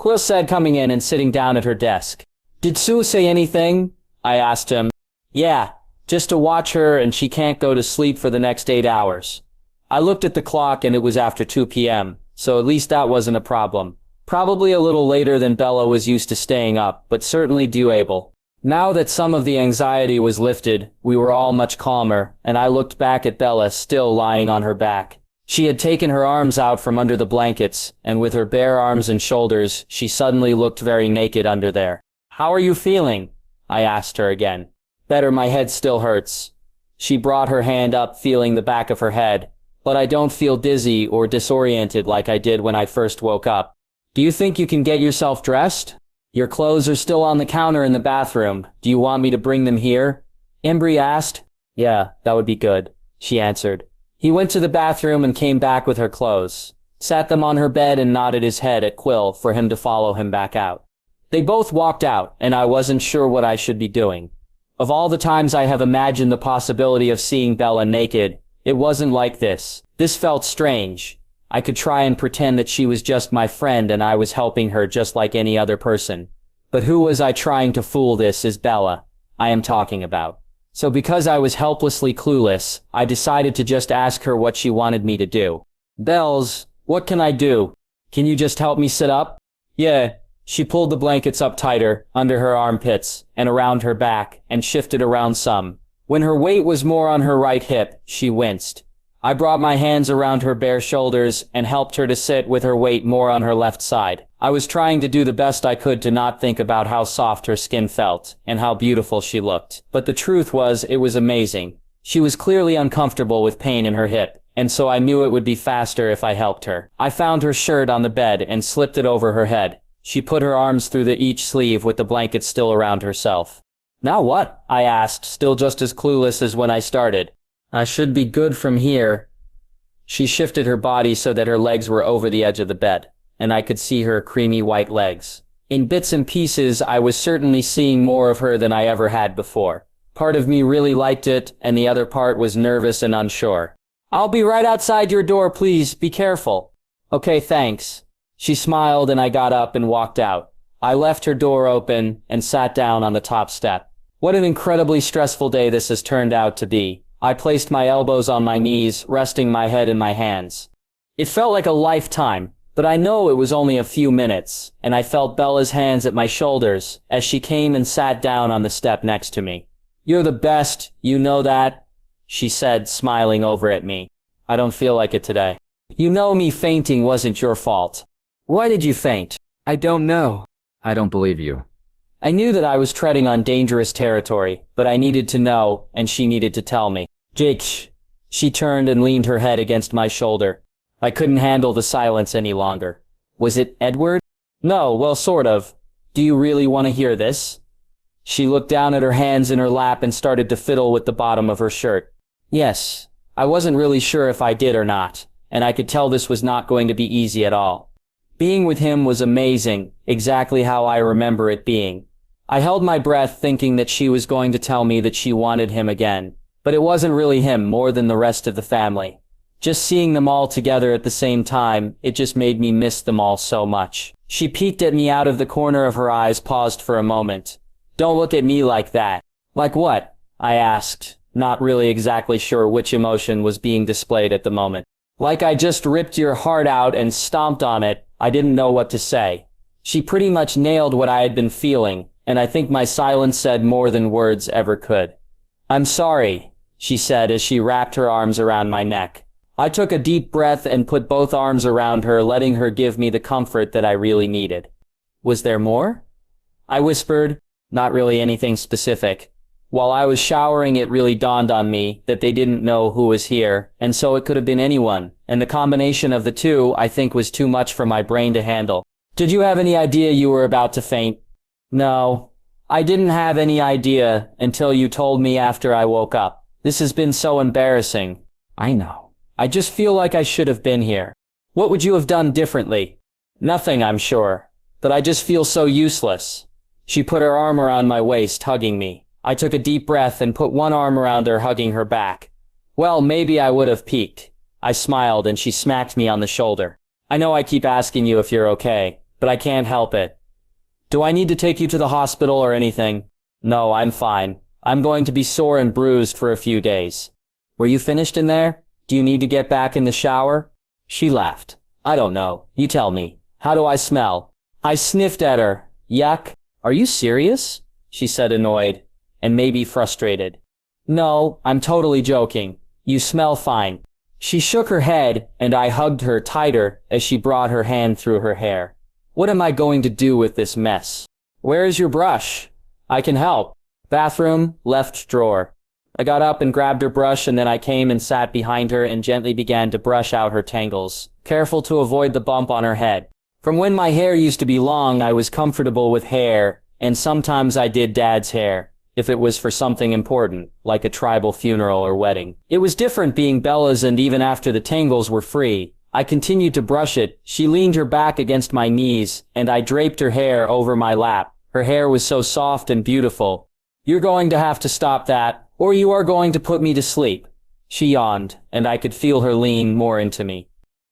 Quill said, coming in and sitting down at her desk. Did Sue say anything? I asked him. Yeah, just to watch her and she can't go to sleep for the next 8 hours. I looked at the clock and it was after 2 p.m., so at least that wasn't a problem. Probably a little later than Bella was used to staying up, but certainly doable. Now that some of the anxiety was lifted, we were all much calmer, and I looked back at Bella still lying on her back. She had taken her arms out from under the blankets, and with her bare arms and shoulders, she suddenly looked very naked under there. How are you feeling? I asked her again. Better, my head still hurts. She brought her hand up, feeling the back of her head, but I don't feel dizzy or disoriented like I did when I first woke up. Do you think you can get yourself dressed? Your clothes are still on the counter in the bathroom. Do you want me to bring them here? Embry asked. Yeah, that would be good, she answered. He went to the bathroom and came back with her clothes, sat them on her bed and nodded his head at Quill for him to follow him back out. They both walked out, and I wasn't sure what I should be doing. Of all the times I have imagined the possibility of seeing Bella naked, it wasn't like this. This felt strange. I could try and pretend that she was just my friend and I was helping her just like any other person. But who was I trying to fool? This is Bella I am talking about. So because I was helplessly clueless, I decided to just ask her what she wanted me to do. Bells, what can I do? Can you just help me sit up? Yeah. She pulled the blankets up tighter, under her armpits, and around her back, and shifted around some. When her weight was more on her right hip, she winced. I brought my hands around her bare shoulders and helped her to sit with her weight more on her left side. I was trying to do the best I could to not think about how soft her skin felt and how beautiful she looked. But the truth was, it was amazing. She was clearly uncomfortable with pain in her hip, and so I knew it would be faster if I helped her. I found her shirt on the bed and slipped it over her head. She put her arms through each sleeve with the blanket still around herself. Now what? I asked, still just as clueless as when I started. I should be good from here. She shifted her body so that her legs were over the edge of the bed, and I could see her creamy white legs. In bits and pieces, I was certainly seeing more of her than I ever had before. Part of me really liked it, and the other part was nervous and unsure. I'll be right outside your door, please. Be careful. Okay, thanks. She smiled and I got up and walked out. I left her door open and sat down on the top step. What an incredibly stressful day this has turned out to be. I placed my elbows on my knees, resting my head in my hands. It felt like a lifetime, but I know it was only a few minutes, and I felt Bella's hands at my shoulders as she came and sat down on the step next to me. You're the best, you know that? She said, smiling over at me. I don't feel like it today. You know me fainting wasn't your fault. Why did you faint? I don't know. I don't believe you. I knew that I was treading on dangerous territory, but I needed to know, and she needed to tell me. Jake, shh. She turned and leaned her head against my shoulder. I couldn't handle the silence any longer. Was it Edward? No, well, sort of. Do you really want to hear this? She looked down at her hands in her lap and started to fiddle with the bottom of her shirt. Yes. I wasn't really sure if I did or not, and I could tell this was not going to be easy at all. Being with him was amazing, exactly how I remember it being. I held my breath thinking that she was going to tell me that she wanted him again, but it wasn't really him more than the rest of the family. Just seeing them all together at the same time, it just made me miss them all so much. She peeked at me out of the corner of her eyes, paused for a moment. Don't look at me like that. Like what? I asked, not really exactly sure which emotion was being displayed at the moment. Like I just ripped your heart out and stomped on it. I didn't know what to say. She pretty much nailed what I had been feeling, and I think my silence said more than words ever could. I'm sorry, she said as she wrapped her arms around my neck. I took a deep breath and put both arms around her, letting her give me the comfort that I really needed. Was there more? I whispered, not really anything specific. While I was showering, it really dawned on me that they didn't know who was here, and so it could have been anyone, and the combination of the two, I think, was too much for my brain to handle. Did you have any idea you were about to faint? No. I didn't have any idea until you told me after I woke up. This has been so embarrassing. I know. I just feel like I should have been here. What would you have done differently? Nothing, I'm sure. But I just feel so useless. She put her arm around my waist, hugging me. I took a deep breath and put one arm around her, hugging her back. Well, maybe I would have peeked. I smiled and she smacked me on the shoulder. I know I keep asking you if you're okay, but I can't help it. Do I need to take you to the hospital or anything? No, I'm fine. I'm going to be sore and bruised for a few days. Were you finished in there? Do you need to get back in the shower? She laughed. I don't know. You tell me. How do I smell? I sniffed at her. Yuck. Are you serious? She said, annoyed and maybe frustrated. No, I'm totally joking. You smell fine. She shook her head, and I hugged her tighter as she brought her hand through her hair. What am I going to do with this mess? Where is your brush? I can help. Bathroom, left drawer. I got up and grabbed her brush, and then I came and sat behind her and gently began to brush out her tangles, careful to avoid the bump on her head. From when my hair used to be long, I was comfortable with hair, and sometimes I did Dad's hair, if it was for something important, like a tribal funeral or wedding. It was different being Bella's, and even after the tangles were free, I continued to brush it. She leaned her back against my knees, and I draped her hair over my lap. Her hair was so soft and beautiful. You're going to have to stop that, or you are going to put me to sleep. She yawned, and I could feel her lean more into me.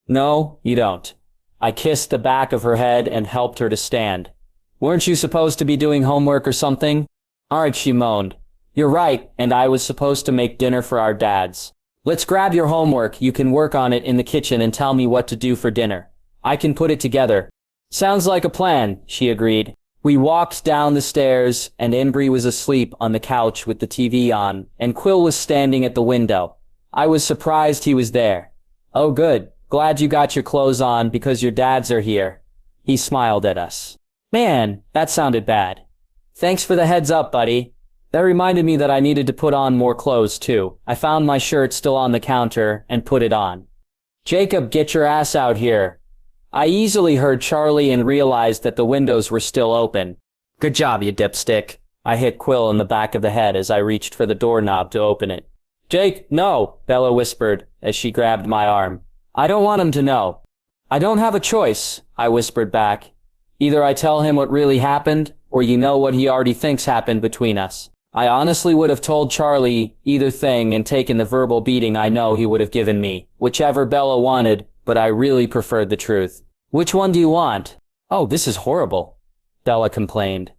No, you don't. I kissed the back of her head and helped her to stand. Weren't you supposed to be doing homework or something? Alright, she moaned. You're right, and I was supposed to make dinner for our dads. Let's grab your homework. You can work on it in the kitchen and tell me what to do for dinner. I can put it together. Sounds like a plan, she agreed. We walked down the stairs, and Embry was asleep on the couch with the TV on, and Quill was standing at the window. I was surprised he was there. Oh good, glad you got your clothes on because your dads are here. He smiled at us. Man, that sounded bad. Thanks for the heads up, buddy. That reminded me that I needed to put on more clothes too. I found my shirt still on the counter and put it on. Jacob, get your ass out here. I easily heard Charlie and realized that the windows were still open. Good job, you dipstick. I hit Quill in the back of the head as I reached for the doorknob to open it. Jake, no, Bella whispered as she grabbed my arm. I don't want him to know. I don't have a choice, I whispered back. Either I tell him what really happened, or you know what he already thinks happened between us. I honestly would have told Charlie either thing and taken the verbal beating I know he would have given me, whichever Bella wanted, but I really preferred the truth. Which one do you want? Oh, this is horrible, Bella complained.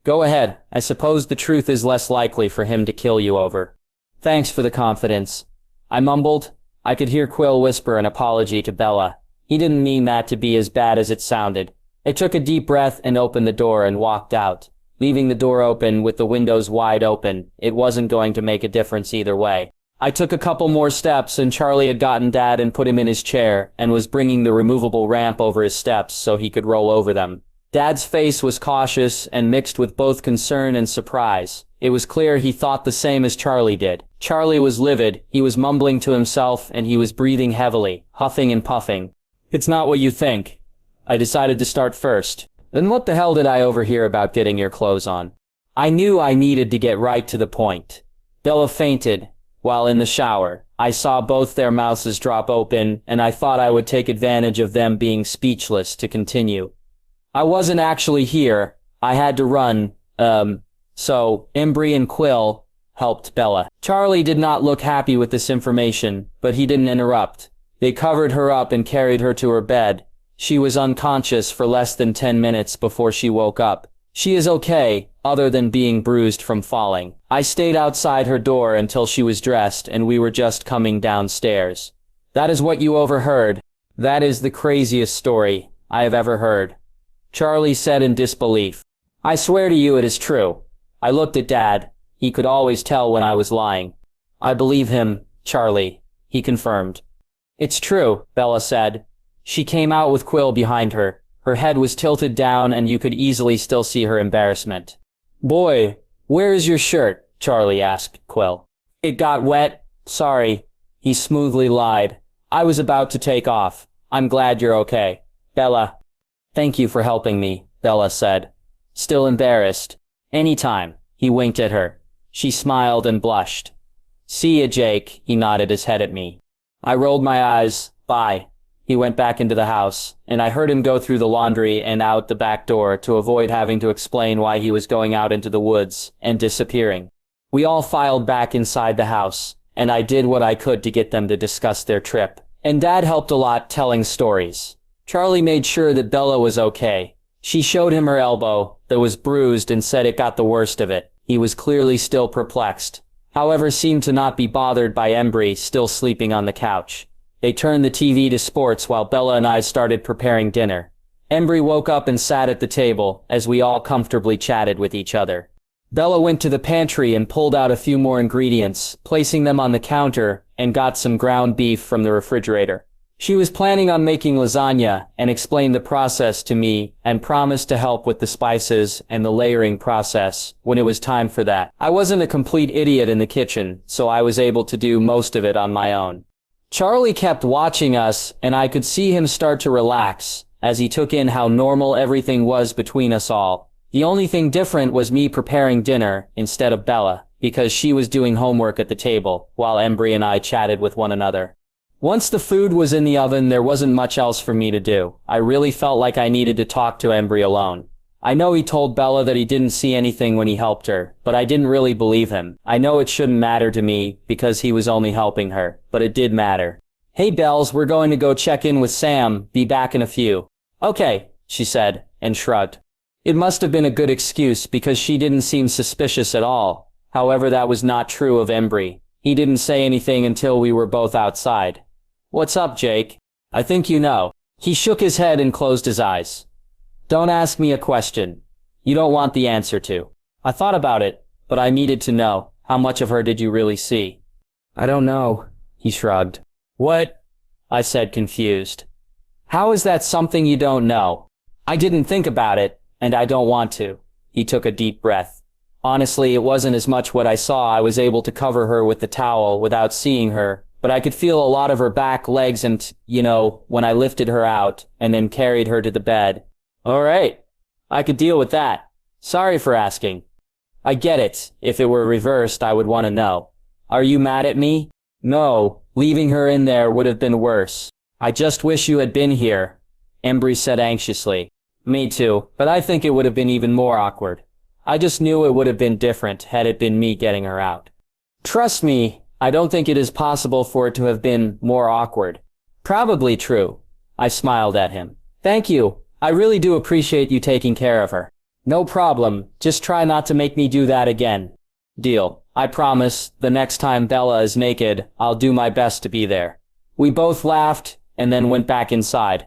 Go ahead. I suppose the truth is less likely for him to kill you over. Thanks for the confidence. I mumbled. I could hear Quill whisper an apology to Bella. He didn't mean that to be as bad as it sounded. I took a deep breath and opened the door and walked out. Leaving the door open with the windows wide open, it wasn't going to make a difference either way. I took a couple more steps and Charlie had gotten Dad and put him in his chair and was bringing the removable ramp over his steps so he could roll over them. Dad's face was cautious and mixed with both concern and surprise. It was clear he thought the same as Charlie did. Charlie was livid, he was mumbling to himself, and he was breathing heavily, huffing and puffing. It's not what you think. I decided to start first. Then what the hell did I overhear about getting your clothes on? I knew I needed to get right to the point. Bella fainted while in the shower. I saw both their mouths drop open, and I thought I would take advantage of them being speechless to continue. I wasn't actually here. I had to run, so Embry and Quill helped Bella. Charlie did not look happy with this information, but he didn't interrupt. They covered her up and carried her to her bed. She was unconscious for less than 10 minutes before she woke up. She is okay, other than being bruised from falling. I stayed outside her door until she was dressed and we were just coming downstairs. That is what you overheard. That is the craziest story I have ever heard. Charlie said in disbelief. I swear to you it is true. I looked at Dad. He could always tell when I was lying. I believe him, Charlie, he confirmed. It's true, Bella said. She came out with Quill behind her. Her head was tilted down and you could easily still see her embarrassment. Boy, where is your shirt? Charlie asked Quill. It got wet. Sorry. He smoothly lied. I was about to take off. I'm glad you're okay. Bella. Thank you for helping me, Bella said. Still embarrassed. Anytime. He winked at her. She smiled and blushed. See ya, Jake. He nodded his head at me. I rolled my eyes. Bye. He went back into the house, and I heard him go through the laundry and out the back door to avoid having to explain why he was going out into the woods and disappearing. We all filed back inside the house, and I did what I could to get them to discuss their trip. And Dad helped a lot telling stories. Charlie made sure that Bella was okay. She showed him her elbow, that was bruised, and said it got the worst of it. He was clearly still perplexed. However, seemed to not be bothered by Embry still sleeping on the couch. They turned the TV to sports while Bella and I started preparing dinner. Embry woke up and sat at the table, as we all comfortably chatted with each other. Bella went to the pantry and pulled out a few more ingredients, placing them on the counter, and got some ground beef from the refrigerator. She was planning on making lasagna and explained the process to me and promised to help with the spices and the layering process when it was time for that. I wasn't a complete idiot in the kitchen, so I was able to do most of it on my own. Charlie kept watching us, and I could see him start to relax as he took in how normal everything was between us all. The only thing different was me preparing dinner instead of Bella, because she was doing homework at the table while Embry and I chatted with one another. Once the food was in the oven, there wasn't much else for me to do. I really felt like I needed to talk to Embry alone. I know he told Bella that he didn't see anything when he helped her, but I didn't really believe him. I know it shouldn't matter to me because he was only helping her, but it did matter. "Hey Bells, we're going to go check in with Sam, be back in a few." "Okay," she said, and shrugged. It must have been a good excuse because she didn't seem suspicious at all. However, that was not true of Embry. He didn't say anything until we were both outside. "What's up, Jake? I think you know." He shook his head and closed his eyes. "Don't ask me a question you don't want the answer to." I thought about it, but I needed to know. How much of her did you really see? "I don't know," he shrugged. "What?" I said, confused. "How is that something you don't know?" "I didn't think about it, and I don't want to." He took a deep breath. "Honestly, it wasn't as much what I saw. I was able to cover her with the towel without seeing her, but I could feel a lot of her back, legs, and, when I lifted her out and then carried her to the bed." "All right. I could deal with that. Sorry for asking." "I get it. If it were reversed, I would want to know." "Are you mad at me?" "No. Leaving her in there would have been worse. I just wish you had been here," Embry said anxiously. "Me too, but I think it would have been even more awkward. I just knew it would have been different had it been me getting her out." "Trust me, I don't think it is possible for it to have been more awkward." "Probably true." I smiled at him. "Thank you. I really do appreciate you taking care of her." "No problem. Just try not to make me do that again." "Deal. I promise, the next time Bella is naked, I'll do my best to be there." We both laughed and then went back inside.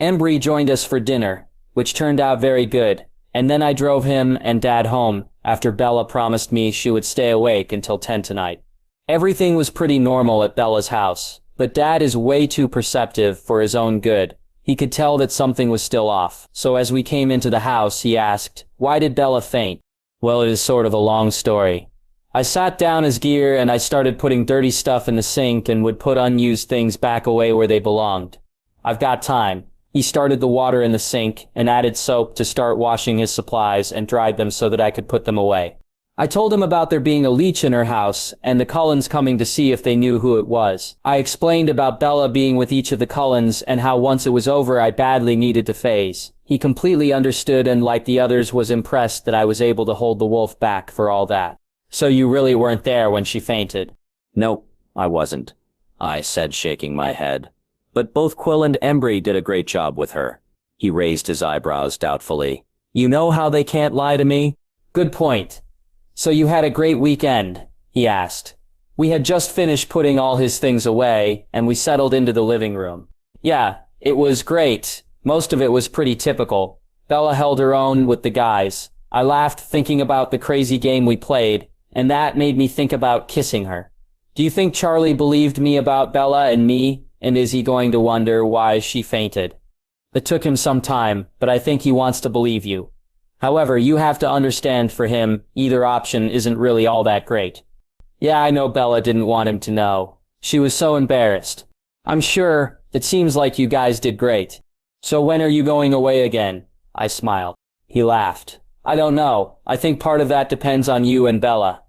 Embry joined us for dinner, which turned out very good, and then I drove him and Dad home after Bella promised me she would stay awake until 10 tonight. Everything was pretty normal at Bella's house, but Dad is way too perceptive for his own good. He could tell that something was still off, so as we came into the house, he asked, "Why did Bella faint?" "Well, it is sort of a long story." I sat down his gear and I started putting dirty stuff in the sink and would put unused things back away where they belonged. "I've got time." He started the water in the sink and added soap to start washing his supplies and dried them so that I could put them away. I told him about there being a leech in her house and the Cullens coming to see if they knew who it was. I explained about Bella being with each of the Cullens and how once it was over I badly needed to phase. He completely understood and, like the others, was impressed that I was able to hold the wolf back for all that. "So you really weren't there when she fainted?" "Nope, I wasn't," I said, shaking my head. "But both Quill and Embry did a great job with her." He raised his eyebrows doubtfully. "You know how they can't lie to me?" "Good point. So you had a great weekend?" he asked. We had just finished putting all his things away, and we settled into the living room. "Yeah, it was great. Most of it was pretty typical. Bella held her own with the guys. I laughed thinking about the crazy game we played, and that made me think about kissing her." "Do you think Charlie believed me about Bella and me, and is he going to wonder why she fainted?" "It took him some time, but I think he wants to believe you. However, you have to understand, for him, either option isn't really all that great." "Yeah, I know Bella didn't want him to know. She was so embarrassed." "I'm sure. It seems like you guys did great. So when are you going away again?" I smiled. He laughed. "I don't know. I think part of that depends on you and Bella."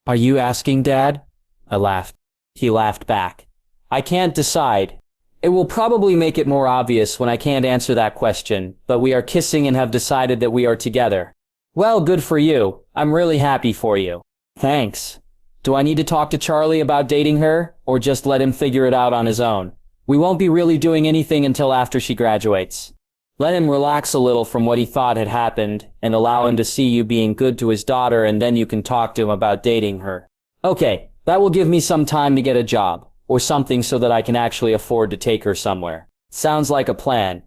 "Are you asking, Dad?" I laughed. He laughed back. "I can't decide. It will probably make it more obvious when I can't answer that question, but we are kissing and have decided that we are together." "Well, good for you. I'm really happy for you." "Thanks. Do I need to talk to Charlie about dating her, or just let him figure it out on his own?" "We won't be really doing anything until after she graduates." Let him relax a little from what he thought had happened, and allow him to see you being good to his daughter, and then you can talk to him about dating her. Okay, that will give me some time to get a job, or something so that I can actually afford to take her somewhere. Sounds like a plan.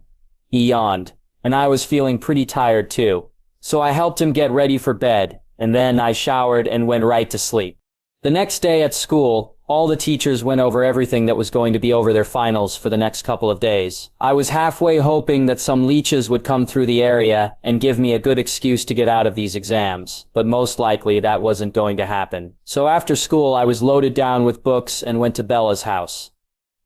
He yawned, and I was feeling pretty tired too. So I helped him get ready for bed, and then I showered and went right to sleep. The next day at school, all the teachers went over everything that was going to be over their finals for the next couple of days. I was halfway hoping that some leeches would come through the area and give me a good excuse to get out of these exams, but most likely that wasn't going to happen. So after school I was loaded down with books and went to Bella's house.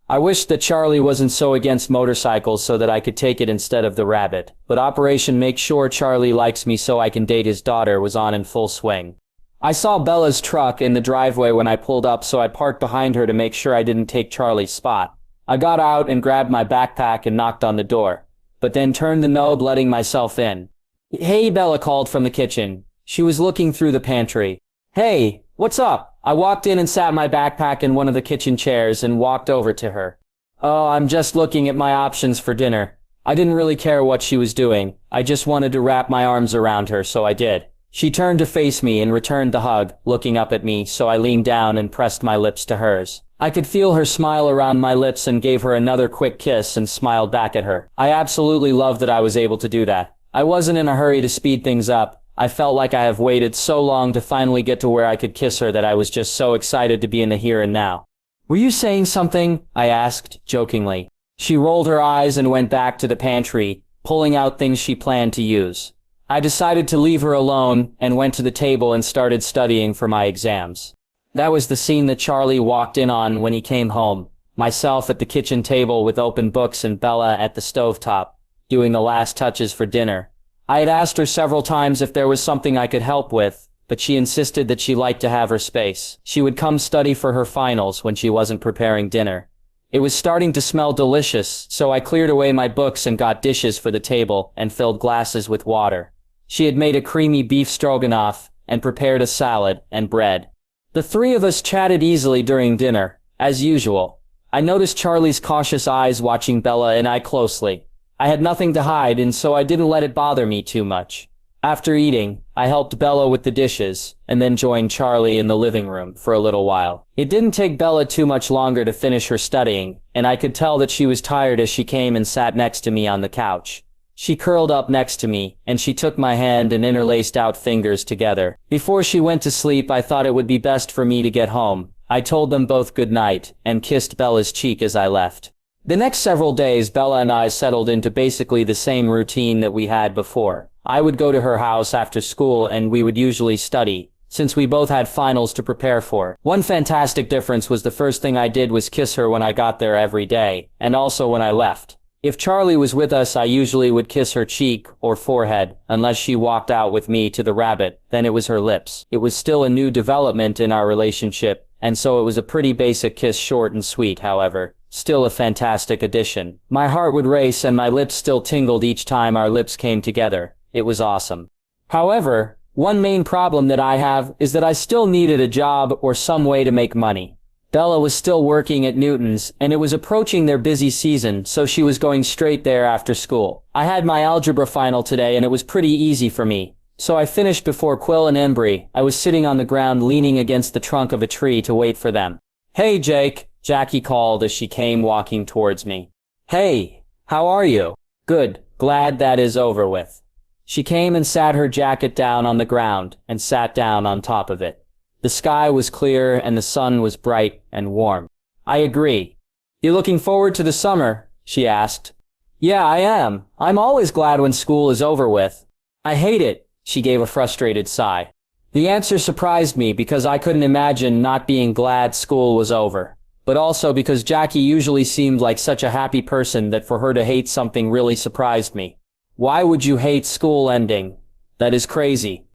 I wished that Charlie wasn't so against motorcycles so that I could take it instead of the rabbit, but Operation Make Sure Charlie Likes Me So I Can Date His Daughter was on in full swing. I saw Bella's truck in the driveway when I pulled up, so I parked behind her to make sure I didn't take Charlie's spot. I got out and grabbed my backpack and knocked on the door, but then turned the knob, letting myself in. Hey, Bella called from the kitchen. She was looking through the pantry. Hey, what's up? I walked in and sat my backpack in one of the kitchen chairs and walked over to her. Oh, I'm just looking at my options for dinner. I didn't really care what she was doing. I just wanted to wrap my arms around her, so I did. She turned to face me and returned the hug, looking up at me, so I leaned down and pressed my lips to hers. I could feel her smile around my lips and gave her another quick kiss and smiled back at her. I absolutely loved that I was able to do that. I wasn't in a hurry to speed things up. I felt like I have waited so long to finally get to where I could kiss her that I was just so excited to be in the here and now. Were you saying something? I asked, jokingly. She rolled her eyes and went back to the pantry, pulling out things she planned to use. I decided to leave her alone and went to the table and started studying for my exams. That was the scene that Charlie walked in on when he came home. Myself at the kitchen table with open books and Bella at the stovetop, doing the last touches for dinner. I had asked her several times if there was something I could help with, but she insisted that she liked to have her space. She would come study for her finals when she wasn't preparing dinner. It was starting to smell delicious, so I cleared away my books and got dishes for the table and filled glasses with water. She had made a creamy beef stroganoff and prepared a salad and bread. The three of us chatted easily during dinner, as usual. I noticed Charlie's cautious eyes watching Bella and I closely. I had nothing to hide, and so I didn't let it bother me too much. After eating, I helped Bella with the dishes, and then joined Charlie in the living room for a little while. It didn't take Bella too much longer to finish her studying, and I could tell that she was tired as she came and sat next to me on the couch. She curled up next to me, and she took my hand and interlaced out fingers together. Before she went to sleep, I thought it would be best for me to get home. I told them both good night, and kissed Bella's cheek as I left. The next several days, Bella and I settled into basically the same routine that we had before. I would go to her house after school, and we would usually study, since we both had finals to prepare for. One fantastic difference was the first thing I did was kiss her when I got there every day, and also when I left. If Charlie was with us, I usually would kiss her cheek or forehead, unless she walked out with me to the rabbit, then it was her lips. It was still a new development in our relationship, and so it was a pretty basic kiss, short and sweet, however. Still a fantastic addition. My heart would race and my lips still tingled each time our lips came together. It was awesome. However, one main problem that I have is that I still needed a job or some way to make money. Bella was still working at Newton's, and it was approaching their busy season, so she was going straight there after school. I had my algebra final today, and it was pretty easy for me. So I finished before Quill and Embry. I was sitting on the ground leaning against the trunk of a tree to wait for them. Hey, Jake, Jackie called as she came walking towards me. Hey, how are you? Good, glad that is over with. She came and sat her jacket down on the ground and sat down on top of it. The sky was clear and the sun was bright and warm. I agree. You looking forward to the summer? She asked. Yeah, I am. I'm always glad when school is over with. I hate it, she gave a frustrated sigh. The answer surprised me because I couldn't imagine not being glad school was over, but also because Jackie usually seemed like such a happy person that for her to hate something really surprised me. Why would you hate school ending? That is crazy.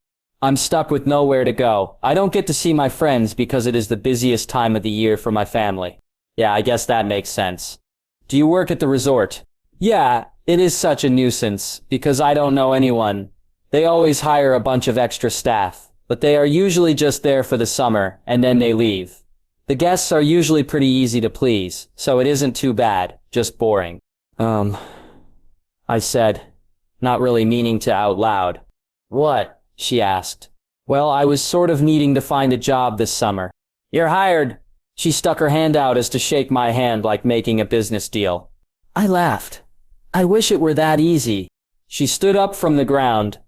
I'm stuck with nowhere to go. I don't get to see my friends because it is the busiest time of the year for my family. Yeah, I guess that makes sense. Do you work at the resort? Yeah, it is such a nuisance because I don't know anyone. They always hire a bunch of extra staff, but they are usually just there for the summer and then they leave. The guests are usually pretty easy to please, so it isn't too bad, just boring. I said, not really meaning to out loud. What? She asked. Well, I was sort of needing to find a job this summer. You're hired. She stuck her hand out as to shake my hand like making a business deal. I laughed. I wish it were that easy. She stood up from the ground.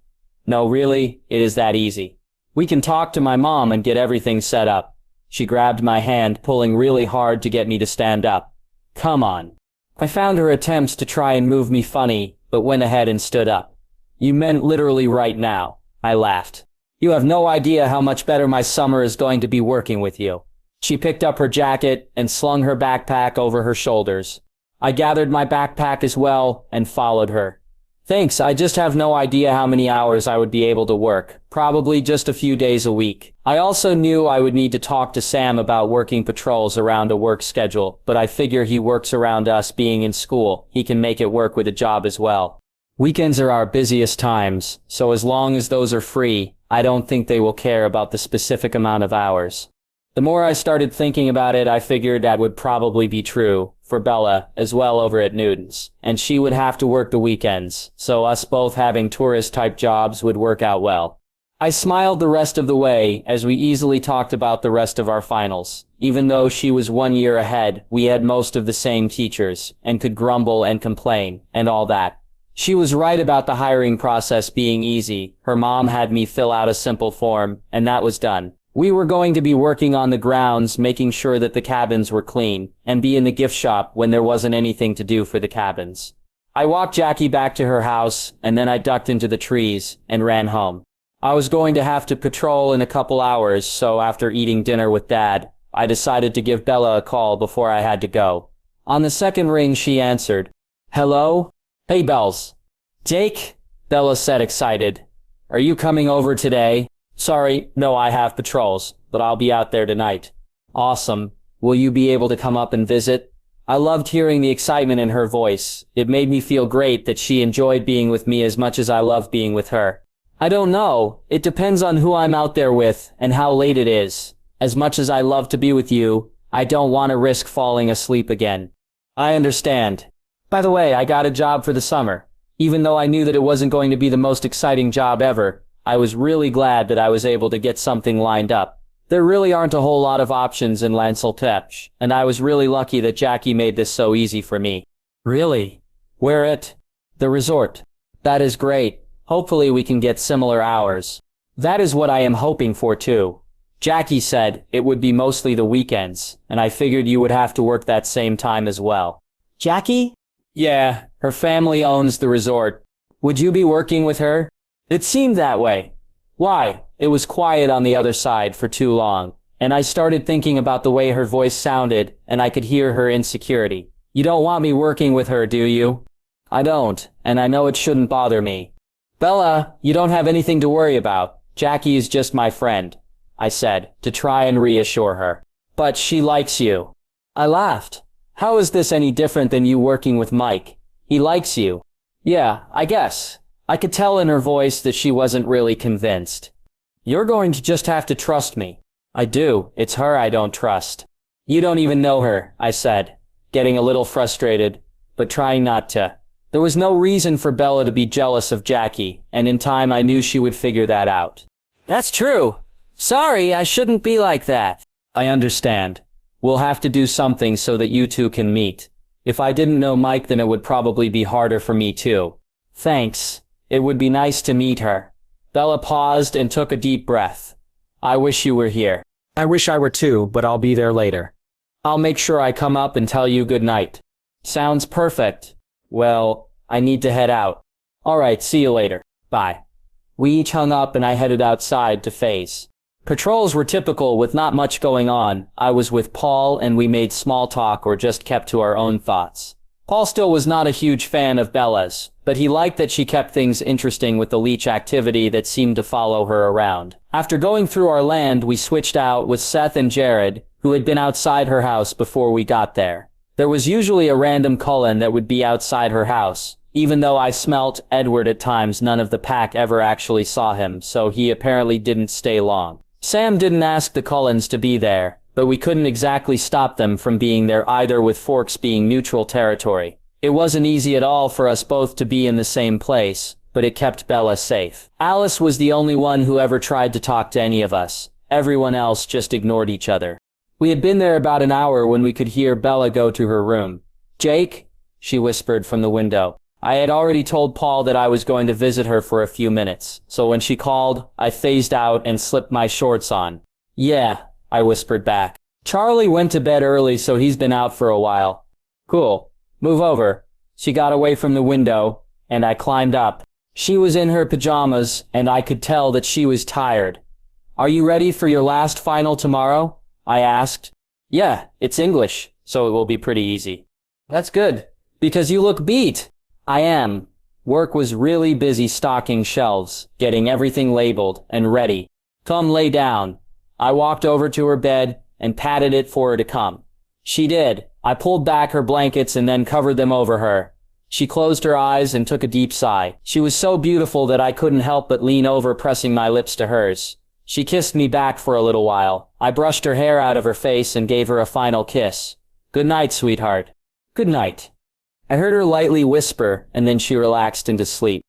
No, really, it is that easy. We can talk to my mom and get everything set up. She grabbed my hand, pulling really hard to get me to stand up. Come on. I found her attempts to try and move me funny, but went ahead and stood up. You meant literally right now. I laughed. You have no idea how much better my summer is going to be working with you. She picked up her jacket and slung her backpack over her shoulders. I gathered my backpack as well and followed her. Thanks, I just have no idea how many hours I would be able to work. Probably just a few days a week. I also knew I would need to talk to Sam about working patrols around a work schedule, but I figure he works around us being in school. He can make it work with a job as well. Weekends are our busiest times, so as long as those are free, I don't think they will care about the specific amount of hours. The more I started thinking about it, I figured that would probably be true for Bella as well over at Newton's, and she would have to work the weekends, so us both having tourist-type jobs would work out well. I smiled the rest of the way as we easily talked about the rest of our finals. Even though she was 1 year ahead, we had most of the same teachers, and could grumble and complain, and all that. She was right about the hiring process being easy. Her mom had me fill out a simple form, and that was done. We were going to be working on the grounds, making sure that the cabins were clean, and be in the gift shop when there wasn't anything to do for the cabins. I walked Jackie back to her house, and then I ducked into the trees and ran home. I was going to have to patrol in a couple hours, so after eating dinner with Dad, I decided to give Bella a call before I had to go. On the second ring, she answered. Hello? Hey, Bells. Jake? Bella said, excited. Are you coming over today? Sorry, no, I have patrols, but I'll be out there tonight. Awesome. Will you be able to come up and visit? I loved hearing the excitement in her voice. It made me feel great that she enjoyed being with me as much as I love being with her. I don't know. It depends on who I'm out there with and how late it is. As much as I love to be with you, I don't want to risk falling asleep again. I understand. By the way, I got a job for the summer. Even though I knew that it wasn't going to be the most exciting job ever, I was really glad that I was able to get something lined up. There really aren't a whole lot of options in Lanceltech, and I was really lucky that Jackie made this so easy for me. Really? Where at? The resort. That is great. Hopefully we can get similar hours. That is what I am hoping for too. Jackie said it would be mostly the weekends, and I figured you would have to work that same time as well. Jackie? Yeah, her family owns the resort. Would you be working with her? It seemed that way. Why? It was quiet on the other side for too long, and I started thinking about the way her voice sounded, and I could hear her insecurity. You don't want me working with her, do you? I don't, and I know it shouldn't bother me. Bella, you don't have anything to worry about. Jackie is just my friend, I said, to try and reassure her. But she likes you. I laughed. How is this any different than you working with Mike? He likes you. Yeah, I guess. I could tell in her voice that she wasn't really convinced. You're going to just have to trust me. I do. It's her I don't trust. You don't even know her, I said, getting a little frustrated, but trying not to. There was no reason for Bella to be jealous of Jackie, and in time I knew she would figure that out. That's true. Sorry, I shouldn't be like that. I understand. We'll have to do something so that you two can meet. If I didn't know Mike, then it would probably be harder for me too. Thanks. It would be nice to meet her. Bella paused and took a deep breath. I wish you were here. I wish I were too, but I'll be there later. I'll make sure I come up and tell you good night. Sounds perfect. Well, I need to head out. Alright, see you later. Bye. We each hung up and I headed outside to phase. Patrols were typical with not much going on. I was with Paul and we made small talk or just kept to our own thoughts. Paul still was not a huge fan of Bella's, but he liked that she kept things interesting with the leech activity that seemed to follow her around. After going through our land, we switched out with Seth and Jared, who had been outside her house before we got there. There was usually a random Cullen that would be outside her house. Even though I smelt Edward at times, none of the pack ever actually saw him, so he apparently didn't stay long. Sam didn't ask the Cullens to be there, but we couldn't exactly stop them from being there either, with Forks being neutral territory. It wasn't easy at all for us both to be in the same place, but it kept Bella safe. Alice was the only one who ever tried to talk to any of us. Everyone else just ignored each other. We had been there about an hour when we could hear Bella go to her room. "Jake," she whispered from the window. I had already told Paul that I was going to visit her for a few minutes, so when she called, I phased out and slipped my shorts on. "Yeah," I whispered back. "Charlie went to bed early, so he's been out for a while." "Cool. Move over." She got away from the window, and I climbed up. She was in her pajamas, and I could tell that she was tired. "Are you ready for your last final tomorrow?" I asked. "Yeah, it's English, so it will be pretty easy." "That's good, because you look beat." "I am." Work was really busy stocking shelves, getting everything labeled and ready. "Come lay down." I walked over to her bed and patted it for her to come. She did. I pulled back her blankets and then covered them over her. She closed her eyes and took a deep sigh. She was so beautiful that I couldn't help but lean over, pressing my lips to hers. She kissed me back for a little while. I brushed her hair out of her face and gave her a final kiss. "Good night, sweetheart." "Good night." I heard her lightly whisper, and then she relaxed into sleep.